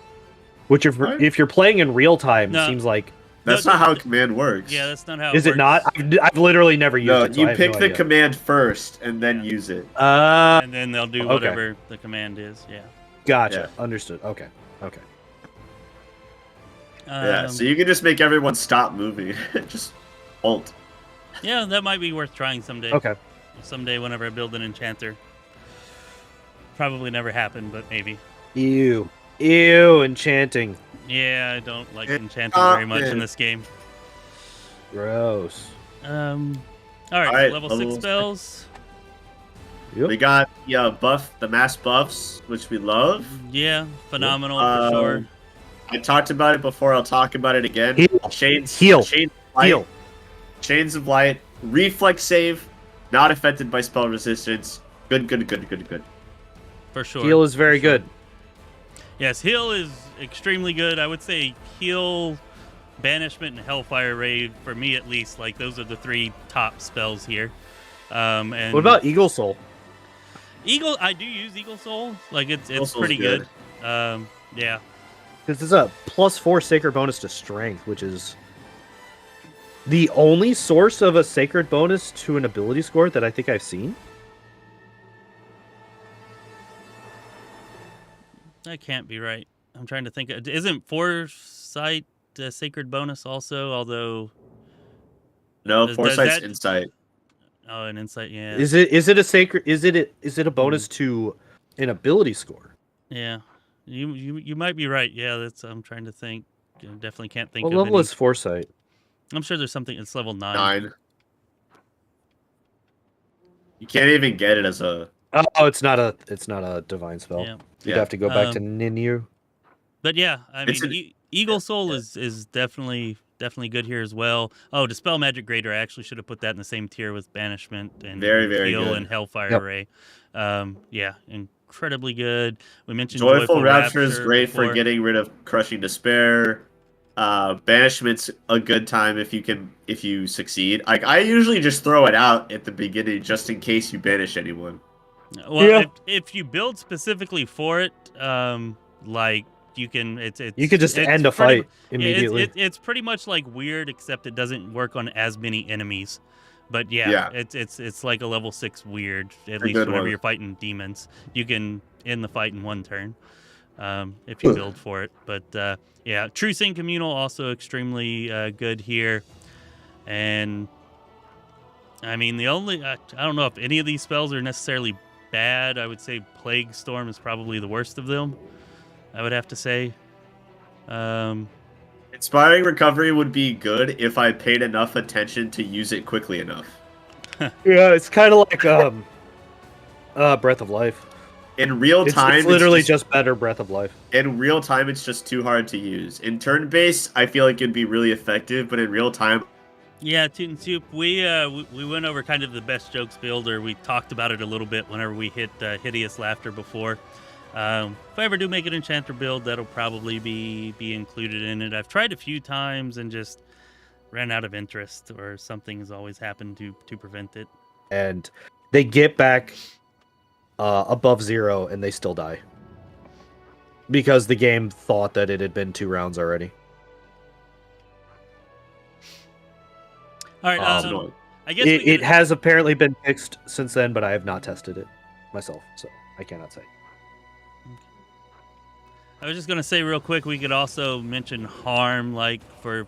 Which if you're playing in real time, seems like that's not how command works. Yeah, that's not how it works. Is it not? I've literally never used it. So you pick the command first and then use it. And then they'll do whatever the command is. Yeah. Gotcha. Yeah. Understood. Okay. So you can just make everyone stop moving. Just ult. Yeah, that might be worth trying someday. Okay. Someday whenever I build an enchanter. Probably never happen, but maybe. Ew, enchanting. Yeah, I don't like enchanting very much in this game. Gross. All right, level 6 spells. Yep. We got the mass buffs, which we love. Yeah, phenomenal for sure. I talked about it before. I'll talk about it again. Chains of Light, reflex save, not affected by spell resistance. Good. For sure. Heal is very good. Yes, heal is extremely good. I would say heal, banishment, and Hellfire Raid, for me at least. Like, those are the 3 top spells here. And what about Eagle Soul? I do use Eagle Soul. Like, it's pretty good. Yeah. Because it's a +4 sacred bonus to strength, which is the only source of a sacred bonus to an ability score that I think I've seen. That can't be right. I'm trying to think. Isn't foresight a sacred bonus also? Although No, does foresight's that- insight. Oh, an insight. Yeah. Is it a sacred? Is it a bonus to an ability score? Yeah. You might be right. Yeah. I'm trying to think. I definitely can't think What of level any. is foresight? I'm sure there's something. It's level 9. 9. You can't even get it as a. Oh, it's not a divine spell. Yeah. You'd have to go back to Ninyu. But yeah, I It's mean, Eagle Soul is definitely good here as well. Oh, Dispel Magic Greater. I actually should have put that in the same tier with Banishment and Very Heal good. and Hellfire Yep. Array. Yeah, incredibly good. We mentioned Joyful Rapture is great before. for getting rid of Crushing Despair. Banishment's a good time if you succeed. Like I usually just throw it out at the beginning just in case you banish anyone. Well, Yeah. if you build specifically for it, like you can, You could just it's end a pretty- fight immediately. It's pretty much like weird, except it doesn't work on as many enemies. But Yeah. it's like a level 6 weird. At A least good whenever one. you're fighting demons, you can end the fight in one turn, if you build for it. But yeah, True Sin Communal also extremely good here, and I mean the only I don't know if any of these spells are necessarily bad. I would say Plague Storm is probably the worst of them. I would have to say. Inspiring Recovery would be good if I paid enough attention to use it quickly enough. Yeah, it's kind of like Breath of Life. In real time, It's literally just better Breath of Life. in real time, it's just too hard to use. In turn based, I feel like it'd be really effective, but in real time, Yeah, Toot and Soup, we went over kind of the best jokes build, or we talked about it a little bit whenever we hit Hideous Laughter before. If I ever do make an Enchanter build, that'll probably be included in it. I've tried a few times and just ran out of interest, or something has always happened to prevent it. And they get back above 0 and they still die. Because the game thought that it had been 2 rounds already. All right, annoying. I guess It has apparently been fixed since then, but I have not tested it myself, so I cannot say. I was just gonna say real quick, we could also mention harm, like for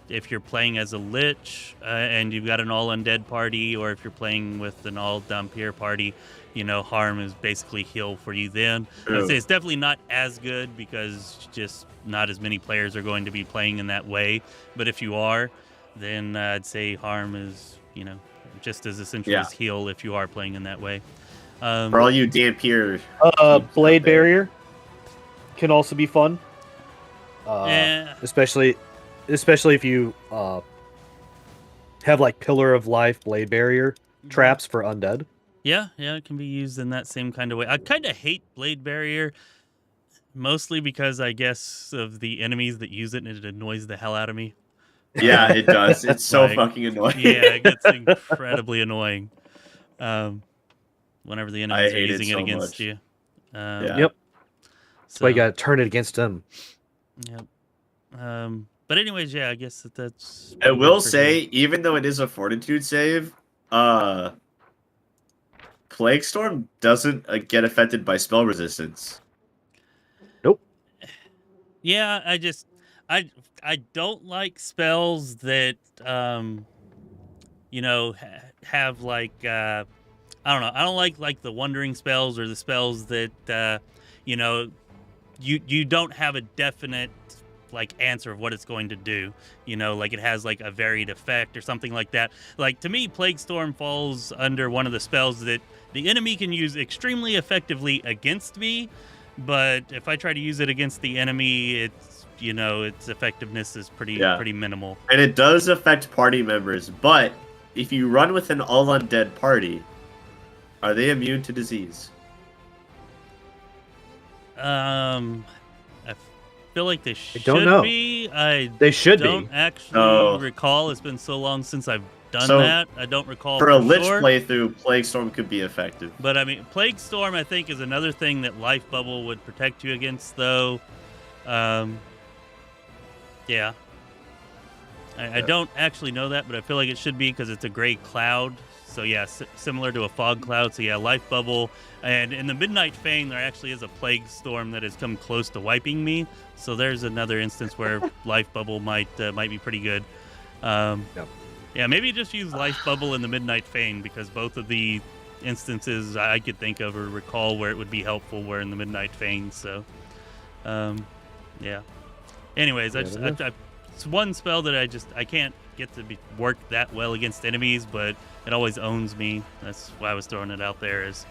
if you're playing as a lich and you've got an all undead party, or if you're playing with an all Dhampir party, harm is basically heal for you. Then I'd say it's definitely not as good because just not as many players are going to be playing in that way. But if you are, then I'd say harm is just as essential as heal if you are playing in that way. For all you Dhampir, Blade Barrier can also be fun. Especially if you have like Pillar of Life, Blade Barrier traps for undead. Yeah, it can be used in that same kind of way. I kind of hate Blade Barrier, mostly because I guess of the enemies that use it, and it annoys the hell out of me. yeah, it does. It's so fucking annoying. Yeah, it gets incredibly annoying whenever the enemies are hate it using it so against much. you. Yeah. Yep. That's why you gotta turn it against them. Yep. But anyways, yeah, I guess that's. I will say, even though it is a Fortitude save, Plague Storm doesn't get affected by spell resistance. Nope. Yeah, I don't like spells that have like I don't know. I don't like the wandering spells, or the spells that you don't have a definite like answer of what it's going to do. Like it has like a varied effect or something like that. Like to me, Plague Storm falls under one of the spells that the enemy can use extremely effectively against me, but if I try to use it against the enemy, it's its effectiveness is pretty minimal. And it does affect party members, but if you run with an all undead party, are they immune to disease? I feel like they should don't know. be. They should don't be. actually recall. It's been so long since I've done that. I don't recall For a Lich sure. playthrough, Plague Storm could be effective. But I mean, Plague Storm, I think, is another thing that Life Bubble would protect you against, though. Yeah. I don't actually know that, but I feel like it should be because it's a gray cloud. So yeah, similar to a fog cloud. So yeah, life bubble. And in the Midnight Fang, there actually is a plague storm that has come close to wiping me. So there's another instance where life bubble might be pretty good. Yep. Yeah, maybe just use life bubble in the Midnight Fang because both of the instances I could think of or recall where it would be helpful were in the Midnight Fang. So, yeah. Anyways, it's one spell that I can't get to work that well against enemies, but it always owns me. That's why I was throwing it out there as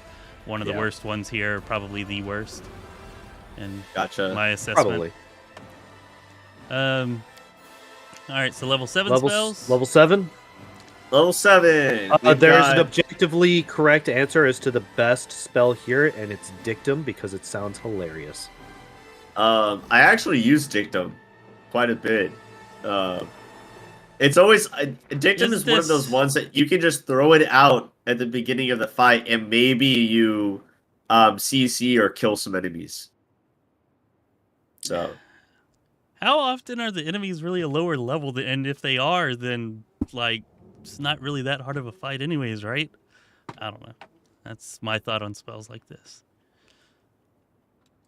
one of the worst ones here, probably the worst. And gotcha. My assessment. Probably. All right, so level 7 spells. Level 7. Level 7. There's an objectively correct answer as to the best spell here, and it's Dictum because it sounds hilarious. I actually use Dictum quite a bit. It's always Dictum is one of those ones that you can just throw it out at the beginning of the fight, and maybe you CC or kill some enemies. So, how often are the enemies really a lower level? And if they are, then like it's not really that hard of a fight, anyways, right? I don't know. That's my thought on spells like this.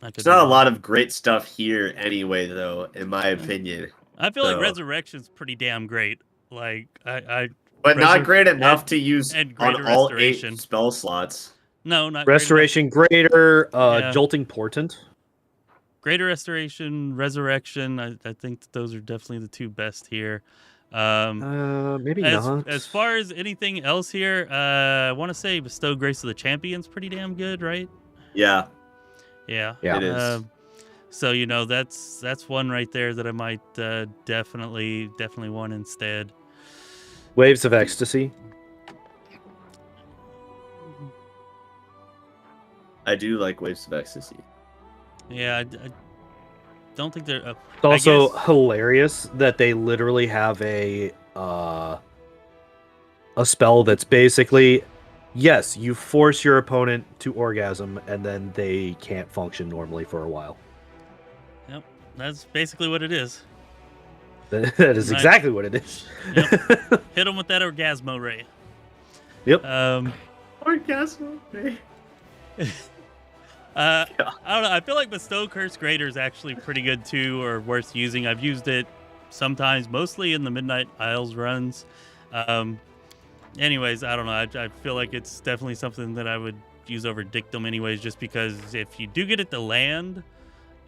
There's not a lot of great stuff here, anyway, though, in my opinion. I feel like Resurrection's pretty damn great. Like but not great enough to use on all 8 spell slots. No, not Restoration, Greater, Jolting Portent. Greater Restoration, Resurrection. I think that those are definitely the 2 best here. Maybe not. As far as anything else here, I want to say Bestow Grace of the Champion's pretty damn good, right? Yeah. Yeah. It is. So that's one right there that I might definitely want instead. Waves of Ecstasy. I do like Waves of Ecstasy. Yeah, I don't think they're. It's also hilarious that they literally have a spell that's basically, yes, you force your opponent to orgasm, and then they can't function normally for a while. Yep, that's basically what it is. That is exactly what it is. Yep. Hit them with that Orgasmo Ray. Yep. Orgasmo Ray. I don't know. I feel like Bestow Curse Greater is actually pretty good too, or worth using. I've used it sometimes, mostly in the Midnight Isles runs. Anyways, I don't know. I feel like it's definitely something that I would use over Dictum anyways, just because if you do get it to land,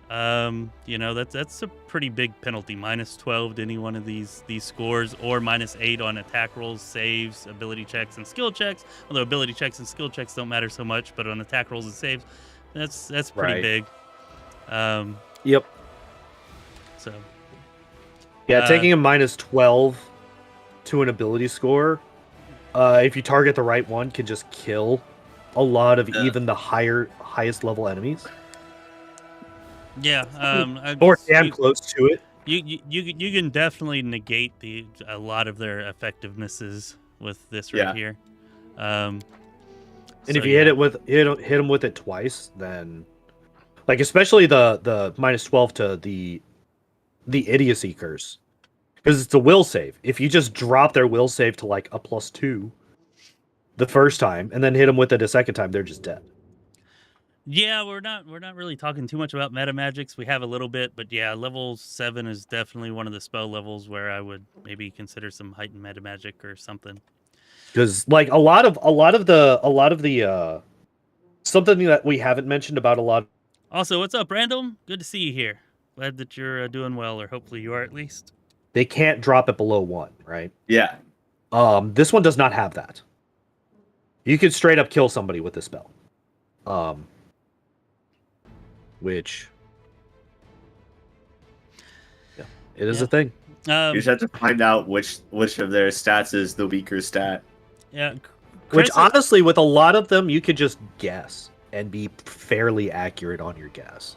that's a pretty big penalty. -12 to any one of these scores, or -8 on attack rolls, saves, ability checks, and skill checks. Although ability checks and skill checks don't matter so much, but on attack rolls and saves, that's pretty big. Yep. So. Yeah, taking a -12 to an ability score, if you target the right one, can just kill a lot of even the highest level enemies. Yeah, or damn close to it. You can definitely negate a lot of their effectivenesses with this right here. And if you hit them with it twice, then like especially the -12 to the idiocy curse, because it's a will save. If you just drop their will save to like a +2 the first time and then hit them with it a second time, they're just dead. Yeah, we're not really talking too much about meta magics. We have a little bit, but yeah, level 7 is definitely one of the spell levels where I would maybe consider some heightened meta magic or something. Because like a lot of the something that we haven't mentioned about a lot. Also, what's up, Random? Good to see you here. Glad that you're doing well, or hopefully you are at least. They can't drop it below 1, right? Yeah. This one does not have that. You could straight up kill somebody with this spell. Which, yeah, it is a thing. You just have to find out which of their stats is the weaker stat. Yeah. Which honestly, with a lot of them, you could just guess and be fairly accurate on your guess.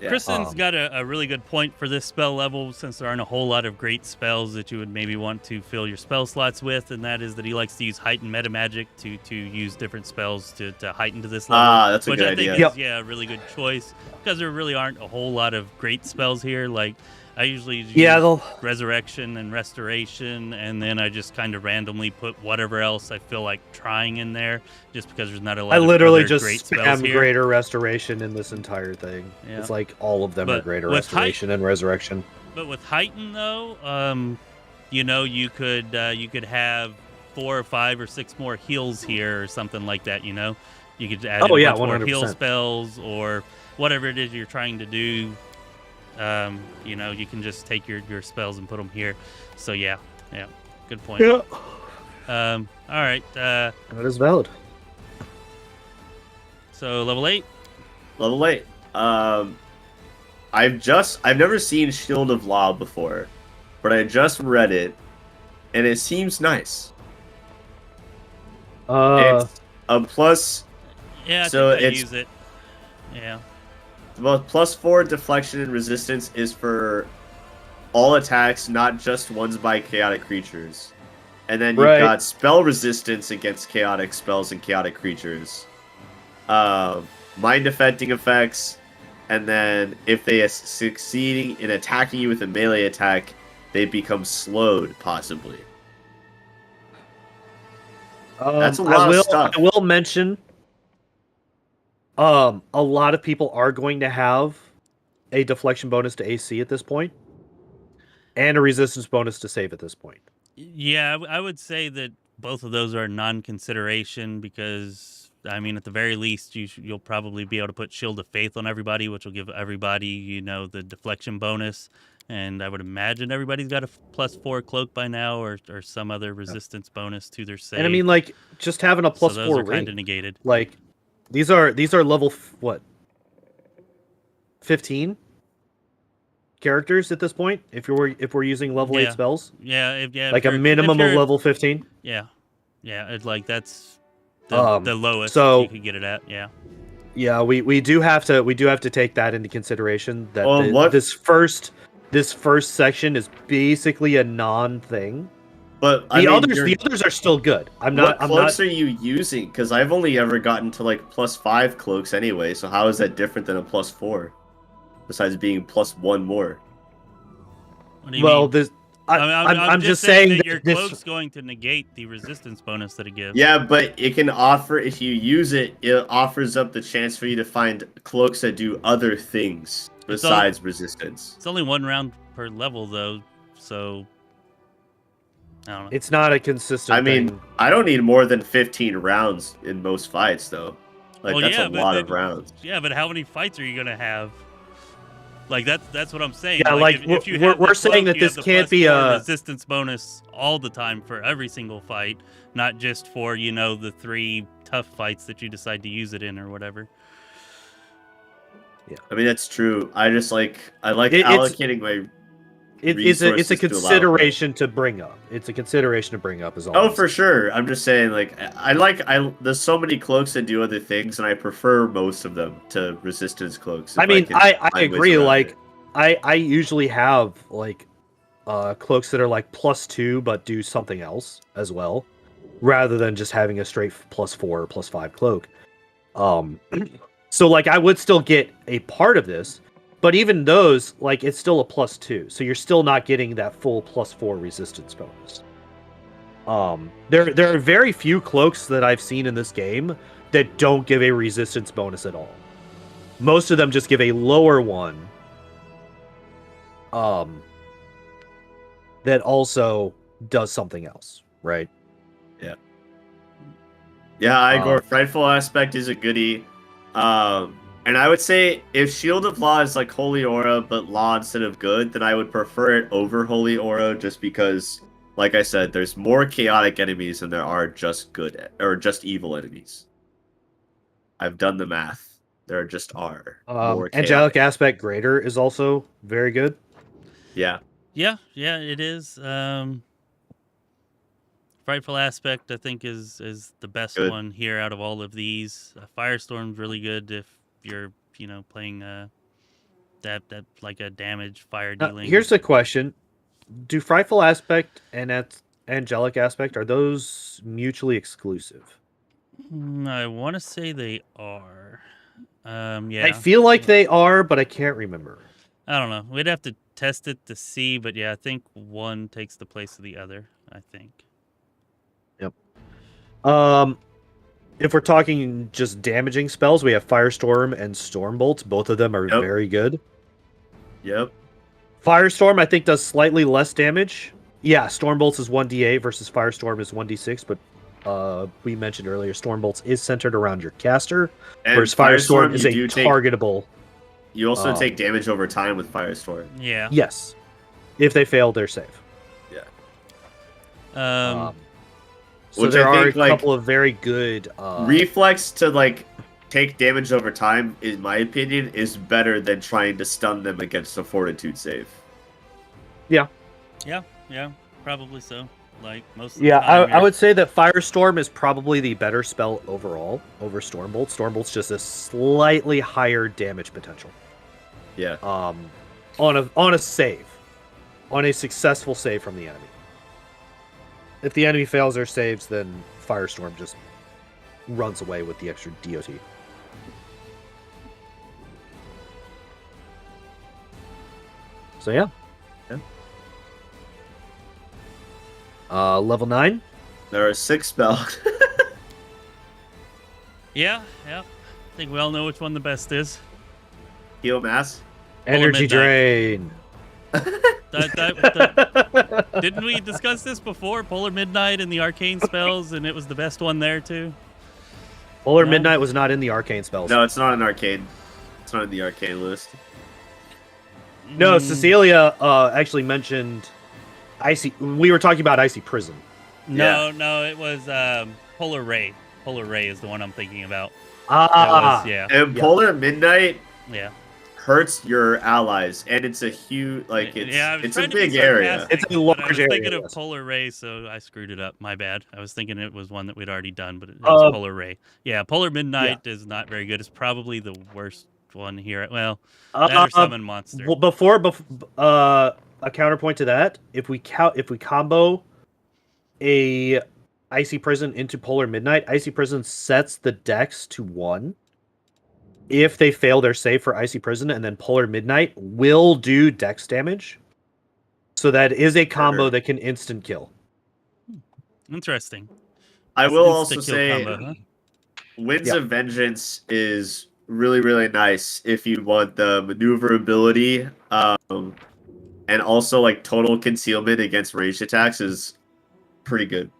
Yeah. Kristen's got a really good point for this spell level, since there aren't a whole lot of great spells that you would maybe want to fill your spell slots with, and that is that he likes to use heightened meta magic to use different spells to heighten to this level. That's a good idea. Which I think is a really good choice, because there really aren't a whole lot of great spells here. Like I usually use they'll... resurrection and restoration, and then I just kind of randomly put whatever else I feel like trying in there, just because there's not a lot I of literally other just great spells spam here. greater restoration in this entire thing. Yeah. It's like all of them are greater with restoration and resurrection. But with heighten though, you know, you could have 4 or 5 or 6 more heals here or something like that. You know, you could add in a bunch more heal spells or whatever it is you're trying to do. You know, you can just take your spells and put them here. So yeah, good point. Yeah. All right. That is valid. So level 8. Level 8. I've never seen Shield of Law before, but I just read it, and it seems nice. It's a plus. Yeah, so I think it's use it. Yeah. Well, +4 deflection and resistance is for all attacks, not just ones by chaotic creatures. And then you've got spell resistance against chaotic spells and chaotic creatures. Mind affecting effects, and then if they are succeeding in attacking you with a melee attack, they become slowed, possibly. That's a lot of stuff. I will mention, a lot of people are going to have a deflection bonus to AC at this point, and a resistance bonus to save at this point. Yeah, I would say that both of those are non-consideration because, I mean, at the very least, you'll probably be able to put Shield of Faith on everybody, which will give everybody, you know, the deflection bonus. And I would imagine everybody's got a +4 cloak by now, or some other resistance bonus to their save. And I mean, like, just having a +4 so those are ring, kind of negated. Like, these are level what? 15 characters at this point. If we're using level 8 spells. Yeah, like a minimum of level 15. Yeah, it's like that's the lowest you could get it at. Yeah. Yeah, we do have to take that into consideration. That this first section is basically a non-thing. But the others are still good. What cloaks are you using? Because I've only ever gotten to like +5 cloaks anyway. So how is that different than a +4? Besides being +1 more. What do you mean? This. I'm just saying that your cloak's going to negate the resistance bonus that it gives. Yeah, but it can offer, if you use it, it offers up the chance for you to find cloaks that do other things besides resistance. It's only 1 round per level, though, so I don't know. It's not a consistent thing. I don't need more than 15 rounds in most fights, though. Like, that's a lot of rounds. Yeah, but how many fights are you going to have? Like that's what I'm saying. Yeah, like if you we're saying that this can't be a resistance bonus all the time for every single fight, not just for, you know, the 3 tough fights that you decide to use it in or whatever. Yeah, I mean that's true. I like allocating my. It's a consideration to bring up. It's a consideration to bring up as well. Oh, for sure. I'm just saying, like, there's so many cloaks that do other things, and I prefer most of them to resistance cloaks. I mean, I agree. Like, I usually have like cloaks that are like +2 but do something else as well, rather than just having a straight +4 or +5 cloak. So like I would still get a part of this. But even those, like, it's still a +2, so you're still not getting that full +4 resistance bonus. There are very few cloaks that I've seen in this game that don't give a resistance bonus at all. Most of them just give a lower one. That also does something else, right? Yeah. Yeah, Igor, Frightful Aspect is a goodie. And I would say if Shield of Law is like Holy Aura, but Law instead of good, then I would prefer it over Holy Aura just because, like I said, there's more chaotic enemies than there are just good or just evil enemies. I've done the math. There just are more chaotic. Angelic Aspect Greater is also very good. Yeah. Yeah, it is. Frightful Aspect, I think, is the best one here out of all of these. Firestorm's really good if you're, you know, playing that like a damage fire dealing. Here's the question: do Frightful Aspect and Angelic Aspect, are those mutually exclusive? I want to say they are. Yeah. I feel like they are, but I can't remember. I don't know. We'd have to test it to see, but yeah, I think one takes the place of the other. I think. If we're talking just damaging spells, we have Firestorm and Stormbolt. Both of them are very good. Yep. Firestorm, I think, does slightly less damage. Yeah, Stormbolts is 1d8 versus Firestorm is 1d6, but we mentioned earlier, Stormbolts is centered around your caster, And whereas Firestorm is a you targetable. You also take damage over time with Firestorm. Yeah. Yes. If they fail, they're safe. Yeah. So Which there I are think, a couple of very good... reflex to, like, take damage over time, in my opinion, is better than trying to stun them against a fortitude save. Yeah, probably so. Like, most of the Yeah, time, I would say that Firestorm is probably the better spell overall over Stormbolt. Stormbolt's just a slightly higher damage potential. Yeah. On a save. On a successful save from the enemy. If the enemy fails their saves, then Firestorm just runs away with the extra DOT. So yeah. Level 9. There are 6 spells. Yeah. I think we all know which one the best is. Heal mass. Energy Drain. Didn't we discuss this before? Polar Midnight and the arcane spells, and it was the best one there too. Polar Midnight was not in the arcane spells. No, it's not an arcane. It's not in the arcane list. No, Cecilia actually mentioned Icy. We were talking about Icy Prison. No, it was Polar Ray. Polar Ray is the one I'm thinking about. And Polar Midnight Yeah. hurts your allies, and it's a huge, like, it's a big area. It's a large area. I was thinking of Polar Ray, so I screwed it up. My bad. I was thinking it was one that we'd already done, but it was Polar Ray. Yeah, Polar Midnight is not very good. It's probably the worst one here. Well, that or Summon Monster. Well, before a counterpoint to that, if we combo a Icy Prison into Polar Midnight, Icy Prison sets the dex to 1. If they fail their save for Icy Prison, and then Polar Midnight will do dex damage. So that is a combo that can instant kill. Interesting. I will also say Winds of Vengeance is really, really nice if you want the maneuverability, and also, like, total concealment against ranged attacks is pretty good.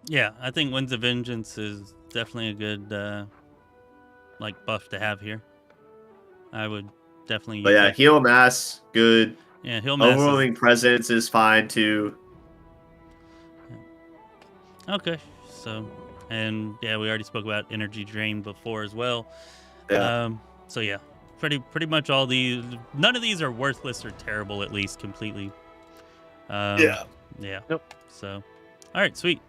Yeah, I think Winds of Vengeance is definitely a good buff to have here. I would definitely use that. Heal mass, good. Yeah, heal mass. Overwhelming presence is fine too. Okay, so, and yeah, we already spoke about energy drain before as well. Yeah. So yeah, pretty much all these. None of these are worthless or terrible, at least completely. Yeah. Nope. So, all right, sweet.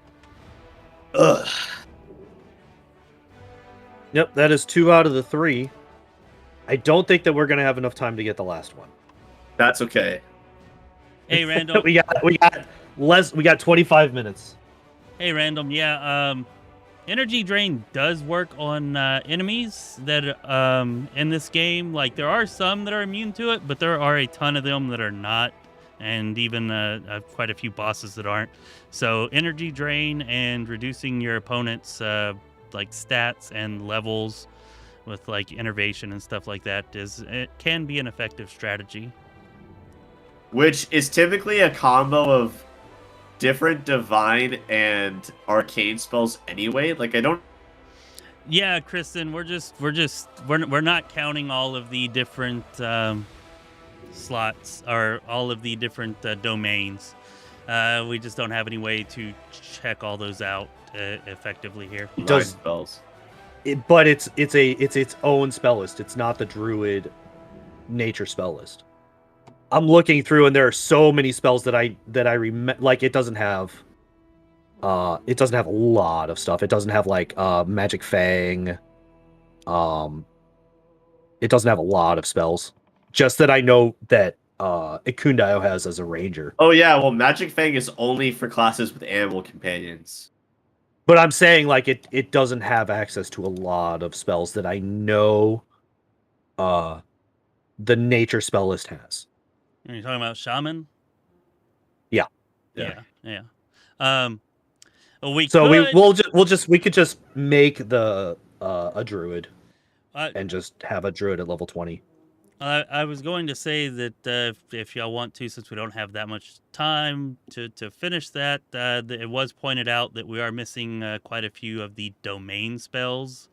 Ugh. Yep, that is 2 out of the 3. I don't think that we're gonna have enough time to get the last one. That's okay. Hey, Randall. we got 25 minutes. Hey, Random. Yeah, energy drain does work on enemies that in this game. Like, there are some that are immune to it, but there are a ton of them that are not, and even quite a few bosses that aren't. So energy drain and reducing your opponent's like stats and levels with like innervation and stuff like that it can be an effective strategy. Which is typically a combo of different divine and arcane spells anyway. Like, I don't. Yeah, Kristen, we're not counting all of the different slots or all of the different domains. We just don't have any way to check all those out effectively here. It does spells. But it's its own spell list. It's not the druid nature spell list. I'm looking through, and there are so many spells that I remember. Like, it doesn't have a lot of stuff. It doesn't have like Magic Fang. It doesn't have a lot of spells. Just that I know that Ikundao has as a ranger. Oh yeah, well, Magic Fang is only for classes with animal companions. But I'm saying, like, it doesn't have access to a lot of spells that I know the nature spell list has. Are you talking about shaman? Yeah. Yeah. Well, we So could. we could just make the a druid I, and just have a druid at level 20. I was going to say that if y'all want to, since we don't have that much time to finish that, it was pointed out that we are missing quite a few of the domain spells.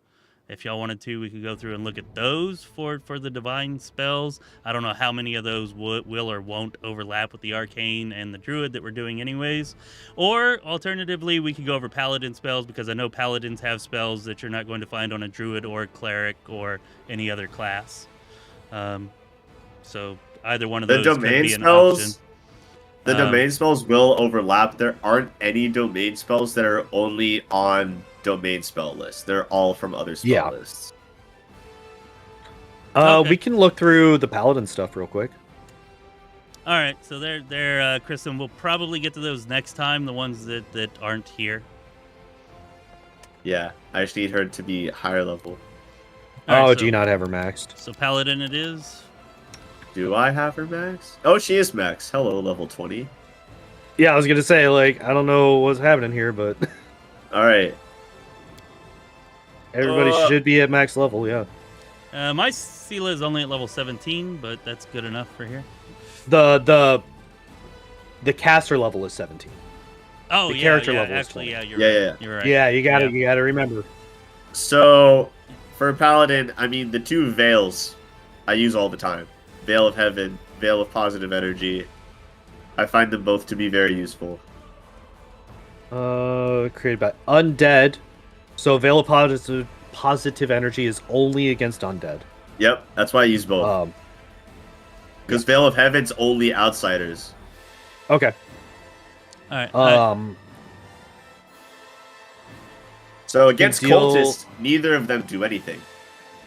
If y'all wanted to, we could go through and look at those for the divine spells. I don't know how many of those will or won't overlap with the arcane and the druid that we're doing anyways. Or alternatively, we could go over paladin spells, because I know paladins have spells that you're not going to find on a druid or cleric or any other class. So either one of The those could domain be an option. spells. The domain spells will overlap. There aren't any domain spells that are only on domain spell lists. They're all from other spell lists. Okay. We can look through the paladin stuff real quick. All right, so there, Kristen, we'll probably get to those next time, the ones that aren't here. Yeah, I just need her to be higher level. All right, do you not have her maxed? So paladin it is. Do I have her max? Oh, she is max. Hello, level 20. Yeah, I was gonna say, like, I don't know what's happening here, but All right. everybody should be at max level. Yeah. My Sela is only at level 17, but that's good enough for here. The caster level is 17. Oh, the character level is actually, 20. yeah, you're Yeah, right. You're right. Yeah, you gotta remember. So, for Paladin, I mean, the two veils I use all the time. Veil of Heaven, Veil of Positive Energy. I find them both to be very useful. Created by undead. So Veil of positive energy is only against undead. Yep, that's why I use both. Because Veil of Heaven's only outsiders. Okay. All right. So against deal- cultists, neither of them do anything.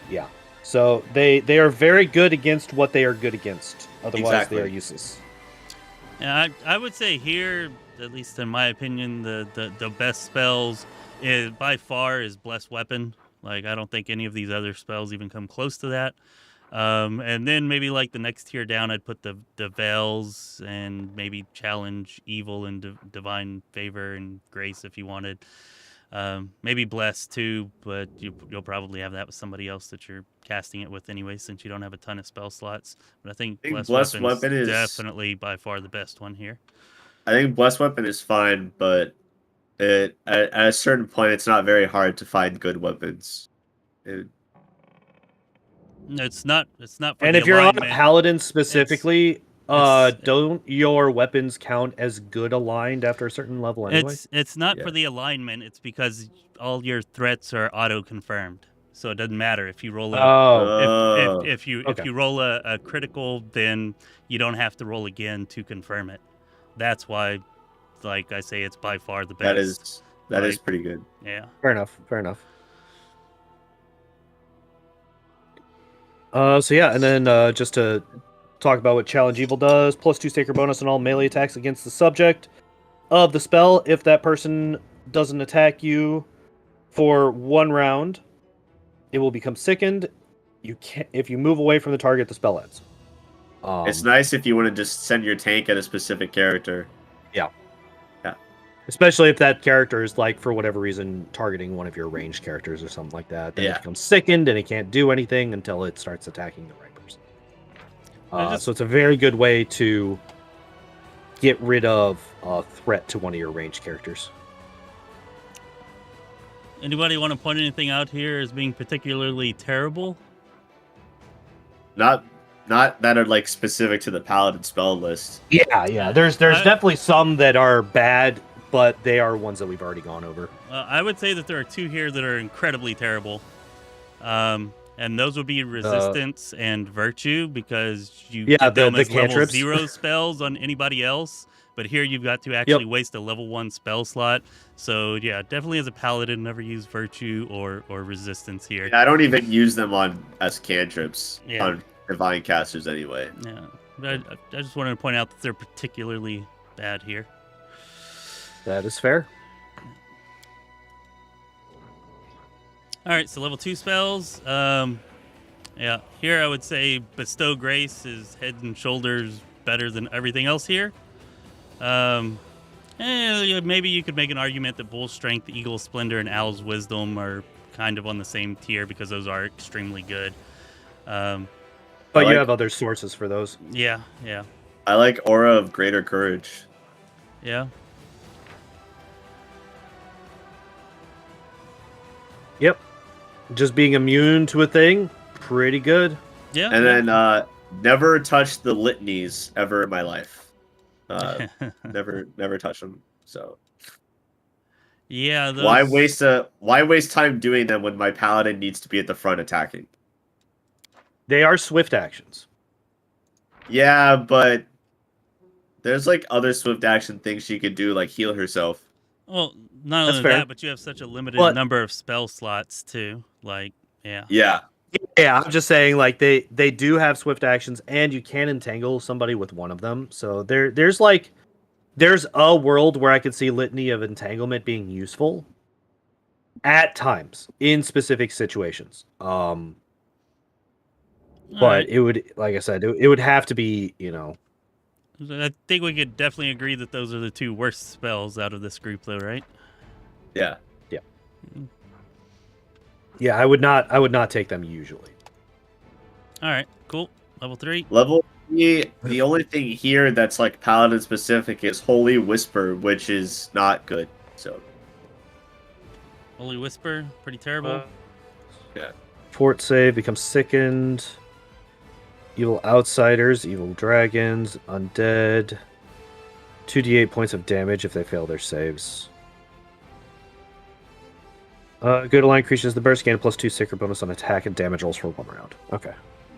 Yeah. So they are very good against what they are good against. Otherwise, Exactly. they are useless. Yeah, I would say here, at least in my opinion, the best spells is by far is Blessed Weapon. Like, I don't think any of these other spells even come close to that. And then maybe like the next tier down, I'd put the Veils and maybe Challenge Evil and Divine Favor and Grace if you wanted. Maybe Bless too, but you'll probably have that with somebody else that you're casting it with anyway, since you don't have a ton of spell slots. But I think Blessed Weapon is definitely by far the best one here. I think Blessed Weapon is fine, but at a certain point, it's not very hard to find good weapons. It's not for And the if you're on a alignment. paladin specifically, don't your weapons count as good aligned after a certain level anyway? It's not for the alignment. It's because all your threats are auto confirmed, so it doesn't matter if you roll if you roll a critical, then you don't have to roll again to confirm it. That's why, like I say, it's by far the best. That is pretty good. Yeah. Fair enough. So yeah, and then just to talk about what Challenge Evil does, +2 staker bonus on all melee attacks against the subject of the spell. If that person doesn't attack you for 1 round, it will become sickened. If you move away from the target, the spell ends. It's nice if you want to just send your tank at a specific character. Yeah. Especially if that character is, like, for whatever reason, targeting one of your ranged characters or something like that. Then it becomes sickened, and it can't do anything until it starts attacking the right person. So it's a very good way to get rid of a threat to one of your ranged characters. Anybody want to point anything out here as being particularly terrible? Not that are like specific to the paladin spell list. Yeah. There's definitely some that are bad, but they are ones that we've already gone over. I would say that there are 2 here that are incredibly terrible. And those would be Resistance and Virtue, because you get them as level Cantrips. 0 spells on anybody else. But here you've got to actually waste a level 1 spell slot. So yeah, definitely as a paladin, never use Virtue or Resistance here. Yeah, I don't even use them as cantrips on divine casters anyway. Yeah, but I just wanted to point out that they're particularly bad here. That is fair. All right, so level 2 spells. Here I would say Bestow Grace is head and shoulders better than everything else here. Maybe you could make an argument that Bull's Strength, Eagle's Splendor, and Owl's Wisdom are kind of on the same tier because those are extremely good. But you have other sources for those. Yeah. I like Aura of Greater Courage. Yeah. Yep. Just being immune to a thing, pretty good. Yeah. And then never touch the litanies ever in my life. Never touch them. So yeah, those... why waste time doing them when my paladin needs to be at the front attacking? They are swift actions. Yeah, but there's like other swift action things she could do, like heal herself. Well, not only that, but you have such a limited number of spell slots too. Like, yeah. Yeah, I'm just saying, like, they do have swift actions, and you can entangle somebody with one of them. So there's a world where I could see Litany of Entanglement being useful at times in specific situations. But it would, like I said, it would have to be, I think we could definitely agree that those are the two worst spells out of this group, though, right? Yeah. Yeah, I would not take them usually. All right, cool. Level 3. Level 3, the only thing here that's like paladin specific is Holy Whisper, which is not good. So Holy Whisper, pretty terrible. Yeah. Fort save becomes sickened. Evil outsiders, evil dragons, undead. 2d8 points of damage if they fail their saves. Good aligned creatures, the burst gain +2 sticker bonus on attack and damage rolls for 1 round. Okay.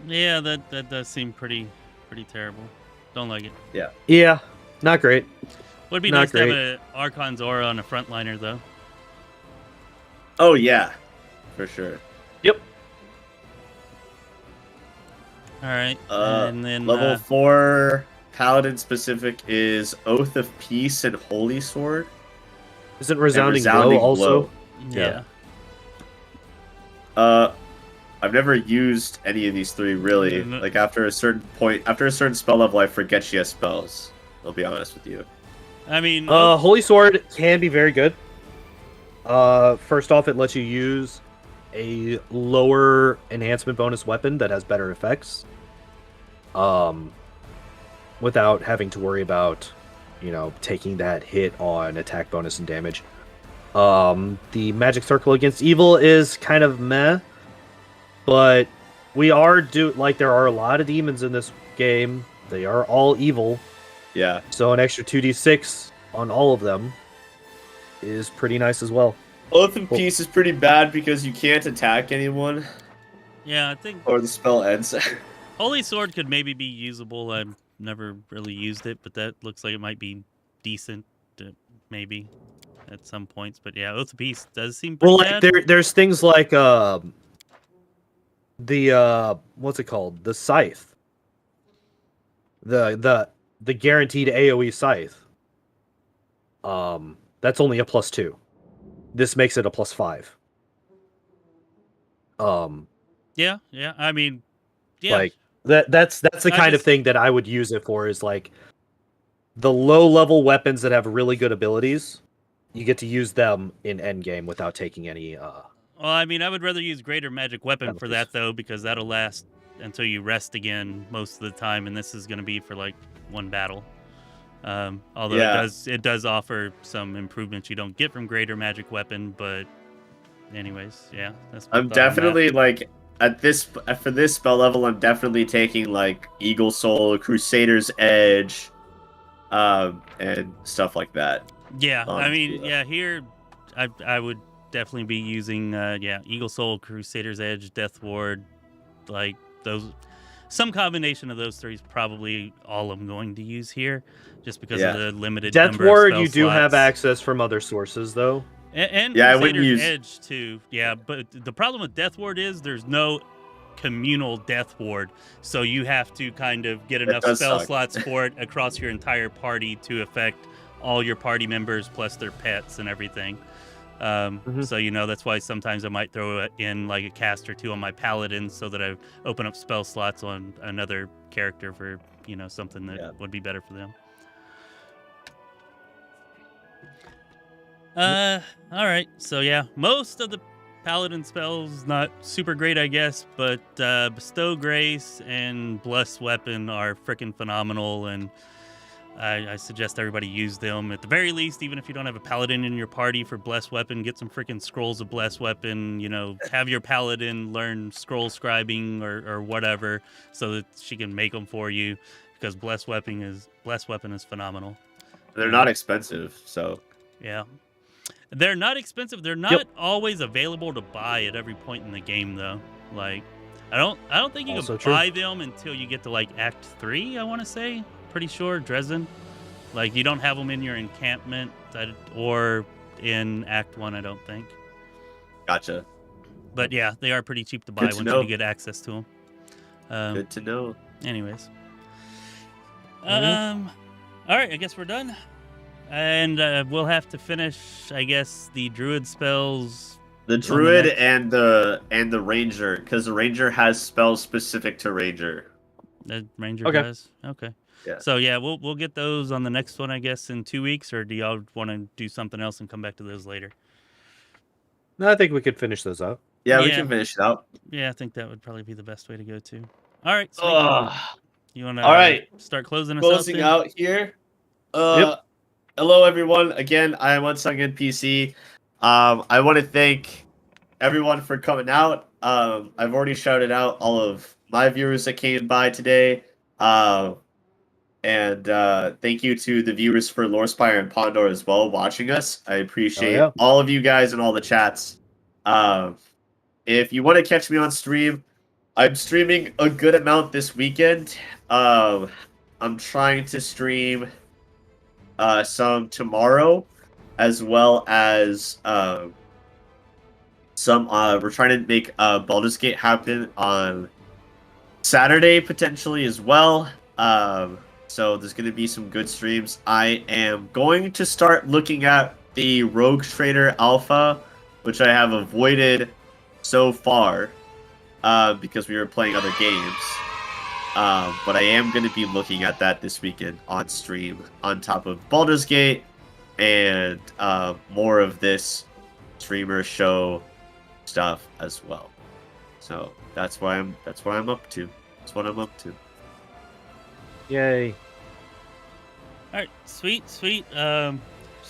Yeah, that does seem pretty terrible. Don't like it. Yeah, not great. Would be nice to have an Archon's Aura on a frontliner, though. Oh yeah, for sure. Yep. All right, and then level 4 paladin specific is Oath of Peace and Holy Sword. Isn't Resounding Blow also? Yeah. I've never used any of these three really. Like after a certain spell level, I forget she has spells. I'll be honest with you. I mean, Holy Sword can be very good. First off, it lets you use a lower enhancement bonus weapon that has better effects. Without having to worry about, taking that hit on attack bonus and damage. The magic circle against evil is kind of meh, but there are a lot of demons in this game. They are all evil. Yeah. So an extra 2d6 on all of them is pretty nice as well. Oath of Peace is pretty bad because you can't attack anyone. Yeah, I think. Or the spell ends. Holy Sword could maybe be usable. I've never really used it, but that looks like it might be decent, maybe. At some points, but yeah, Oath of Peace does seem pretty bad. There's things like what's it called? The Scythe. The guaranteed AoE Scythe. That's only a +2. This makes it a +5. Yeah. I mean, yeah. Like that's the kind of thing that I would use it for, is like the low level weapons that have really good abilities. You get to use them in endgame without taking any. Well, I mean, I would rather use Greater Magic Weapon for that, though, because that'll last until you rest again most of the time, and this is going to be for like one battle. Although it does offer some improvements you don't get from Greater Magic Weapon, but anyways, yeah. I'm definitely like for this spell level, I'm definitely taking like Eagle Soul, Crusader's Edge, and stuff like that. Yeah, I mean, here I would definitely be using Eagle Soul, Crusader's Edge, Death Ward, like those. Some combination of those three is probably all I'm going to use here, just because of the limited Death number Ward. of spell You do slots. have access from other sources, though. And I Crusader's wouldn't use Edge too. Yeah, but the problem with Death Ward is there's no communal Death Ward, so you have to kind of get enough spell slots for it across your entire party to affect all your party members plus their pets and everything. So that's why sometimes I might throw in like a cast or two on my paladin so that I open up spell slots on another character for something that would be better for them. All right. So yeah, most of the paladin spells not super great, I guess, but Bestow Grace and Bless Weapon are freaking phenomenal, and I suggest everybody use them at the very least. Even if you don't have a paladin in your party, for Bless Weapon, get some freaking scrolls of Bless Weapon. Have your paladin learn scroll scribing or whatever, so that she can make them for you, because Bless Weapon is phenomenal. They're not expensive, so yeah. They're not expensive. They're not always available to buy at every point in the game, though. Like, I don't think you can buy them until you get to like Act 3. I want to say, pretty sure Dresden. Like, you don't have them in your encampment or in Act 1. I don't think. Gotcha. But yeah, they are pretty cheap to buy once you get access to them. Good to know. Anyways, all right. I guess we're done. And we'll have to finish, I guess, the druid spells. The druid and the ranger, because the ranger has spells specific to ranger. The ranger does. Okay. Yeah. So yeah, we'll get those on the next one, I guess, in 2 weeks. Or do y'all want to do something else and come back to those later? No, I think we could finish those up. Yeah, we can finish it out. Yeah, I think that would probably be the best way to go too. All right. Sweet. You want to? All right. Start closing us Closing out here. Hello, everyone. Again, I am UnsungNPC. I want to thank everyone for coming out. I've already shouted out all of my viewers that came by today. And thank you to the viewers for Lorespire and Pondoor as well watching us. I appreciate all of you guys and all the chats. If you want to catch me on stream, I'm streaming a good amount this weekend. I'm trying to stream some tomorrow, as well as some. We're trying to make Baldur's Gate happen on Saturday potentially as well. So there's going to be some good streams. I am going to start looking at the Rogue Trader Alpha, which I have avoided so far because we were playing other games. But I am going to be looking at that this weekend on stream, on top of Baldur's Gate and more of this streamer show stuff as well. So that's what I'm up to. That's what I'm up to. Yay! All right, sweet. Just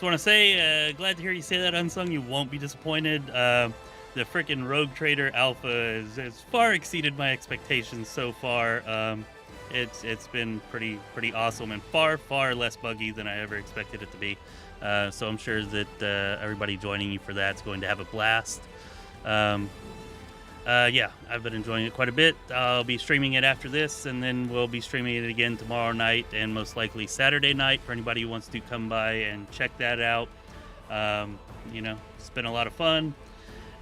want to say, glad to hear you say that, Unsung. You won't be disappointed. The freaking Rogue Trader Alpha has far exceeded my expectations so far. It's been pretty awesome and far less buggy than I ever expected it to be. So I'm sure that everybody joining you for that's going to have a blast. Yeah, I've been enjoying it quite a bit. I'll be streaming it after this, and then we'll be streaming it again tomorrow night and most likely Saturday night for anybody who wants to come by and check that out. It's been a lot of fun.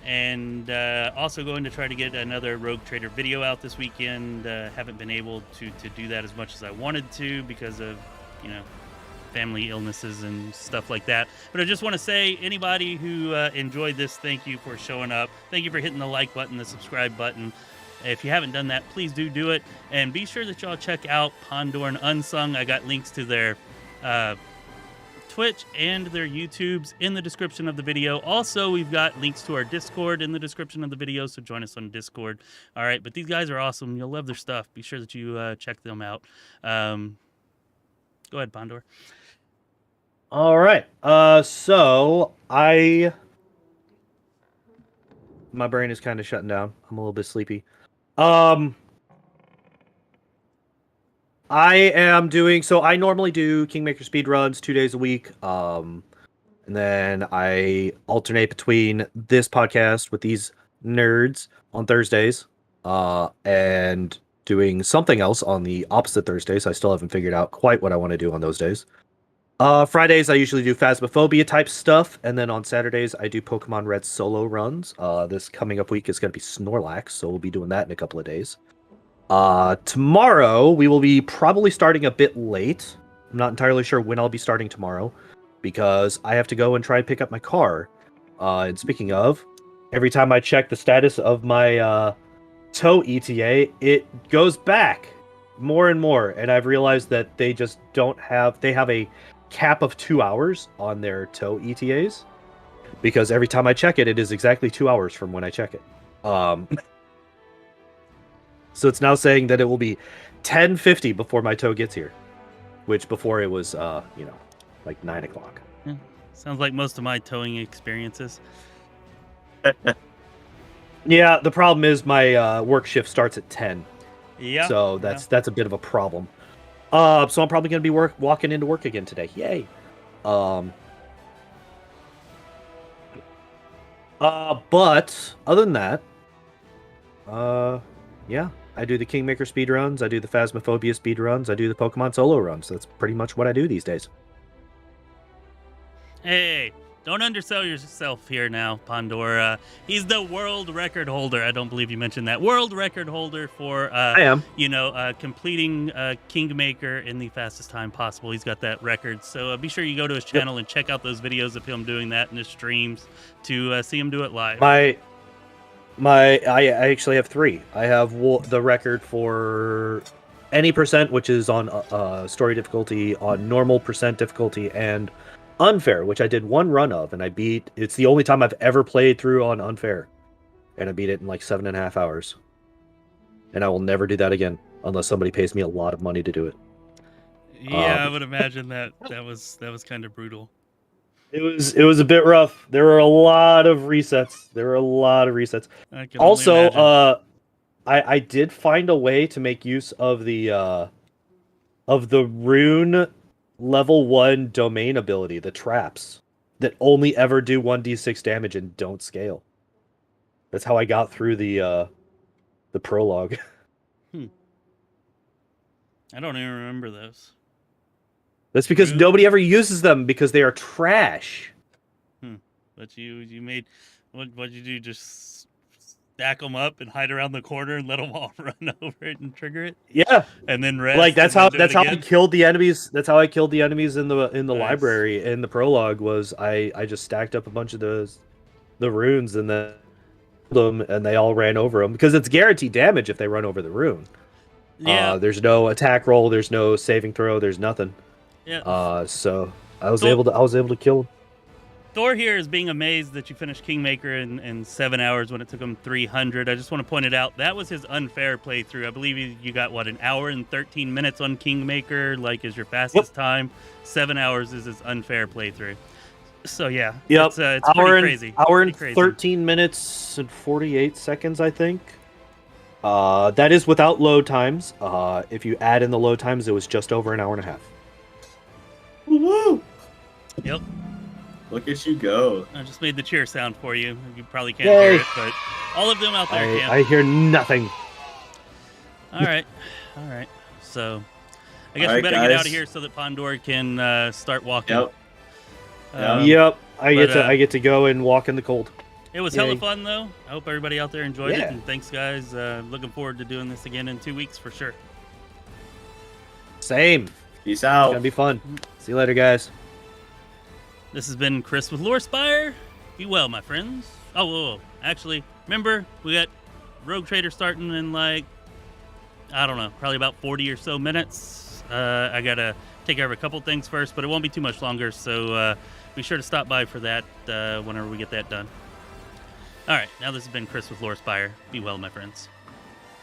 And also going to try to get another Rogue Trader video out this weekend. Haven't been able to do that as much as I wanted to because of, family illnesses and stuff like that. But I just want to say, anybody who enjoyed this, thank you for showing up. Thank you for hitting the like button, the subscribe button. If you haven't done that, please do it. And be sure that y'all check out Pondoor and Unsung. I got links to their Twitch and their YouTubes in the description of the video. Also, we've got links to our Discord in the description of the video, so join us on Discord. All right, but these guys are awesome. You'll love their stuff. Be sure that you check them out. Go ahead, Pondoor. All right. So my brain is kind of shutting down. I'm a little bit sleepy. I normally do Kingmaker speedruns 2 days a week. And then I alternate between this podcast with these nerds on Thursdays, and doing something else on the opposite Thursdays. I still haven't figured out quite what I want to do on those days. Fridays, I usually do Phasmophobia type stuff, and then on Saturdays, I do Pokemon Red solo runs. This coming up week is going to be Snorlax, so we'll be doing that in a couple of days. Tomorrow, we will be probably starting a bit late. I'm not entirely sure when I'll be starting tomorrow, because I have to go and try and pick up my car. And speaking of, every time I check the status of my tow ETA, it goes back more and more, and I've realized that they just don't have. They have a cap of 2 hours on their tow ETAs, because every time I check it, it is exactly 2 hours from when I check it. So it's now saying that it will be 10:50 before my tow gets here, which before it was, like 9 o'clock. Yeah. Sounds like most of my towing experiences. Yeah, the problem is my work shift starts at 10. Yeah. So that's a bit of a problem. So I'm probably going to be walking into work again today. Yay. But other than that, yeah, I do the Kingmaker speedruns, I do the Phasmophobia speedruns, I do the Pokemon solo runs. That's pretty much what I do these days. Hey, don't undersell yourself here now, Pondoor. He's the world record holder. I don't believe you mentioned that. World record holder for, I am. completing Kingmaker in the fastest time possible. He's got that record. So be sure you go to his channel and check out those videos of him doing that in his streams to see him do it live. I actually have 3. I have the record for any percent, which is on story difficulty, on normal percent difficulty, and unfair, which I did 1 run of, and I beat. It's the only time I've ever played through on unfair, and I beat it in like 7.5 hours. And I will never do that again unless somebody pays me a lot of money to do it. Yeah, I would imagine that was kind of brutal. It was a bit rough. There were a lot of resets. I can Also, only imagine. I did find a way to make use of the rune level 1 domain ability, the traps, that only ever do 1d6 damage and don't scale. That's how I got through the prologue. I don't even remember those. That's because nobody ever uses them because they are trash. But you made what'd you do? Just stack them up and hide around the corner and let them all run over it and trigger it. Yeah, and then rest. Like that's how I killed the enemies. That's how I killed the enemies in the Nice. library in the prologue. Was I just stacked up a bunch of the runes and then them, and they all ran over them because it's guaranteed damage if they run over the rune. Yeah. There's no attack roll. There's no saving throw. There's nothing. Yeah. So I was able to kill. Thor here is being amazed that you finished Kingmaker in 7 hours when it took him 300. I just want to point it out. That was his unfair playthrough. I believe you got, 1 hour and 13 minutes on Kingmaker, like is your fastest time. 7 hours is his unfair playthrough. So, yeah. Yep. It's pretty crazy. Hour and 13 minutes and 48 seconds, I think. That is without load times. If you add in the load times, it was just over an hour and a half. Woo! Yep. Look at you go. I just made the cheer sound for you. You probably can't Yay. hear it, but all of them out there can. I hear nothing. All right. So, I guess All we right, better get out guys. of here so that Pondoor can start walking. Yep. Yep. I but, get to go and walk in the cold. It was Yay. hella fun, though. I hope everybody out there enjoyed it. Yeah. And thanks, guys. Looking forward to doing this again in 2 weeks for sure. Same. Peace It's out. gonna be fun. See you later, guys. This has been Chris with Lorespire. Be well, my friends. Oh, whoa. Actually, remember, we got Rogue Trader starting in like, I don't know, probably about 40 or so minutes. I got to take care of a couple things first, but it won't be too much longer. So be sure to stop by for that whenever we get that done. All right, now this has been Chris with Lorespire. Be well, my friends.